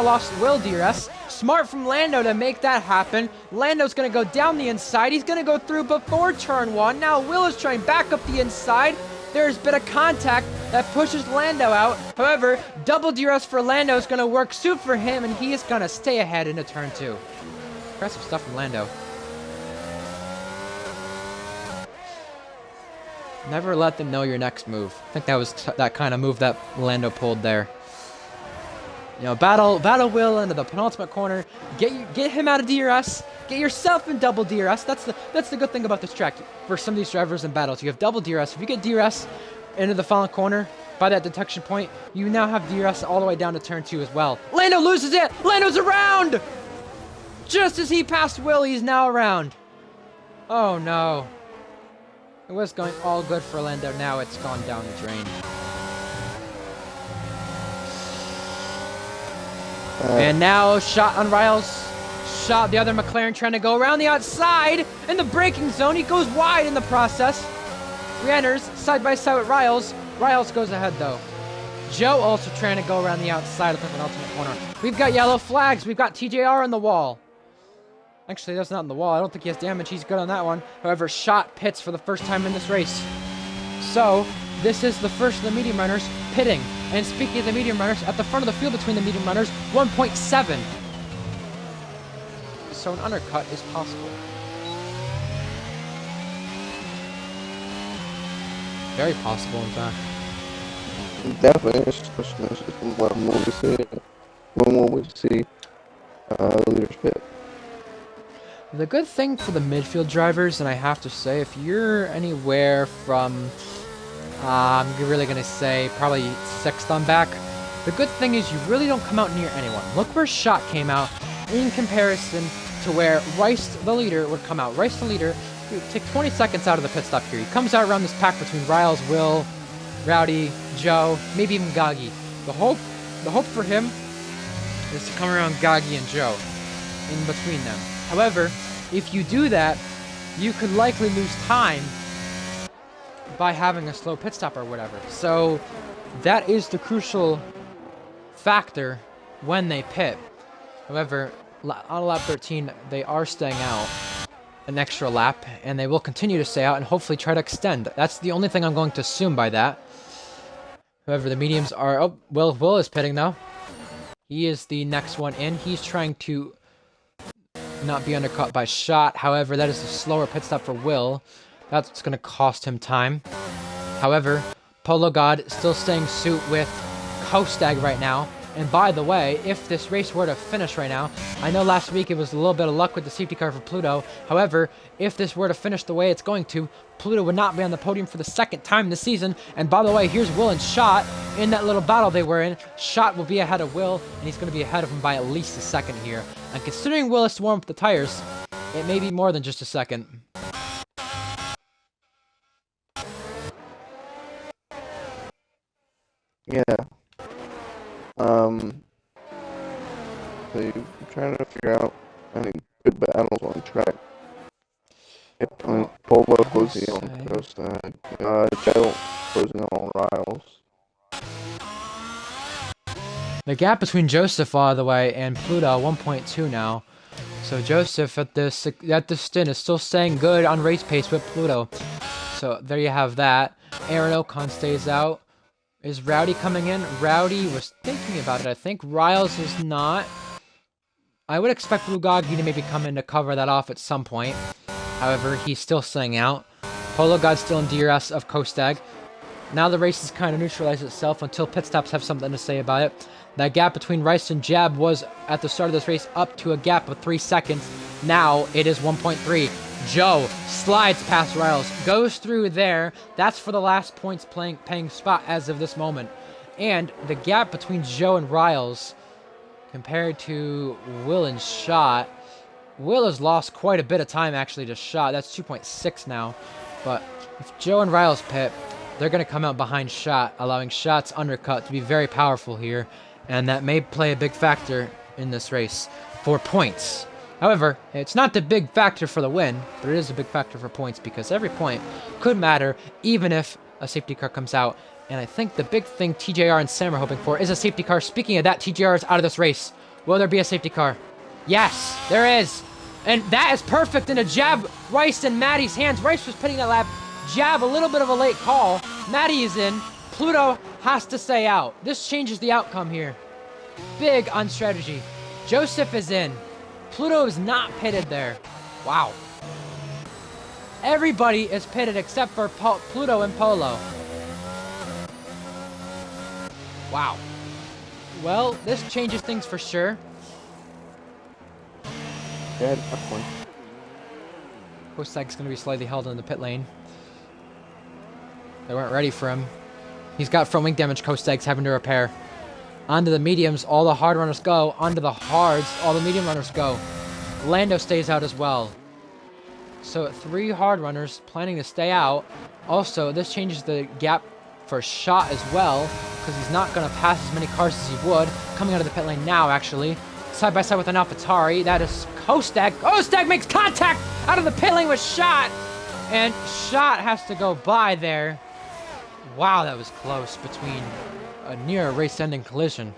lost Will, DRS. Smart from Lando to make that happen. Lando's going to go down the inside. He's going to go through before turn 1. Now Will is trying back up the inside. There's been a contact that pushes Lando out. However, double DRS for Lando is going to work suit for him, and he is going to stay ahead into turn 2. Impressive stuff from Lando. Never let them know your next move. I think that was that kind of move that Lando pulled there. You know, battle Will into the penultimate corner. Get him out of DRS. Get yourself in double DRS. That's the good thing about this track. For some of these drivers in battles, you have double DRS. If you get DRS into the final corner by that detection point, you now have DRS all the way down to turn 2 as well. Lando loses it. Lando's around. Just as he passed Will, he's now around. Oh no. It was going all good for Lando. Now it's gone down the drain. And now Shot on Riles. Shot the other McLaren trying to go around the outside in the braking zone. He goes wide in the process. Re-enters side by side with Riles. Riles goes ahead though. Joe also trying to go around the outside of the penultimate corner. We've got yellow flags. We've got TJR on the wall. Actually, that's not on the wall. I don't think he has damage. He's good on that one. However, Shot pits for the first time in this race. So, this is the first of the medium runners pitting. And speaking of the medium runners, at the front of the field between the medium runners, 1.7. So an undercut is possible. Very possible, in fact. Definitely, it's just when will we see it? When will we see the leaders pit? The good thing for the midfield drivers, and I have to say, if you're anywhere from, I'm really going to say probably 6th on back, the good thing is you really don't come out near anyone. Look where Shot came out in comparison to where Rice, the leader, would come out. Rice, the leader, he would take 20 seconds out of the pit stop here. He comes out around this pack between Riles, Will, Rowdy, Joe, maybe even Gagi. The hope for him is to come around Gagi and Joe in between them. However, if you do that, you could likely lose time by having a slow pit stop or whatever. So that is the crucial factor when they pit. However, on lap 13, they are staying out an extra lap, and they will continue to stay out and hopefully try to extend. That's the only thing I'm going to assume by that. However, the mediums are... Oh, Will is pitting, though. He is the next one in. He's trying to not be undercut by Shot. However, that is a slower pit stop for Will. That's going to cost him time. However, Polo God still staying suit with Kostag right now. And by the way, if this race were to finish right now, I know last week it was a little bit of luck with the safety car for Pluto. However, if this were to finish the way it's going to, Pluto would not be on the podium for the second time this season. And by the way, here's Will and Shot in that little battle they were in. Shot will be ahead of Will, and he's going to be ahead of him by at least a second here. And considering Will has to warm up the tires, it may be more than just a second. Yeah. So you're trying to figure out any good battles on track. I mean, Polo closing on Kostag. Joe closing on Riles. The gap between Joseph, by the way, and Pluto, 1.2 now. So Joseph at this stint is still staying good on race pace with Pluto. So there you have that. Aaron Ocon stays out. Is Rowdy coming in? Rowdy was thinking about it, I think. Riles is not. I would expect Bulgogi to maybe come in to cover that off at some point. However, he's still staying out. Polo God's still in DRS of Kostag. Now the race has kind of neutralized itself until pit stops have something to say about it. That gap between Rice and Jab was, at the start of this race, up to a gap of 3 seconds. Now it is 1.3. Joe slides past Riles, goes through there. That's for the last points paying spot as of this moment. And the gap between Joe and Riles, compared to Will and Shot, Will has lost quite a bit of time actually to Shot. That's 2.6 now. But if Joe and Riles pit, they're going to come out behind Shot, allowing Shot's undercut to be very powerful here. And that may play a big factor in this race for points. However, it's not the big factor for the win, but it is a big factor for points because every point could matter even if a safety car comes out. And I think the big thing TJR and Sam are hoping for is a safety car. Speaking of that, TJR is out of this race. Will there be a safety car? Yes, there is. And that is perfect in a Jab, Rice, and Maddie's hands. Rice was pitting that lap. Jab, a little bit of a late call. Maddie is in. Pluto has to stay out. This changes the outcome here. Big on strategy. Joseph is in. Pluto is not pitted there. Wow. Everybody is pitted except for Pluto and Polo. Wow. Well, this changes things for sure. Yeah, tough one. Kostag's going to be slightly held in the pit lane. They weren't ready for him. He's got front wing damage Kostag's having to repair. Onto the mediums, all the hard runners go. Onto the hards, all the medium runners go. Lando stays out as well. So 3 hard runners planning to stay out. Also, this changes the gap for Shot as well, because he's not going to pass as many cars as he would. Coming out of the pit lane now, actually. Side by side with an AlphaTauri. That is Kostag. Kostag makes contact out of the pit lane with Shot. And Shot has to go by there. Wow, that was close between a near race-ending collision.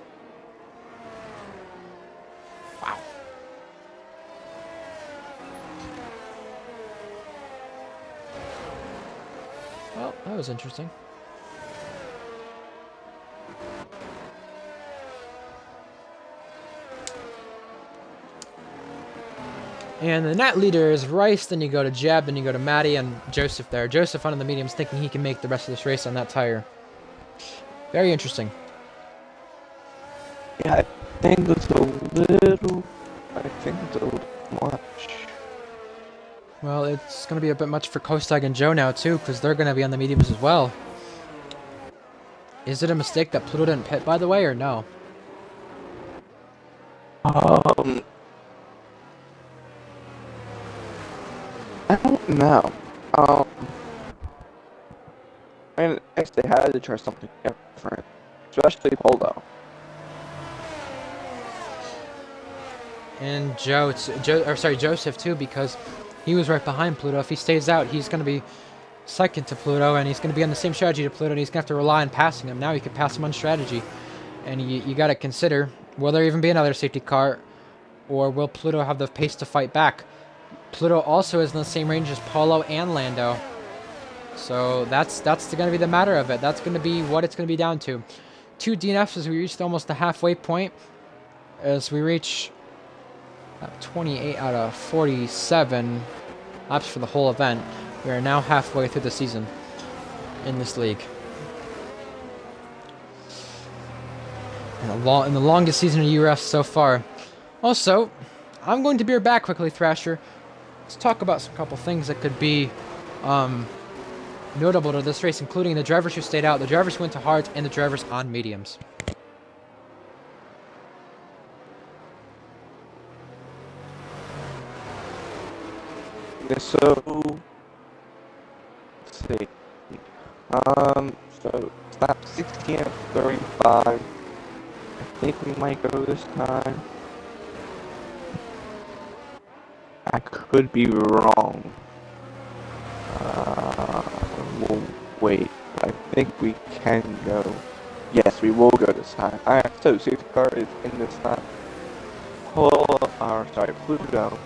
Wow. Well, that was interesting. And the net leader is Rice, then you go to Jeb, then you go to Maddie and Joseph there. Joseph on the mediums thinking he can make the rest of this race on that tire. Very interesting. Yeah, I think it's a little much. Well, it's going to be a bit much for Kostag and Joe now, too, because they're going to be on the mediums as well. Is it a mistake that Pluto didn't pit, by the way, or no? I don't know. I guess they had to try something different, especially Polo. And Joseph too, because he was right behind Pluto. If he stays out, he's going to be second to Pluto, and he's going to be on the same strategy to Pluto, and he's going to have to rely on passing him. Now he could pass him on strategy. And you got to consider, will there even be another safety car, or will Pluto have the pace to fight back? Pluto also is in the same range as Polo and Lando. So that's going to be the matter of it. That's going to be what it's going to be down to. 2 DNFs as we reached almost the halfway point. As we reach 28 out of 47 laps for the whole event. We are now halfway through the season in this league. In the longest season of URS so far. Also, I'm going to be back quickly, Thrasher. Let's talk about some couple things that could be notable to this race, including the drivers who stayed out, the drivers who went to hards, and the drivers on mediums. So, let's see. So stop 60 and 35. I think we might go this time. I could be wrong. We'll wait. I think we can go. Yes, we will go this time. Alright, so safety car is in this time. Pluto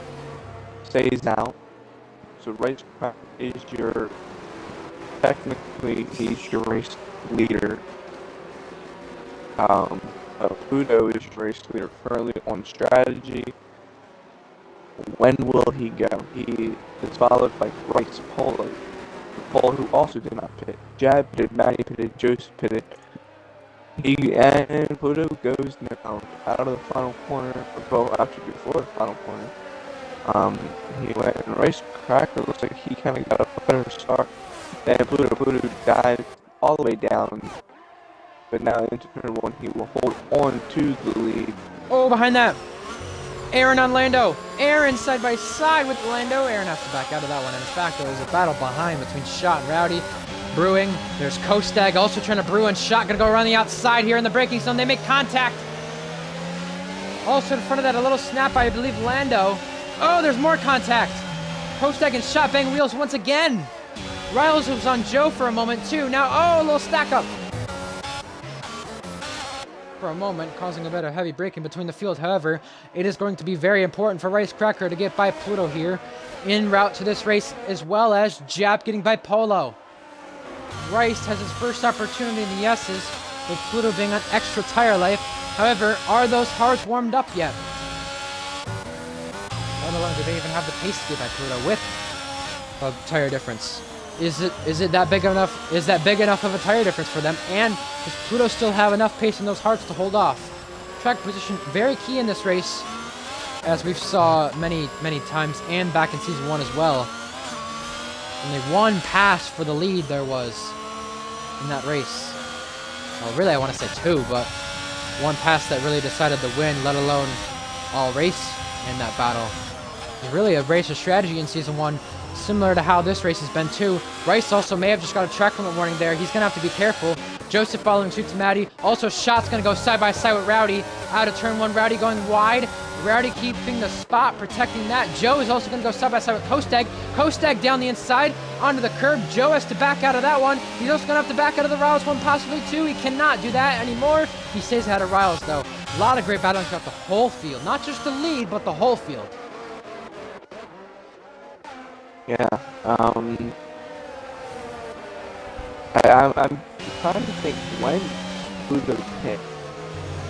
stays out. So race is technically he's your race leader. Pluto is your race leader currently on strategy. when will he go? He is followed by Bryce Polo, Paul, who also did not pit. Jab pitted, Matty pitted, Joseph pitted. And Pluto goes now out of the final corner, well, actually before the final corner. He went and Rice Cracker looks like he kind of got a better start. Then Pluto dived all the way down, but now into turn one he will hold on to the lead. Oh, behind that, Aaron on Lando. Aaron side by side with Lando. Aaron has to back out of that one. And in fact, there was a battle behind between Shot and Rowdy. Brewing. There's Kostag also trying to brew, and Shot gonna go around the outside here in the braking zone. They make contact. Also in front of that, a little snap by, I believe, Lando. Oh, there's more contact. Kostag and Shot bang wheels once again. Riles was on Joe for a moment too. Now, oh, a little stack up. For a moment, causing a bit of heavy braking between the field. However, it is going to be very important for Rice Cracker to get by Pluto here en route to this race, as well as Jap getting by Polo. Rice has his first opportunity in the S's, with Pluto being on extra tire life. However, are those hards warmed up yet? Let alone do they even have the pace to get by Pluto with a tire difference? Is it that big enough? Is that big enough of a tire difference for them? And does Pluto still have enough pace in those hards to hold off? Track position very key in this race, as we've saw many times and back in season 1 as well. Only one pass for the lead there was in that race. Well, really I want to say two, but one pass that really decided the win, let alone all race in that battle. It was really a race of strategy in season 1, similar to how this race has been too. Rice also may have just got a track limit warning there. He's going to have to be careful. Joseph following suit to Maddie. Also, Shot's going to go side by side with Rowdy. Out of turn 1, Rowdy going wide. Rowdy keeping the spot, protecting that. Joe is also going to go side by side with Kostag. Kostag down the inside, onto the curb. Joe has to back out of that one. He's also going to have to back out of the Riles one, possibly two. He cannot do that anymore. He stays ahead of Riles, though. A lot of great battling throughout the whole field. Not just the lead, but the whole field. Yeah, I'm trying to think when Pluto hit.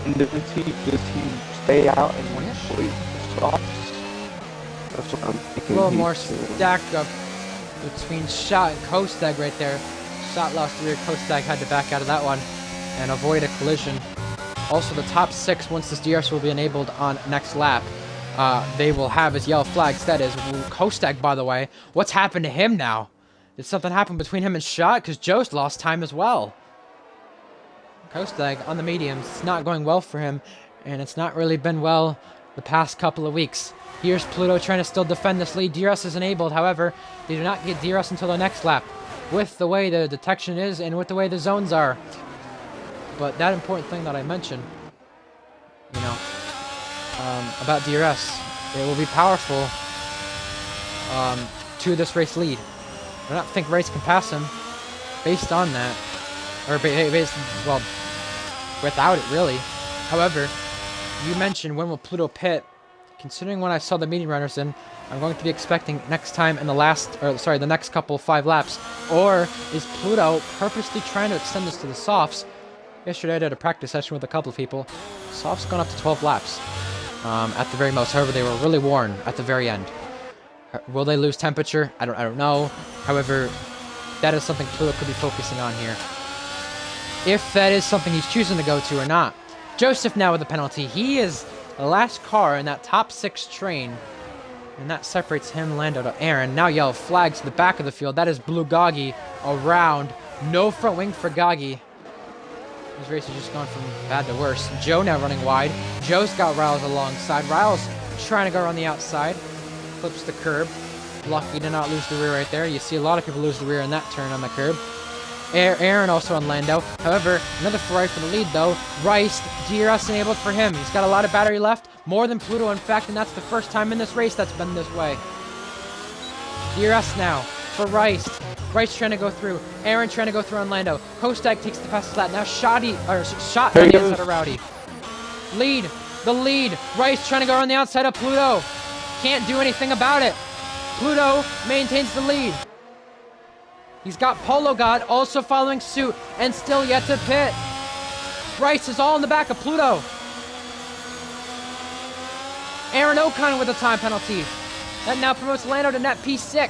And does he stay out and wait for the softs? That's what I'm thinking. A little more stacked up between Shot and Kostag right there. Shot lost the rear. Kostag had to back out of that one and avoid a collision. Also, the top 6, once this DRS will be enabled on next lap, they will have his yellow flags. That is Kostag, by the way. What's happened to him now? Did something happen between him and Shot? Because Joe's lost time as well. Kostag on the mediums. It's not going well for him, and it's not really been well the past couple of weeks. Here's Pluto trying to still defend this lead. DRS is enabled, however, they do not get DRS until the next lap, with the way the detection is and with the way the zones are. But that important thing that I mentioned, you know, about DRS, it will be powerful to this race lead. I don't think Rice can pass him based on that, or based, well, without it really. However, you mentioned when will Pluto pit. Considering when I saw the meeting runners in, I'm going to be expecting next time in the next couple 5 laps. Or is Pluto purposely trying to extend this to the softs? Yesterday I did a practice session with a couple of people. Softs gone up to 12 laps at the very most. However, they were really worn at the very end. Will they lose temperature? I don't know. However, that is something Pluto could be focusing on here, if that is something he's choosing to go to or not. Joseph now with the penalty. He is the last car in that top 6 train, and that separates him, Lando, to Aaron. Now yellow flags to the back of the field. That is Blue Goggy around. No front wing for Goggy. This race has just gone from bad to worse. Joe now running wide. Joe's got Riles alongside. Riles trying to go around the outside. Flips the curb. Lucky to not lose the rear right there. You see a lot of people lose the rear in that turn on the curb. Aaron also on Lando. However, another Ferrari for the lead though. Rice, DRS enabled for him. He's got a lot of battery left. More than Pluto, in fact, and that's the first time in this race that's been this way. DRS now for Rice. Rice trying to go through. Aaron trying to go through on Lando. Kostag takes the fastest lap. Now Shot on the inside of Rowdy. Lead. The lead. Rice trying to go on the outside of Pluto. Can't do anything about it. Pluto maintains the lead. He's got Polo God also following suit and still yet to pit. Rice is all in the back of Pluto. Aaron O'Connor with a time penalty. That now promotes Lando to net P6.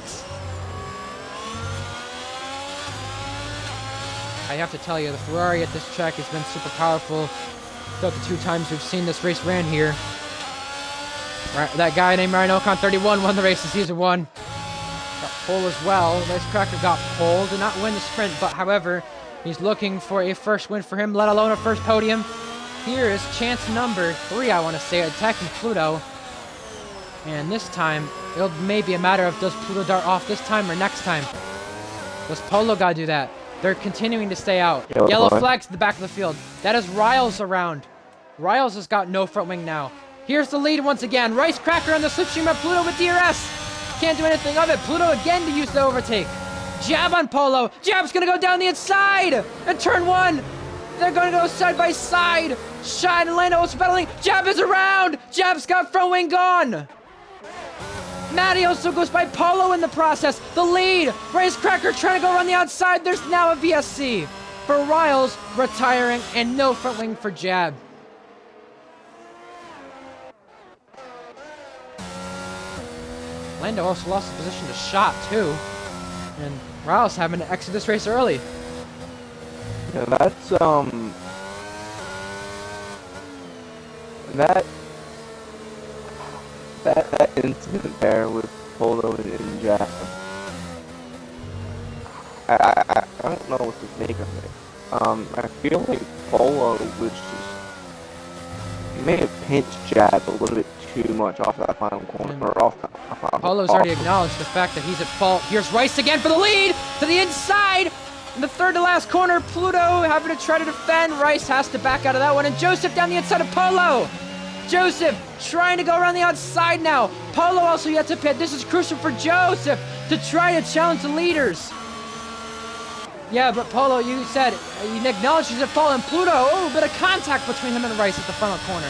I have to tell you, the Ferrari at this track has been super powerful throughout the 2 times we've seen this race ran here. Right, that guy named Ryan Ocon 31 won the race in Season 1. Got pole as well. Racecracker got pole, did not win the sprint, but however, he's looking for a first win for him, let alone a first podium. Here is chance number 3, I want to say, attacking Pluto. And this time, it'll maybe a matter of does Pluto dart off this time or next time. Does Polo gotta do that? They're continuing to stay out. Yellow flags to the back of the field. That is Riles around. Riles has got no front wing now. Here's the lead once again. Racecracker on the slipstream of Pluto with DRS. Can't do anything of it. Pluto again to use the overtake. Jab on Polo. Jab's gonna go down the inside. And turn 1. They're gonna go side by side. Shine and Lando also battling. Jab is around. Jab's got front wing gone. Matty also goes by Polo in the process. The lead. Racecracker trying to go around the outside. There's now a VSC for Riles retiring and no front wing for Jab. Lando also lost the position to Shot too. And Riles having to exit this race early. Yeah, that's that incident there with Polo and Jack. I don't know what to make of it. I feel like Polo was just, he may have pinched Jab a little bit too much off that final corner, or off that. Polo's already acknowledged the fact that he's at fault. Here's Rice again for the lead to the inside. In the third to last corner, Pluto having to try to defend. Rice has to back out of that one, and Joseph down the inside of Polo. Joseph trying to go around the outside now. Polo also yet to pit. This is crucial for Joseph to try to challenge the leaders. Yeah, but Polo, you said, you acknowledged he's at fault, and Pluto, oh, bit of contact between him and Rice at the final corner.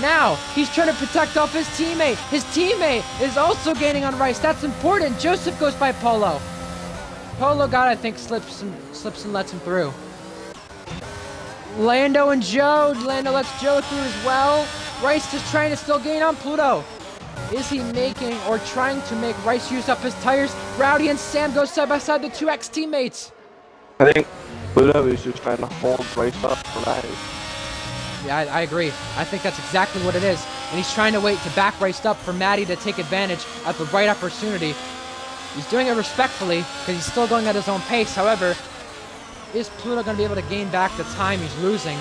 Now, he's trying to protect off his teammate. His teammate is also gaining on Rice. That's important. Joseph goes by Polo. Polo God, I think, slips and lets him through. Lando and Joe. Lando lets Joe through as well. Rice just trying to still gain on Pluto. Is he making or trying to make Rice use up his tires? Rowdy and Sam go side by side, the 2 ex-teammates. I think Pluto is just trying to hold Rice up for that. Yeah, I agree. I think that's exactly what it is. And he's trying to wait to back Rice up for Matty to take advantage at the right opportunity. He's doing it respectfully because he's still going at his own pace. However, is Pluto going to be able to gain back the time he's losing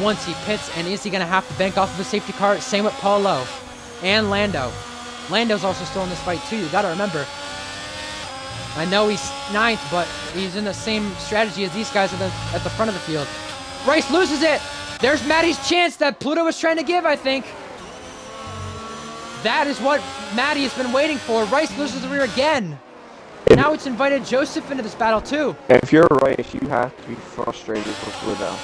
once he pits? And is he going to have to bank off of a safety car? Same with Polo and Lando. Lando's also still in this fight too. You got to remember. I know he's 9th, but he's in the same strategy as these guys at the front of the field. Rice loses it. There's Matty's chance that Pluto was trying to give, I think. That is what Matty has been waiting for. Rice loses the rear again. Now it's invited Joseph into this battle too. If you're Rice, you have to be frustrated with Pluto.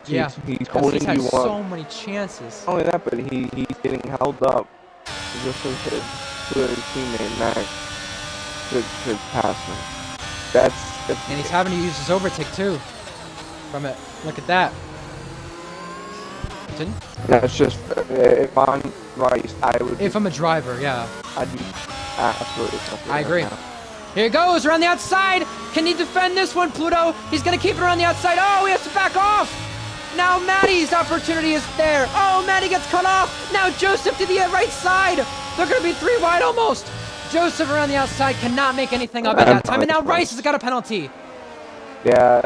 Yeah, he's holding he's had you up. so many chances. Not only that, but he's getting held up just so his teammate Max could pass him. That's and he's having to use his overtake too. From it, look at that. Didn't? That's just if I'm Rice, I would. If I'm a driver, yeah. I'd be absolutely frustrated. I agree. Right now. Here he goes around the outside. Can he defend this one, Pluto? He's gonna keep it around the outside. Oh, he has to back off. Now Matty's opportunity is there. Oh, Matty gets cut off. Now Joseph to the right side. They're gonna be 3 wide almost. Joseph around the outside cannot make anything of it that time. And now Rice has got a penalty. Yeah,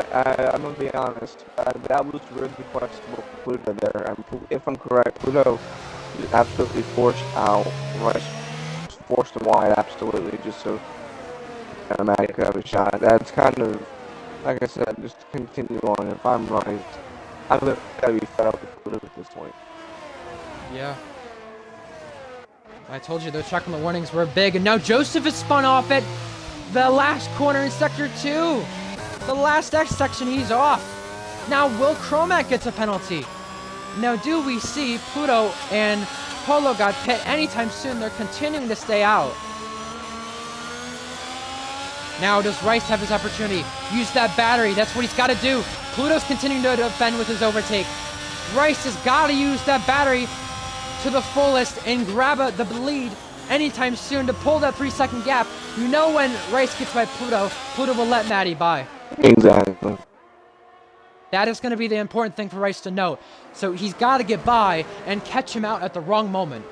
I'm gonna be honest. That was really questionable for Pluto there. If I'm correct, Pluto absolutely forced out Rice, forced him wide, absolutely, just so Matty could have a shot. That's kind of, like I said, just to continue on. If I'm Rice, I'm gotta be fed up with Pluto at this point. Yeah. I told you those checkpoint warnings were big, and now Joseph is spun off at the last corner in Sector 2. The last X section, he's off. Now Will Cromack gets a penalty. Now do we see Pluto and Polo got pit anytime soon? They're continuing to stay out. Now does Rice have his opportunity? Use that battery, that's what he's got to do. Pluto's continuing to defend with his overtake. Rice has got to use that battery to the fullest and grab the lead anytime soon to pull that 3-second gap. You know when Rice gets by Pluto, Pluto will let Maddie by. Exactly. That is going to be the important thing for Rice to note. So he's got to get by and catch him out at the wrong moment.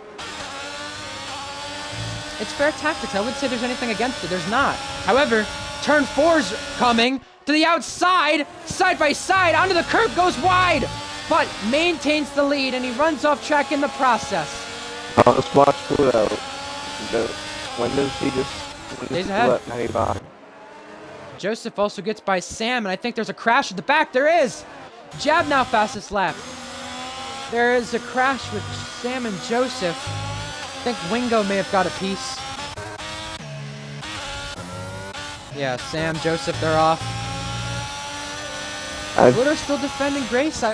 It's fair tactics. I wouldn't say there's anything against it. There's not. However, turn 4's coming to the outside, side by side, onto the curb, goes wide, but maintains the lead, and he runs off track in the process. Let's watch Pluto. When does he just Stays ahead. let Maddie by? Joseph also gets by Sam, and I think there's a crash at the back. There is! Jab now fastest lap. There is a crash with Sam and Joseph. I think Wingo may have got a piece. Yeah, Sam, Joseph, they're off. Pluto's still defending Grace.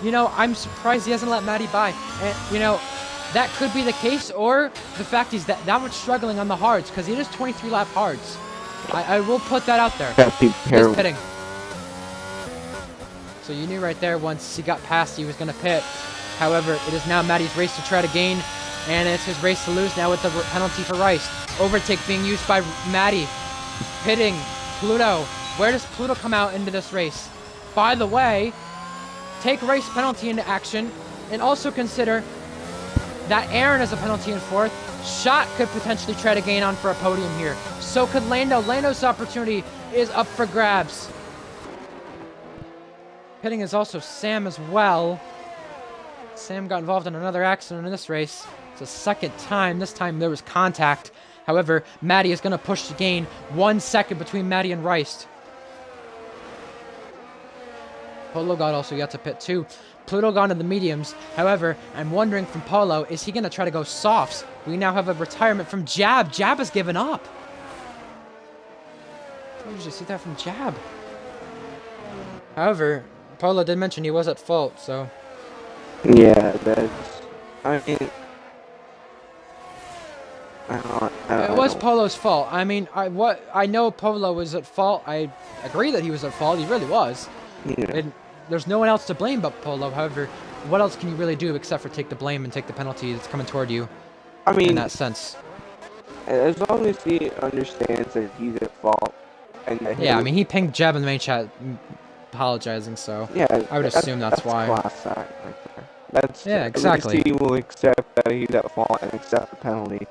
You know, I'm surprised he hasn't let Maddie by. And, you know, that could be the case, or the fact he's that much struggling on the hards, because it is 23 lap hards. I will put that out there. He's pitting. So you knew right there once he got past he was going to pit. However, it is now Maddie's race to try to gain, and it's his race to lose now with the penalty for Rice. Overtake being used by Maddie. Pitting. Pluto. Where does Pluto come out into this race? By the way, take Rice penalty into action, and also consider that Aaron has a penalty in 4th. Shot could potentially try to gain on for a podium here. So could Lando. Lando's opportunity is up for grabs. Pitting is also Sam as well. Sam got involved in another accident in this race. It's the second time. This time there was contact. However, Maddie is going to push to gain 1 second between Maddie and Rice. Polo got also got to pit too. Pluto gone to the mediums. However, I'm wondering from Polo, is he going to try to go softs? We now have a retirement from Jab. Jab has given up. I usually see that from Jab. However, Polo did mention he was at fault, so... Yeah, that's... I mean... It was Polo's fault. I mean, I know Polo was at fault. I agree that he was at fault. He really was. Yeah. And there's no one else to blame but Polo. However, what else can you really do except for take the blame and take the penalty that's coming toward you? I mean, in that sense. As long as he understands that he's at fault, and that I mean, he pinged Jab in the main chat, apologizing. So yeah, I would assume that's why. Class act right there. That's exactly. At least he will accept that he's at fault and accept the penalty.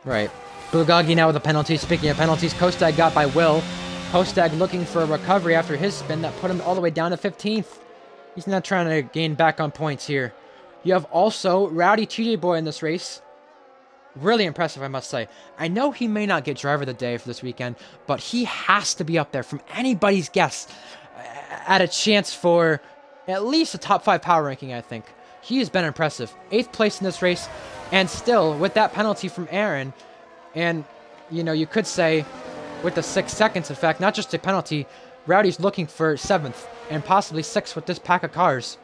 Right. Bulgogi now with a penalty. Speaking of penalties, Kostag got by Will. Kostag looking for a recovery after his spin that put him all the way down to 15th. He's not trying to gain back on points here. You have also Rowdy TJ Boy in this race. Really impressive, I must say. I know he may not get driver of the day for this weekend, but he has to be up there from anybody's guess at a chance for at least a top 5 power ranking, I think. He has been impressive. 8th place in this race, and still, with that penalty from Aaron, and, you know, you could say, with the 6 seconds, in fact, not just a penalty, Rowdy's looking for 7th, and possibly 6th with this pack of cars.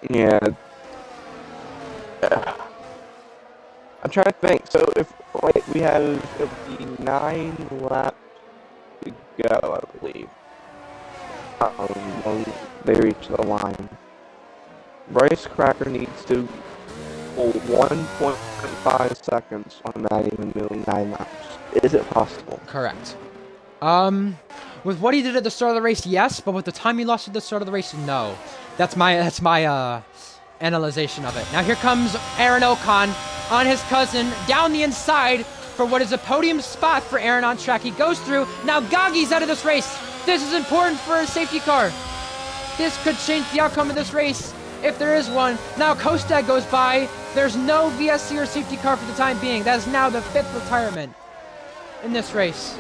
Yeah. I'm trying to think. So if we have 9 laps to go, I believe. When they reach the line, Bryce Cracker needs to pull 1.5 seconds on that even doing 9 laps. Is it possible? Correct. With what he did at the start of the race, yes, but with the time he lost at the start of the race, no. That's my analyzation of it. Now here comes Aaron Ocon on his cousin down the inside for what is a podium spot for Aaron on track. He goes through. Now Goggy's out of this race. This is important for a safety car. This could change the outcome of this race if there is one. Now Kostag goes by. There's no VSC or safety car for the time being. That is now the 5th retirement in this race.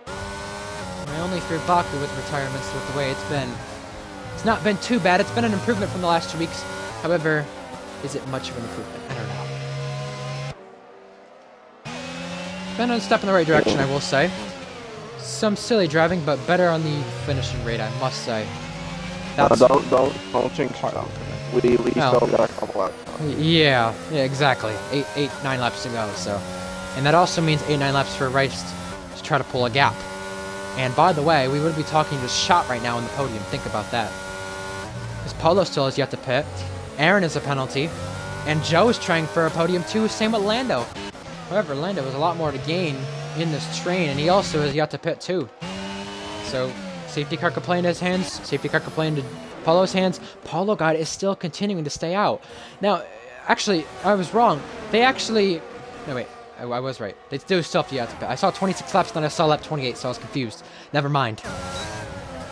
I only fear Baku with retirements with the way it's been. It's not been too bad. It's been an improvement from the last 2 weeks. However, is it much of an improvement? I don't know. Been a step in the right direction, I will say. Some silly driving, but better on the finishing rate, I must say. That's don't jinx yourself. We still got a couple laps. Yeah, exactly. 9 laps to go. So, and that also means 8-9 laps for Rice to try to pull a gap. And by the way, we would be talking to Shot right now on the podium. Think about that. Because Polo still has yet to pit. Aaron is a penalty. And Joe is trying for a podium too. Same with Lando. However, Lando has a lot more to gain in this train. And he also has yet to pit too. So, safety car could play in his hands. Safety car could play into Polo's hands. Polo God is still continuing to stay out. Now, actually, I was wrong. They actually... No, wait. I was right. They do still have to pit. I saw 26 laps, then I saw lap 28, so I was confused. Never mind.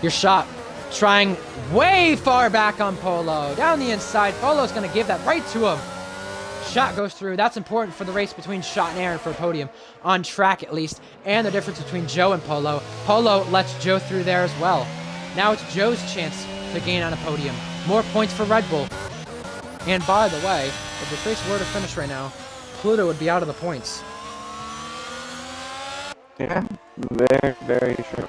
Your Shot trying way far back on Polo. Down the inside. Polo's going to give that right to him. Shot goes through. That's important for the race between Shot and Aaron for a podium. On track, at least. And the difference between Joe and Polo. Polo lets Joe through there as well. Now it's Joe's chance to gain on a podium. More points for Red Bull. And by the way, if this race were to finish right now, Pluto would be out of the points. Yeah, very, very true.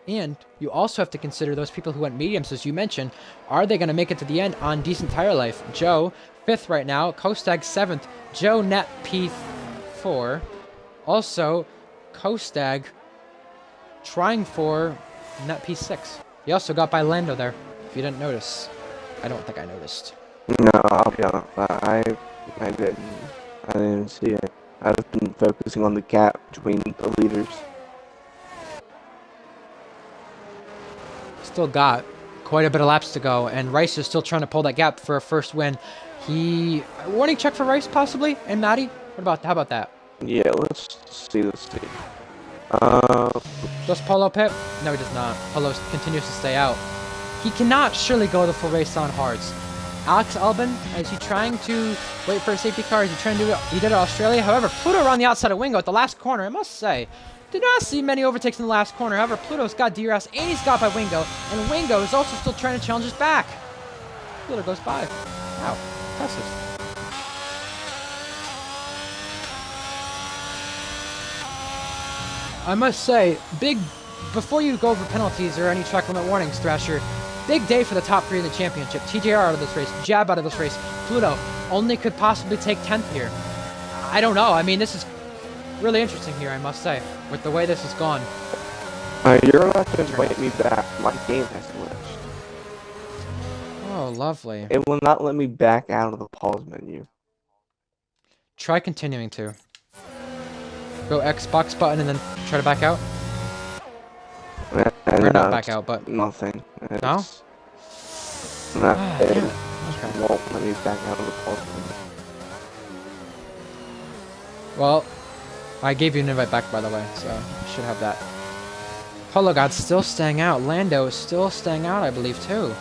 And you also have to consider those people who went mediums, as you mentioned. Are they going to make it to the end on decent tire life? Joe, 5th right now. Kostag, 7th. Joe, net P4. Also, Kostag trying for net P6. He also got by Lando there, if you didn't notice. I don't think I noticed. No, I'll be honest. I didn't see it. I've been focusing on the gap between the leaders. Still got quite a bit of laps to go, and Rice is still trying to pull that gap for a first win. Warning check for Rice, possibly? And Maddie? How about that? Yeah, let's see. Does Polo pit? No, he does not. Polo continues to stay out. He cannot surely go the full race on hards. Alex Albon, is he trying to wait for a safety car? Is he trying to do it? He did it at Australia. However, Pluto around the outside of Wingo at the last corner, I must say. Did not see many overtakes in the last corner. However, Pluto's got DRS and he's got by Wingo. And Wingo is also still trying to challenge us back. Pluto goes by. Wow, impressive. I must say, before you go over penalties or any track limit warnings, Thrasher, big day for the top 3 in the championship. TJR out of this race, Jab out of this race. Pluto only could possibly take 10th here. I don't know. I mean, this is really interesting here, I must say, with the way this has gone. You're not going to invite me back. My game has glitched. Oh, lovely. It will not let me back out of the pause menu. Try continuing to. Go Xbox button and then try to back out. And Or not back out, but... Nothing. No? It Okay. won't let me back out of the pause menu. Well, I gave you an invite back, by the way, so you should have that. Polo God's still staying out. Lando is still staying out, I believe, too.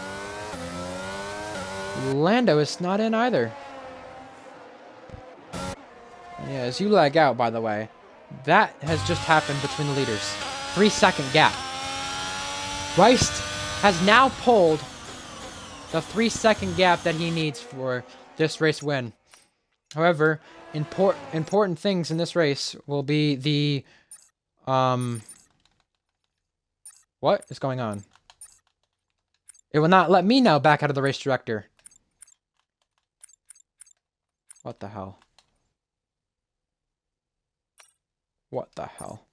Lando is not in either. Yeah, as you lag out, by the way, that has just happened between the leaders. 3-second gap. Rice has now pulled the 3-second gap that he needs for this race win. However, important things in this race will be the... What is going on? It will not let me now back out of the race director. What the hell? What the hell?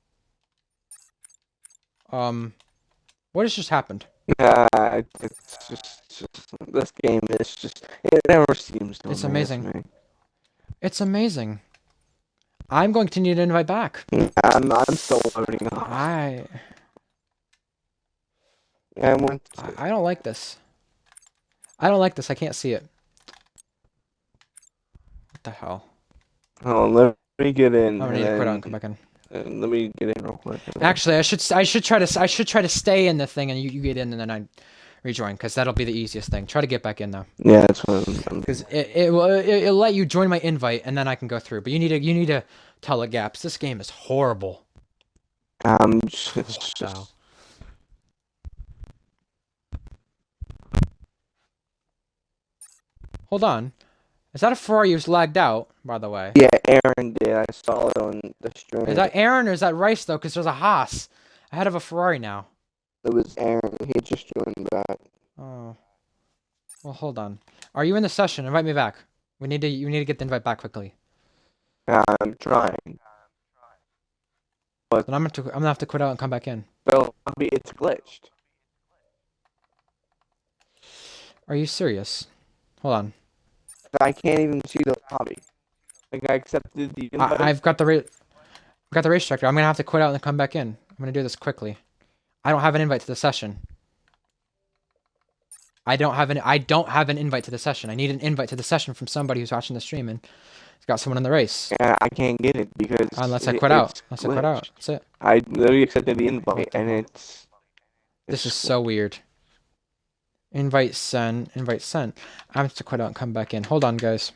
What has just happened? It's just this game is just, it never seems to It's amaze amazing. me. It's amazing. I'm going to need an invite back. I'm still loading up. I don't like this. I don't like this. I can't see it. What the hell? Oh, let me get in. I'm gonna need to quit out and come back in. Let me get in real quick. Actually, I should try to stay in the thing and you get in and then I rejoin because that'll be the easiest thing. Try to get back in though. Yeah, that's what I'm Because it'll let you join my invite and then I can go through. But you need to tell it gaps. This game is horrible. just Wow. Hold on. Is that a Ferrari who's lagged out, by the way? yeah, Aaron did. I saw it on the stream. Is that Aaron or is that Rice, though? Because there's a Haas ahead of a Ferrari now. It was Aaron. He just joined back. Oh. Well, hold on. Are you in the session? Invite me back. You need to get the invite back quickly. I'm trying. But Then I'm gonna have to quit out and come back in. well, I mean, it's glitched. Are you serious? Hold on. I can't even see the lobby. Like I accepted the invite. I've got the race director. I'm gonna have to quit out and come back in. I'm gonna do this quickly. I don't have an invite to the session. I don't have an invite to the session. I need an invite to the session from somebody who's watching the stream and has got someone in the race. Yeah, I can't get it because Unless I quit out. it's Unless I quit out. glitched. That's it. I literally accepted the invite, and it's This is so weird. Invite sent. Invite sent. I have to quit out and come back in. Hold on, guys.